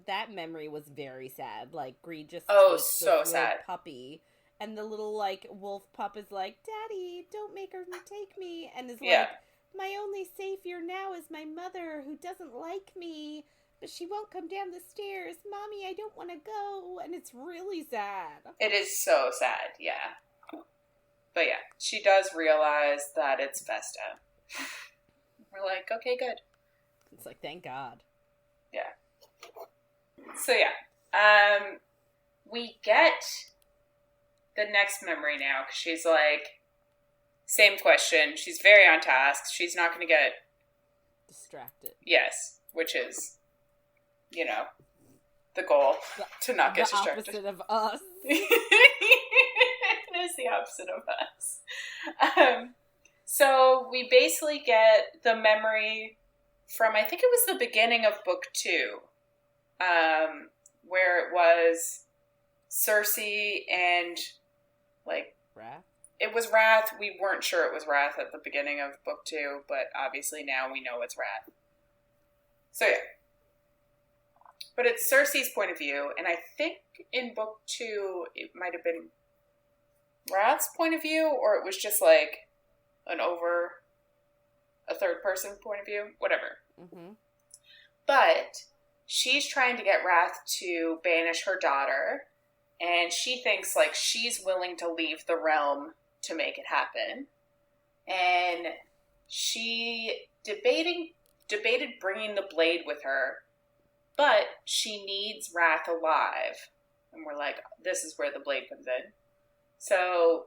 that memory was very sad. Like, Greed just so sad. puppy And the little, like, wolf pup is like, Daddy, don't make her take me. And is Yeah. like, my only savior now is my mother who doesn't like me. But she won't come down the stairs. Mommy, I don't want to go. And it's really sad. It is so sad, yeah. But yeah, she does realize that it's Vesta. We're like, okay, good. It's like, thank God. Yeah. So yeah, we get the next memory now, because she's like, same question. She's very on task. She's not going to get distracted. Yes, which is, you know, the goal, to not get distracted. The opposite of us. It is the opposite of us. So we basically get the memory from, I think it was the beginning of book 2, where it was Cersei and, like, Wrath? It was Wrath. We weren't sure it was Wrath at the beginning of book 2, but obviously now we know it's Wrath. So yeah. But it's Cersei's point of view, and I think in book 2 it might have been Wrath's point of view, or it was just like a third person point of view, whatever. Mm-hmm. But she's trying to get Wrath to banish her daughter, and she thinks like she's willing to leave the realm to make it happen. And she debated bringing the blade with her, but she needs Wrath alive. And we're like, this is where the blade comes in. So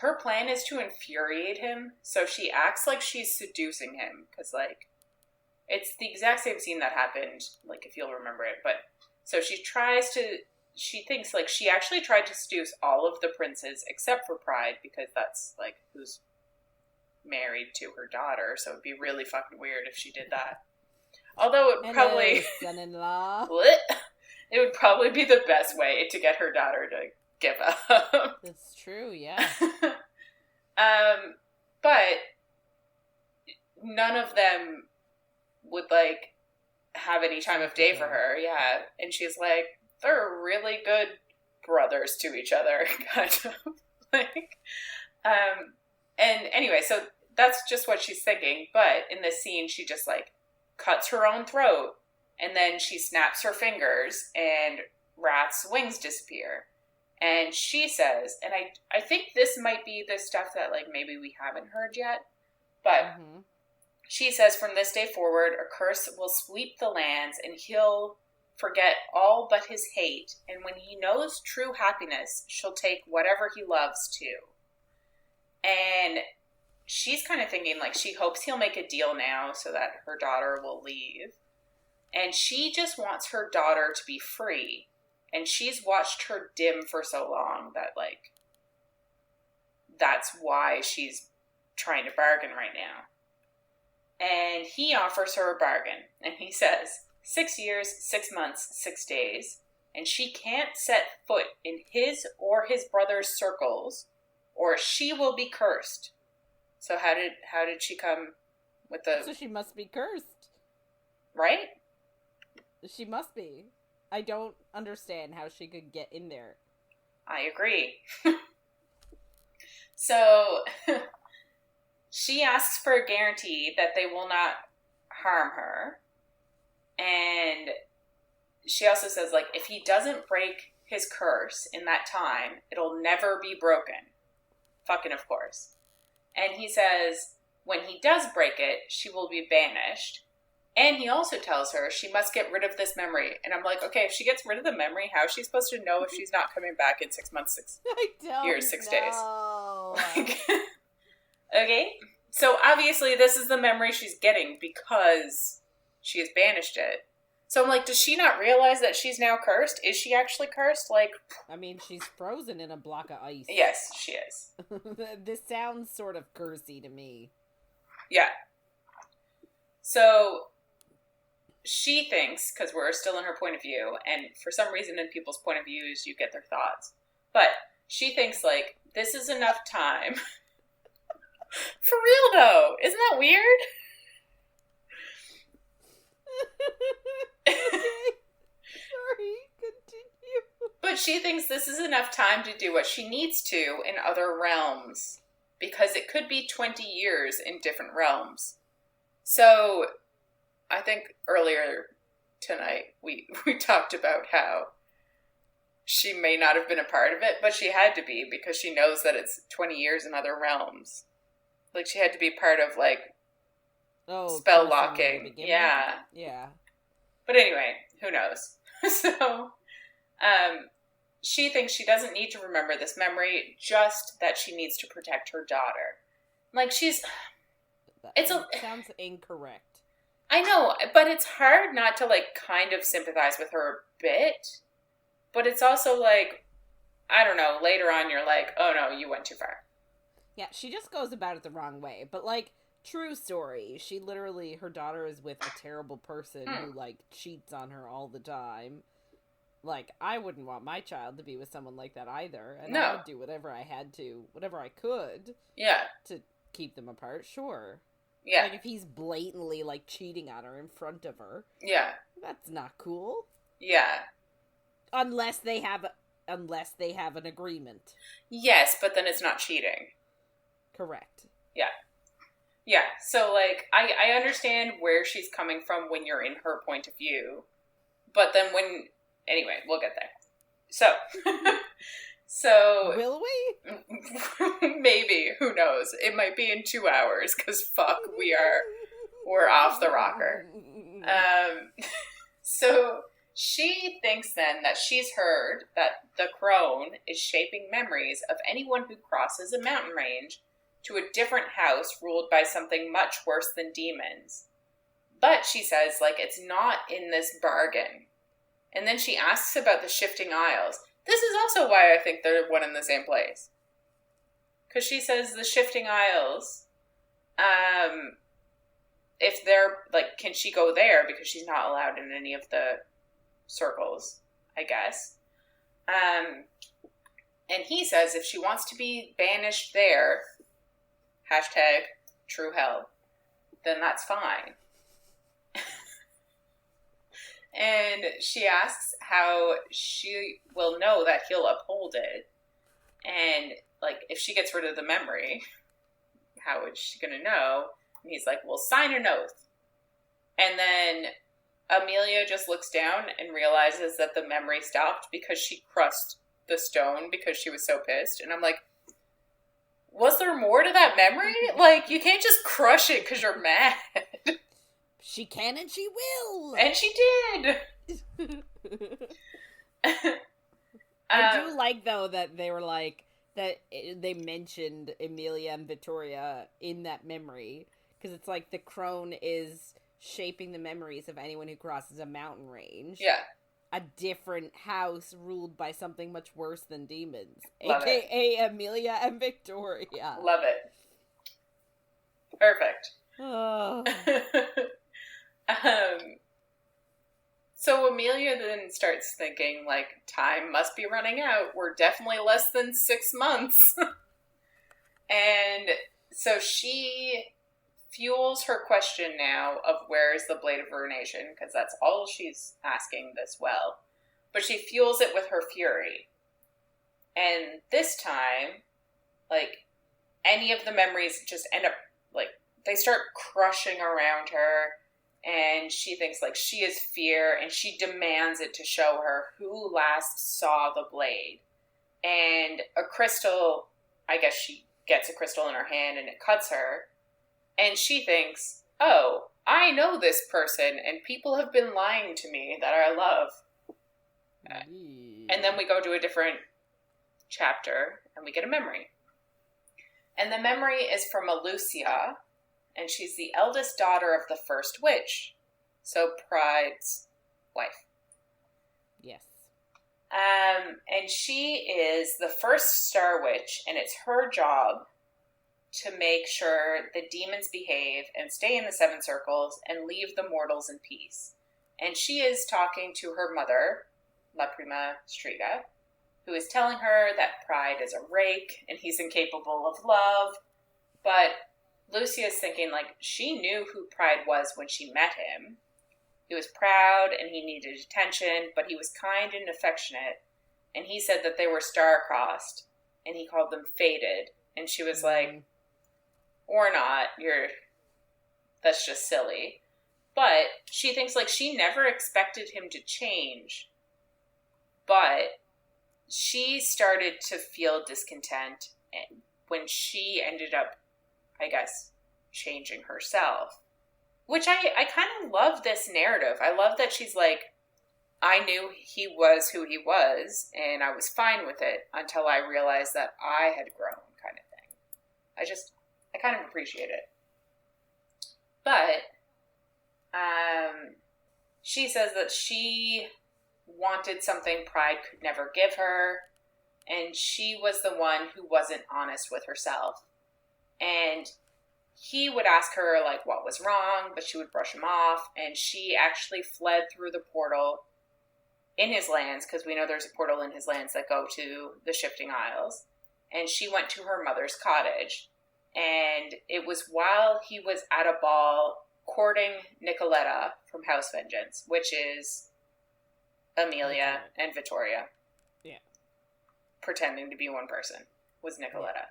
her plan is to infuriate him. So she acts like she's seducing him. Because, like, it's the exact same scene that happened, like, if you'll remember it. But, so she thinks, like, she actually tried to seduce all of the princes except for Pride, because that's, like, who's married to her daughter. So it'd be really fucking weird if she did that. Although it would probably... son-in-law. It would probably be the best way to get her daughter to give up. That's true, yeah. But none of them would, like, have any time of day for her, yeah. And she's like, they're really good brothers to each other, kind of. Like, and anyway, so that's just what she's thinking. But in this scene, she just, like, cuts her own throat, and then she snaps her fingers, and Wrath's wings disappear. And she says, and I think this might be the stuff that, like, maybe we haven't heard yet, but she says, from this day forward, a curse will sweep the lands, and he'll forget all but his hate, and when he knows true happiness, she'll take whatever he loves too. And she's kind of thinking, like, she hopes he'll make a deal now so that her daughter will leave. And she just wants her daughter to be free. And she's watched her dim for so long that, like, that's why she's trying to bargain right now. And he offers her a bargain. And he says, 6 years, 6 months, 6 days. And she can't set foot in his or his brother's circles, or she will be cursed. So how did she come with the... So she must be cursed. Right? She must be. I don't understand how she could get in there. I agree. So, she asks for a guarantee that they will not harm her. And she also says, like, if he doesn't break his curse in that time, it'll never be broken. Fucking of course. And he says, when he does break it, she will be banished. And he also tells her she must get rid of this memory. And I'm like, okay, if she gets rid of the memory, how is she supposed to know if she's not coming back in 6 months, 6 years, 6 days? Like, okay. So obviously this is the memory she's getting because she has banished it. So I'm like, does she not realize that she's now cursed? Is she actually cursed? Like, I mean, she's frozen in a block of ice. Yes, she is. This sounds sort of cursy to me. Yeah. So she thinks, because we're still in her point of view, and for some reason in people's point of views, you get their thoughts. But she thinks, like, this is enough time. For real, though. Isn't that weird? Okay. Sorry, continue. But But she thinks this is enough time to do what she needs to in other realms. Because it could be 20 years in different realms. So, I think earlier tonight we talked about how she may not have been a part of it, but she had to be because she knows that it's 20 years in other realms. Like, she had to be part of, like, spell locking. Yeah. Yeah. But anyway, who knows? So, she thinks she doesn't need to remember this memory, just that she needs to protect her daughter. Like, sounds incorrect. I know, but it's hard not to, like, kind of sympathize with her a bit. But it's also, like, I don't know, later on you're like, oh no, you went too far. Yeah, she just goes about it the wrong way. But, like, true story, she literally, her daughter is with a terrible person who, like, cheats on her all the time. Like, I wouldn't want my child to be with someone like that either. And I would do whatever I could. Yeah. To keep them apart, sure. Yeah. Like, if he's blatantly, like, cheating on her in front of her. Yeah. That's not cool. Yeah. Unless they have an agreement. Yes, but then it's not cheating. Correct. Yeah. Yeah. So, like, I understand where she's coming from when you're in her point of view. But then anyway, we'll get there. So, will we? Maybe. Who knows? It might be in 2 hours, because fuck, we're off the rocker. So, she thinks then that she's heard that the crone is shaping memories of anyone who crosses a mountain range to a different house ruled by something much worse than demons. But, she says, like, it's not in this bargain. And then she asks about the shifting aisles. This is also why I think they're one in the same place. Because she says the shifting aisles, if they're, like, can she go there? Because she's not allowed in any of the circles, I guess. And he says if she wants to be banished there, #TrueHell, then that's fine. And she asks how she will know that he'll uphold it. And, like, if she gets rid of the memory, how is she going to know? And he's like, well, sign an oath. And then Emilia just looks down and realizes that the memory stopped because she crushed the stone because she was so pissed. And I'm like, was there more to that memory? Like, you can't just crush it because you're mad. She can and she will. And she did. I do like, though, that they were like, that they mentioned Emilia and Vitorria in that memory. Because it's like the crone is shaping the memories of anyone who crosses a mountain range. Yeah. A different house ruled by something much worse than demons. Love AKA Emilia and Vitorria. Love it. Perfect. Oh. So Emilia then starts thinking, like, time must be running out. We're definitely less than 6 months. And so she fuels her question now of where is the Blade of Ruination, because that's all she's asking this well. But she fuels it with her fury. And this time, like, any of the memories just end up, like, they start crushing around her. And she thinks, like, she is fear, and she demands it to show her who last saw the blade. And a crystal, I guess she gets a crystal in her hand, and it cuts her. And she thinks, oh, I know this person, and people have been lying to me that I love. And then we go to a different chapter, and we get a memory. And the memory is from Emilia, and she's the eldest daughter of the first witch. So Pride's wife. Yes. And she is the first star witch, and it's her job to make sure the demons behave and stay in the 7 circles and leave the mortals in peace. And she is talking to her mother, La Prima Striga, who is telling her that Pride is a rake and he's incapable of love. But Lucia's thinking, like, she knew who Pride was when she met him. He was proud and he needed attention, but he was kind and affectionate. and he said that they were star-crossed, and he called them fated. And she was like, or not, that's just silly. But she thinks, like, she never expected him to change, but she started to feel discontent when she ended up, I guess, changing herself. Which I kind of love this narrative. I love that she's like, I knew he was who he was, and I was fine with it until I realized that I had grown, kind of thing. I kind of appreciate it. But, she says that she wanted something Pride could never give her, and she was the one who wasn't honest with herself. And he would ask her, like, what was wrong, but she would brush him off, and she actually fled through the portal in his lands, because we know there's a portal in his lands that go to the Shifting Isles, and she went to her mother's cottage, and it was while he was at a ball courting Nicoletta from House Vengeance, which is Emilia and Vitorria. Yeah. Pretending to be one person was Nicoletta.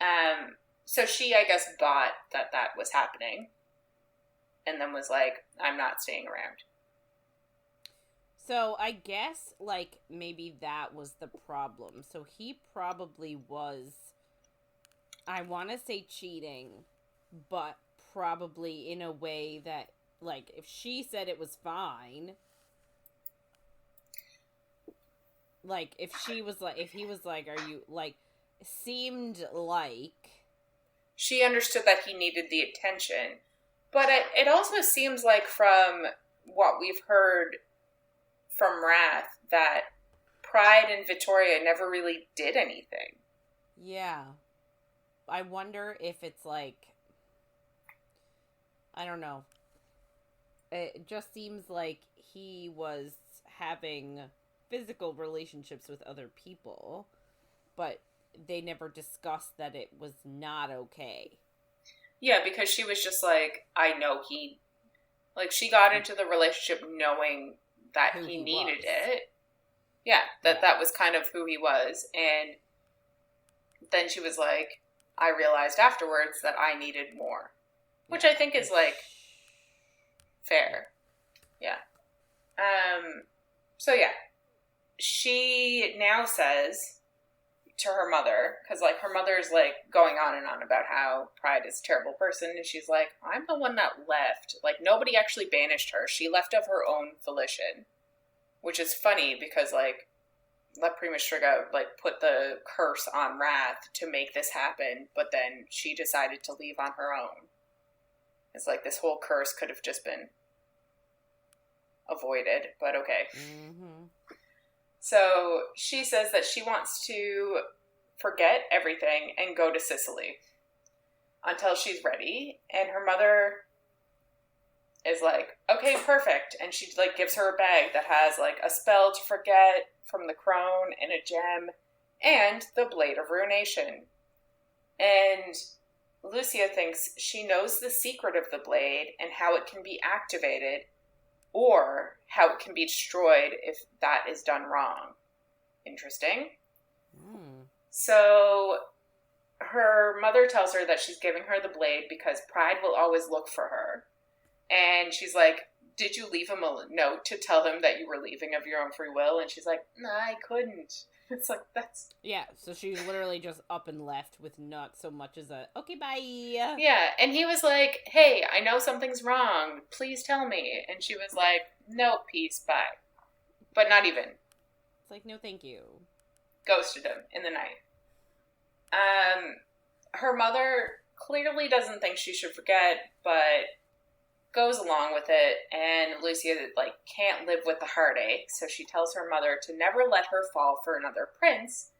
Yeah. So she, I guess, thought that was happening, and then was like, I'm not staying around. So I guess, like, maybe that was the problem. So he probably was, I want to say cheating, but probably in a way that, like, if she said it was fine, like, if he was like, are you, like, seemed like... She understood that he needed the attention. But it also seems like from what we've heard from Wrath that Pride and Vitorria never really did anything. Yeah. I wonder if it's like... I don't know. It just seems like he was having physical relationships with other people, but they never discussed that it was not okay. Yeah, because she was just like, I know he... Like, she got into the relationship knowing that he needed it. Yeah, that was kind of who he was. And then she was like, I realized afterwards that I needed more. Which I think is, like, fair. Yeah. So, yeah. She now says to her mother, because, like, her mother's, like, going on and on about how Pride is a terrible person, and she's like, I'm the one that left. Like, nobody actually banished her. She left of her own volition. Which is funny, because, like, La Prima Striga, like, put the curse on Wrath to make this happen, but then she decided to leave on her own. It's like, this whole curse could have just been avoided, but okay. Mm-hmm. So she says that she wants to forget everything and go to Sicily until she's ready. And her mother is like, okay, perfect. And she, like, gives her a bag that has, like, a spell to forget from the crone and a gem and the Blade of Ruination. And Lucia thinks she knows the secret of the blade and how it can be activated, or how it can be destroyed if that is done wrong. Interesting. So her mother tells her that she's giving her the blade because Pride will always look for her. And she's like, did you leave him a note to tell him that you were leaving of your own free will? And she's like, no, I couldn't. It's like, that's... Yeah, so she literally just up and left with not so much as a, okay, bye. Yeah, and he was like, hey, I know something's wrong. Please tell me. And she was like, no, peace, bye. But not even. It's like, no, thank you. Ghosted him in the night. Her mother clearly doesn't think she should forget, but goes along with it, and Lucia, like, can't live with the heartache, so she tells her mother to never let her fall for another prince,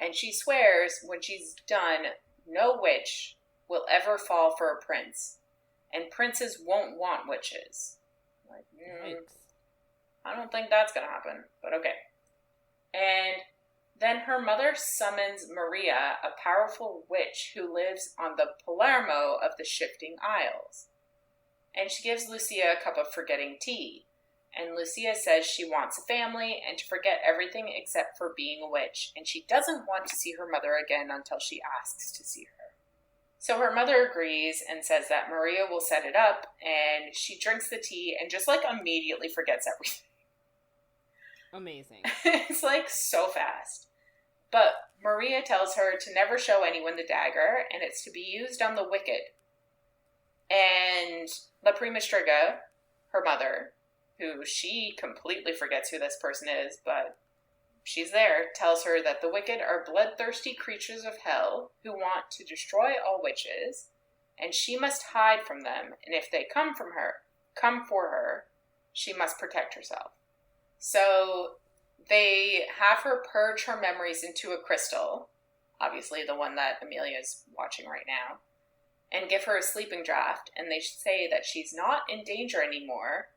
and she swears when she's done, no witch will ever fall for a prince, and princes won't want witches. Like, I don't think that's gonna happen, but okay. And then her mother summons Maria, a powerful witch who lives on the Palermo of the Shifting Isles. And she gives Lucia a cup of forgetting tea. and Lucia says she wants a family and to forget everything except for being a witch, and she doesn't want to see her mother again until she asks to see her. So her mother agrees and says that Maria will set it up, and she drinks the tea and just, like, immediately forgets everything. Amazing. It's, like, so fast. But Maria tells her to never show anyone the dagger, and it's to be used on the wicked. And La Prima Striga, her mother, who she completely forgets who this person is, but she's there, tells her that the wicked are bloodthirsty creatures of hell who want to destroy all witches, and she must hide from them, and if they come for her, she must protect herself. So they have her purge her memories into a crystal, obviously the one that Emilia's watching right now, and give her a sleeping draft, and they say that she's not in danger anymore,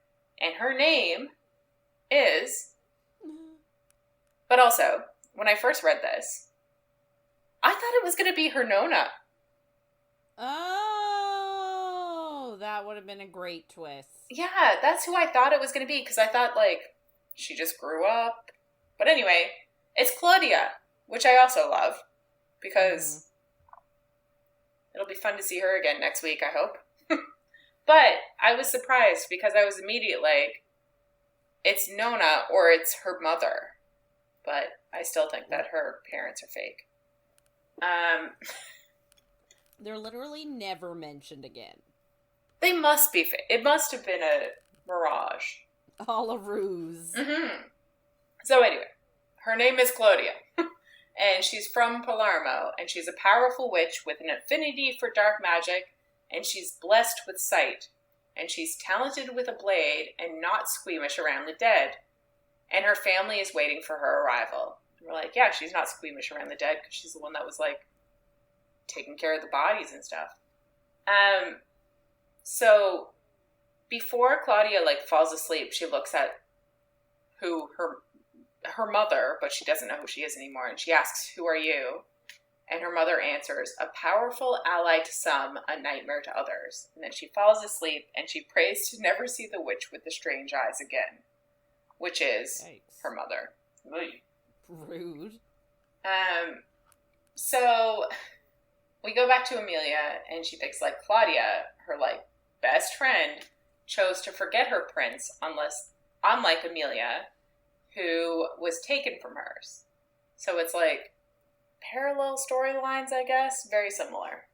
and her name is... But also, when I first read this, I thought it was going to be her Nona. Oh, that would have been a great twist. Yeah, that's who I thought it was going to be, because I thought, like, she just grew up. But anyway, it's Claudia, which I also love, because it'll be fun to see her again next week, I hope. But I was surprised, because I was immediately like, it's Nona or it's her mother. But I still think that her parents are fake. They're literally never mentioned again. They must be fake. It must have been a mirage. All a ruse. Mm-hmm. So anyway, her name is Claudia. And she's from Palermo. And she's a powerful witch with an affinity for dark magic. And she's blessed with sight. And she's talented with a blade and not squeamish around the dead. And her family is waiting for her arrival. And we're like, yeah, she's not squeamish around the dead because she's the one that was, like, taking care of the bodies and stuff. So before Claudia, like, falls asleep, she looks at who her mother, but she doesn't know who she is anymore. And she asks, who are you? And her mother answers, a powerful ally to some, a nightmare to others. And then she falls asleep and she prays to never see the witch with the strange eyes again. Which is her mother. Rude. So we go back to Emilia, and she thinks, like, Claudia, her, like, best friend, chose to forget her prince, unlike Emilia, who was taken from hers. So it's, like, parallel storylines, I guess, very similar.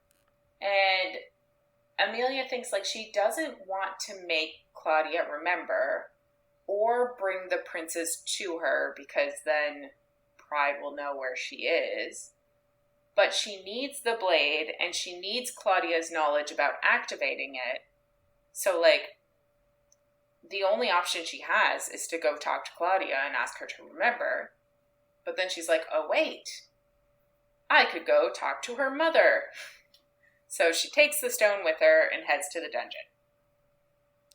And Emilia thinks, like, she doesn't want to make Claudia remember or bring the princess to her, because then Pride will know where she is. But she needs the blade, and she needs Claudia's knowledge about activating it. So, like, the only option she has is to go talk to Claudia and ask her to remember. But then she's like, oh, wait. I could go talk to her mother. So she takes the stone with her and heads to the dungeon.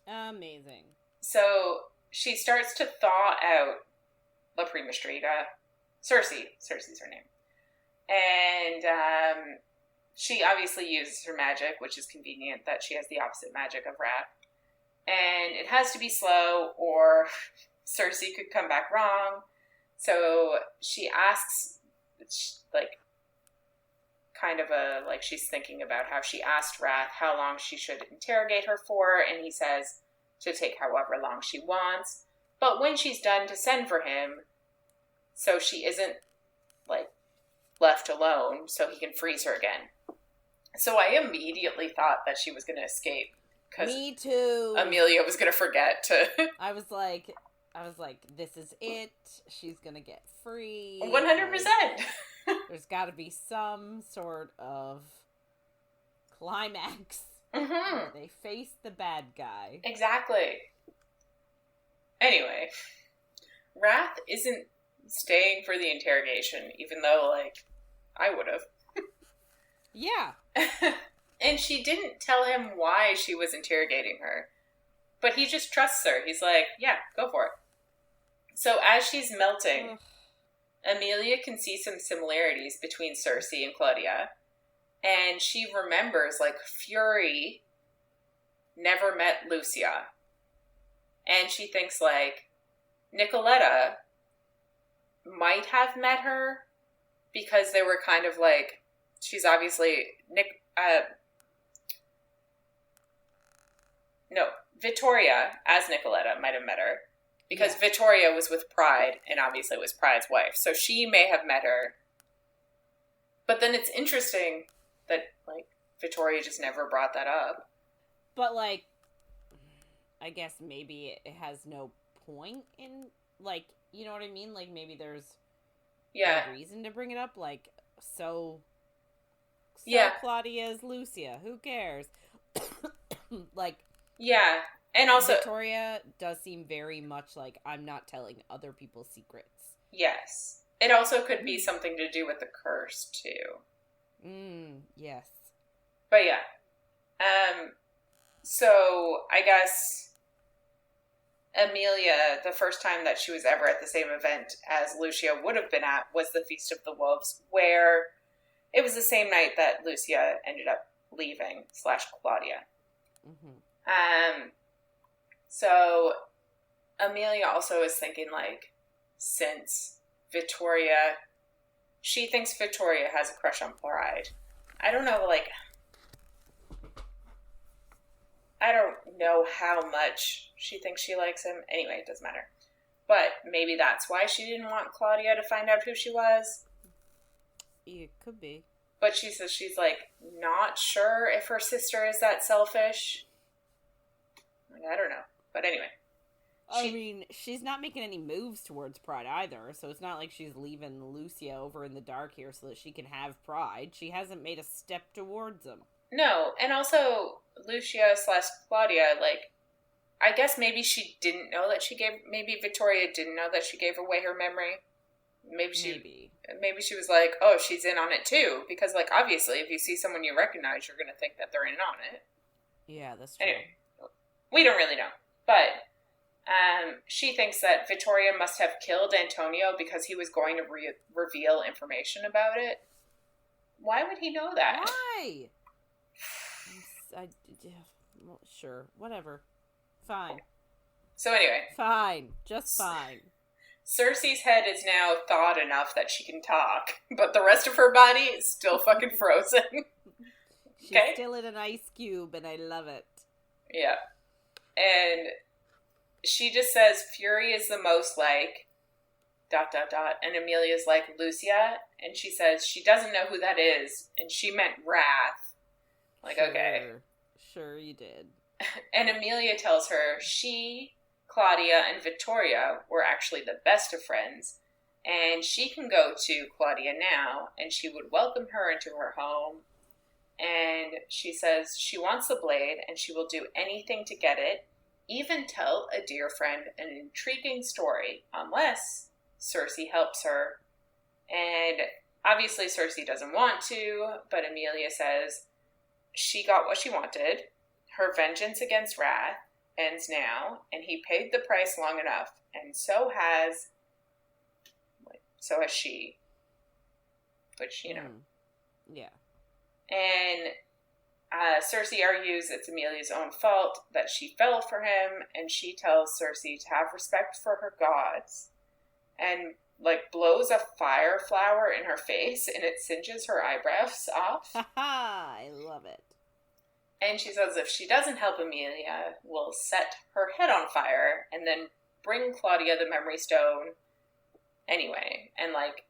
Amazing. So she starts to thaw out La Prima Striga. Cersei's her name. And she obviously uses her magic, which is convenient that she has the opposite magic of Wrath. And it has to be slow, or Cersei could come back wrong. So she asks, like, kind of she's thinking about how she asked Wrath how long she should interrogate her for, and he says to take however long she wants. But when she's done, to send for him, so she isn't, like, left alone, so he can freeze her again. So I immediately thought that she was going to escape. Me too. Emilia was going to forget to... I was like, this is it. She's going to get free. 100%. There's got to be some sort of climax where they face the bad guy. Exactly. Anyway, Wrath isn't staying for the interrogation, even though, like, I would have. Yeah. And she didn't tell him why she was interrogating her. But he just trusts her. He's like, yeah, go for it. So as she's melting, Emilia can see some similarities between Cersei and Claudia. And she remembers, like, Fury never met Lucia. And she thinks, like, Nicoletta might have met her because they were kind of like, she's obviously, Vitorria, as Nicoletta, might have met her. Because Vitorria was with Pride, and obviously was Pride's wife. So she may have met her. But then it's interesting that, like, Vitorria just never brought that up. But, like, I guess maybe it has no point in, like, you know what I mean? Like, maybe there's no reason to bring it up. Like, so Claudia's Lucia. Who cares? Like... Yeah, and also... Vitorria does seem very much like, I'm not telling other people's secrets. Yes. It also could be something to do with the curse, too. Yes. But yeah. So, I guess Emilia, the first time that she was ever at the same event as Lucia would have been at, was the Feast of the Wolves, where it was the same night that Lucia ended up leaving, / Claudia. Mm-hmm. So Emilia also is thinking, like, since Vitorria, she thinks Vitorria has a crush on Pride. I don't know, like, I don't know how much she thinks she likes him. Anyway, it doesn't matter. But maybe that's why she didn't want Claudia to find out who she was. It could be. But she says she's, like, not sure if her sister is that selfish. I don't know. But anyway. I mean, she's not making any moves towards Pride either, so it's not like she's leaving Lucia over in the dark here so that she can have Pride. She hasn't made a step towards him. No, and also, Lucia / Claudia, like, I guess maybe she didn't know that maybe Vitorria didn't know that she gave away her memory. Maybe she was like, oh, she's in on it too. Because, like, obviously, if you see someone you recognize, you're going to think that they're in on it. Yeah, that's true. Anyway. We don't really know. But she thinks that Vitorria must have killed Antonio because he was going to reveal information about it. Why would he know that? Why? Sure. Whatever. Fine. So anyway. Fine. Just fine. Cersei's head is now thawed enough that she can talk, but the rest of her body is still fucking frozen. She's still in an ice cube, and I love it. Yeah. And she just says Fury is the most like ... And Emilia's like, Lucia? And she says she doesn't know who that is. And she meant Wrath. Like, sure. Okay. Sure you did. And Emilia tells her she, Claudia, and Vitorria were actually the best of friends. And she can go to Claudia now, and she would welcome her into her home. And she says she wants the blade, and she will do anything to get it, even tell a dear friend an intriguing story, unless Cersei helps her. And obviously Cersei doesn't want to, but Emilia says she got what she wanted. Her vengeance against Wrath ends now, and he paid the price long enough, and so has she. Which, you know. Yeah. And Cersei argues it's Emilia's own fault that she fell for him, and she tells Cersei to have respect for her gods, and, like, blows a fire flower in her face, and it singes her eyebrows off. I love it. And she says if she doesn't help Emilia, will set her head on fire, and then bring Claudia the Memory Stone anyway. And, like,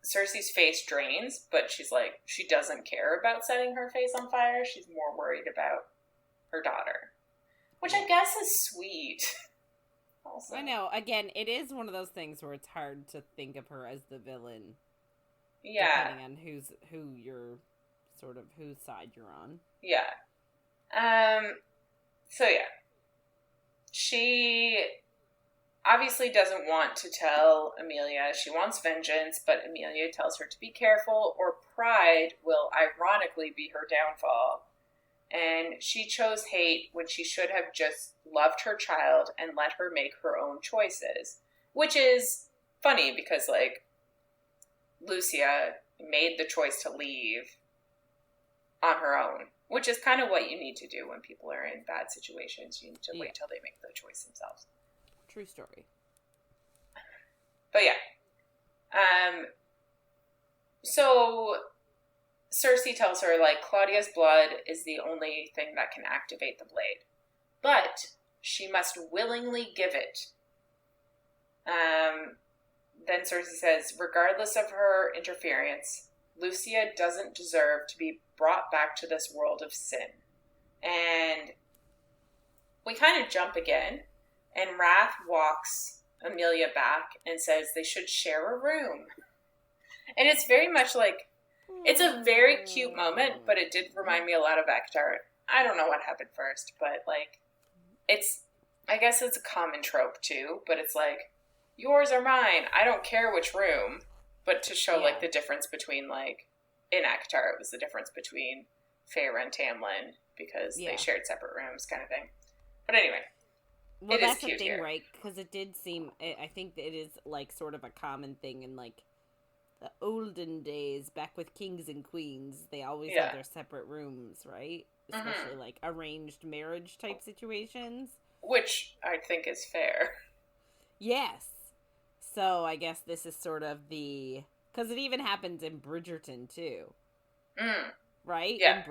Cersei's face drains, but she's like, she doesn't care about setting her face on fire. She's more worried about her daughter. Which I guess is sweet. Also. I know. Again, it is one of those things where it's hard to think of her as the villain. Yeah. Depending on whose side you're on. Yeah. So yeah. She obviously doesn't want to tell Emilia she wants vengeance, but Emilia tells her to be careful, or Pride will ironically be her downfall. And she chose hate when she should have just loved her child and let her make her own choices. Which is funny because, like, Lucia made the choice to leave on her own Which is kind of what you need to do when people are in bad situations. You need to wait till they make the choice themselves. True story. But yeah. So Cersei tells her, like, Claudia's blood is the only thing that can activate the blade. But she must willingly give it. Then Cersei says, regardless of her interference, Lucia doesn't deserve to be brought back to this world of sin. And we kind of jump again, and Wrath walks Emilia back and says they should share a room. And it's very much like, it's a very cute moment, but it did remind me a lot of Ektar. I don't know what happened first, but, like, I guess it's a common trope, too, but it's like, yours or mine, I don't care which room, but to show, like, the difference between, like, in Ektar, it was the difference between Feyre and Tamlin, because they shared separate rooms, kind of thing. But anyway, well, it is that's cute the thing, here. right? Because it did seem, I think that it is, like, sort of a common thing in, like, the olden days, back with kings and queens, they always had their separate rooms, right? Especially, like, arranged marriage type situations. Which I think is fair. Yes. So I guess this is sort of the... Because it even happens in Bridgerton, too. Right? Yeah.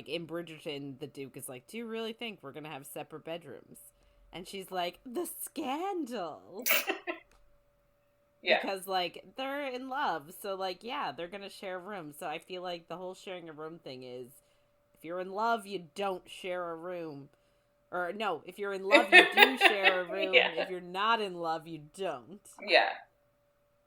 In Bridgerton, the Duke is like, do you really think we're going to have separate bedrooms? And she's like, the scandal! Because, like, they're in love. So, like, yeah, they're going to share a room. So I feel like the whole sharing a room thing is, if you're in love, you don't share a room. Or, no, if you're in love, you do share a room. If you're not in love, you don't. Yeah.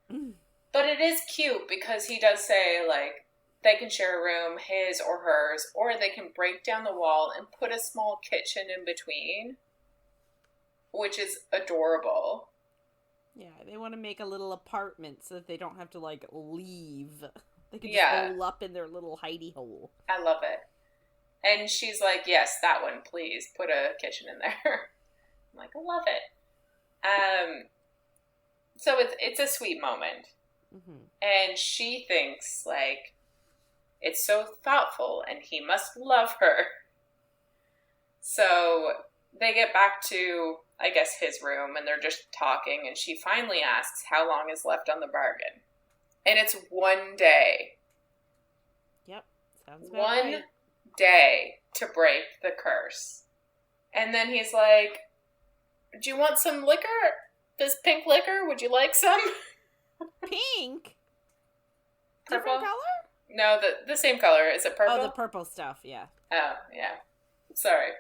But it is cute because he does say, like, they can share a room, his or hers, or they can break down the wall and put a small kitchen in between, which is adorable. Yeah, they want to make a little apartment so that they don't have to, like, leave. They can just hole up in their little hidey hole. I love it. And she's like, yes, that one, please. Put a kitchen in there. I'm like, I love it. So it's a sweet moment. And she thinks, like, it's so thoughtful and he must love her. So they get back to, I guess, his room, and they're just talking, and she finally asks how long is left on the bargain. And it's 1 day. Yep. Sounds about One right. day to break the curse. And then he's like, do you want some liquor? This pink liquor? Would you like some? Pink? Purple? Different color? No, the same color. Is it purple? Oh, the purple stuff, yeah. Oh, yeah. Sorry.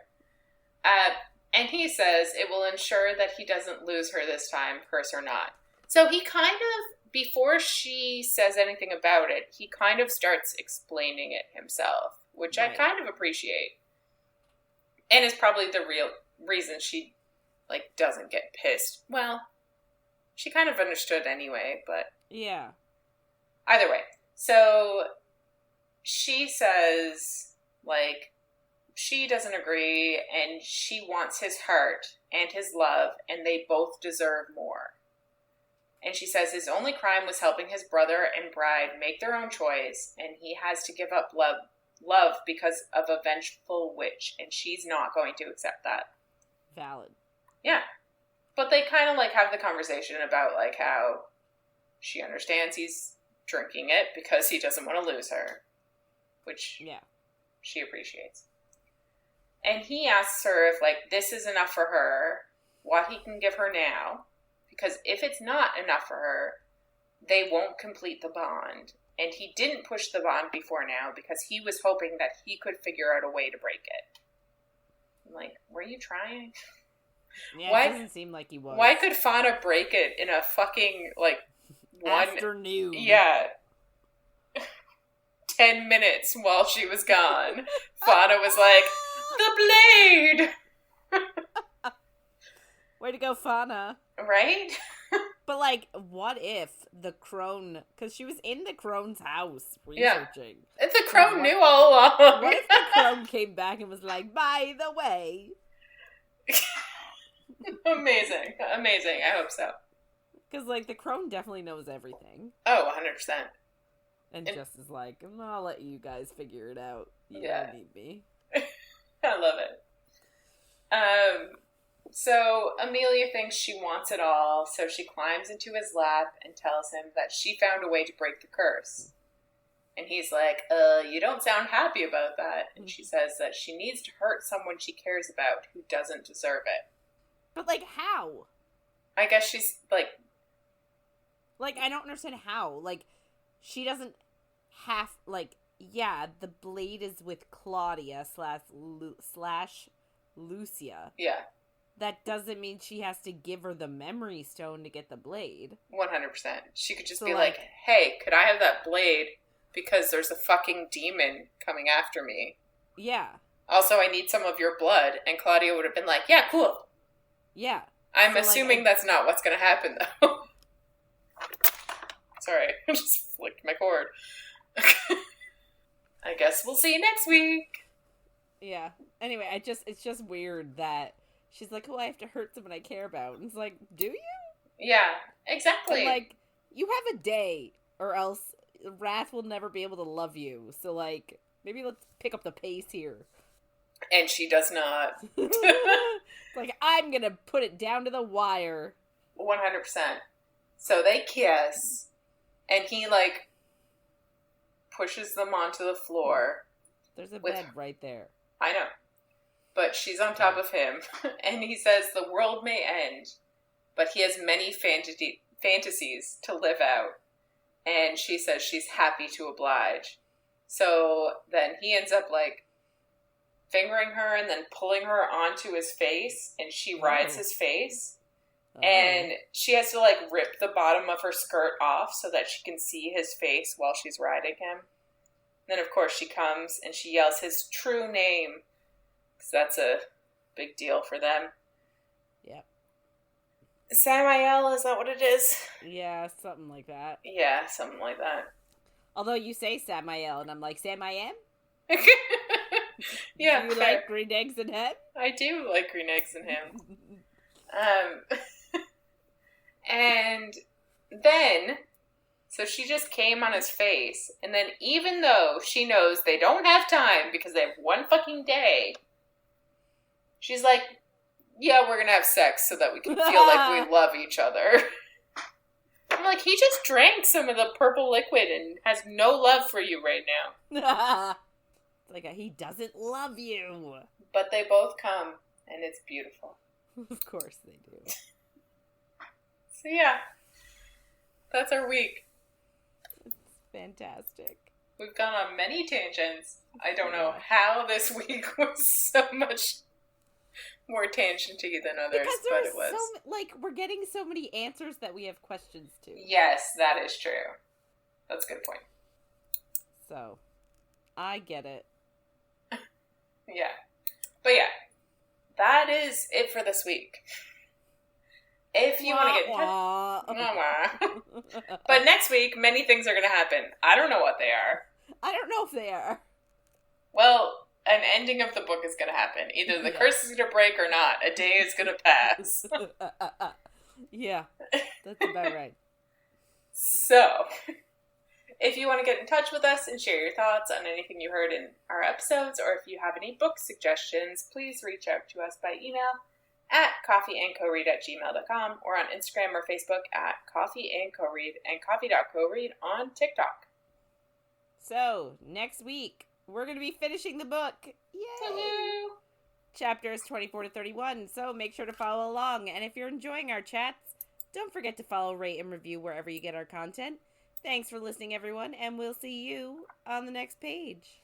And he says it will ensure that he doesn't lose her this time, curse or not. So he kind of, before she says anything about it, he kind of starts explaining it himself, which I kind of appreciate. And is probably the real reason she, like, doesn't get pissed. Well, she kind of understood anyway, but... Yeah. Either way. So she says, like, she doesn't agree, and she wants his heart and his love, and they both deserve more. And she says his only crime was helping his brother and bride make their own choice, and he has to give up love because of a vengeful witch, and she's not going to accept that. Valid. Yeah. But they kind of, like, have the conversation about, like, how she understands he's drinking it because he doesn't want to lose her, which she appreciates. And he asks her if, like, this is enough for her, what he can give her now, because if it's not enough for her, they won't complete the bond. And he didn't push the bond before now because he was hoping that he could figure out a way to break it. I'm like, were you trying? Yeah, it doesn't seem like he was. Why could Fauna break it in a fucking, like, afternoon? Yeah. 10 minutes while she was gone. Fauna was like, the blade! Way to go, Fauna. Right? But, like, what if the crone... Because she was in the crone's house researching. Yeah. The crone knew all along. What if the crone came back and was like, by the way... Amazing. Amazing. I hope so. Because, like, the crone definitely knows everything. Oh, 100%. And just is like, I'll let you guys figure it out. You don't need me. I love it. So Emilia thinks she wants it all, so she climbs into his lap and tells him that she found a way to break the curse. And he's like, you don't sound happy about that. And she says that she needs to hurt someone she cares about who doesn't deserve it. But, like, how? I guess she's, like... Like, I don't understand how. Like, she doesn't have, like, yeah, the blade is with Claudia slash Lucia. Yeah. That doesn't mean she has to give her the memory stone to get the blade. 100%. She could just be like, hey, could I have that blade? Because there's a fucking demon coming after me. Yeah. Also, I need some of your blood. And Claudia would have been like, yeah, cool. Yeah. I'm assuming that's not what's going to happen, though. Sorry, I just flicked my cord. I guess we'll see you next week. Yeah. Anyway, it's just weird that she's like, oh, I have to hurt someone I care about. And it's like, do you? Yeah, exactly. And, like, you have a day, or else Wrath will never be able to love you. So, like, maybe let's pick up the pace here. And she does not. Like, I'm gonna put it down to the wire. 100%. So they kiss, and he, like, pushes them onto the floor. There's a bed right there. I know. But she's on top of him, and he says the world may end, but he has many fantasies to live out. And she says she's happy to oblige. So then he ends up, like, fingering her and then pulling her onto his face, and she rides his face. And she has to, like, rip the bottom of her skirt off so that she can see his face while she's riding him. Then, of course, she comes and she yells his true name, because that's a big deal for them. Yep. Samael, is that what it is? Yeah, something like that. Yeah, something like that. Although you say Samael, and I'm like, Sam I am? Yeah. Do you like green eggs and ham? I do like green eggs and ham. And then, so she just came on his face, and then even though she knows they don't have time because they have one fucking day, she's like, yeah, we're gonna have sex so that we can feel like we love each other. I'm like, he just drank some of the purple liquid and has no love for you right now. Like, he doesn't love you. But they both come, and it's beautiful. Of course they do. So yeah, that's our week. It's fantastic. We've gone on many tangents. I don't know how this week was so much more tangenty than others, but it was. We're getting so many answers that we have questions to. Yes, that is true. That's a good point. So, I get it. Yeah. But yeah, that is it for this week. If you want to get But next week, many things are going to happen. I don't know what they are. I don't know if they are. Well, an ending of the book is going to happen. Either the curse is going to break or not. A day is going to pass. Yeah, that's about right. So, if you want to get in touch with us and share your thoughts on anything you heard in our episodes, or if you have any book suggestions, please reach out to us by email at coffeeandcoread@gmail.com or on Instagram or Facebook at coffeeandcoread and coffee.coread on TikTok. So, next week, we're going to be finishing the book. Yay! Woo-hoo! Chapters 24 to 31, so make sure to follow along. And if you're enjoying our chats, don't forget to follow, rate, and review wherever you get our content. Thanks for listening, everyone, and we'll see you on the next page.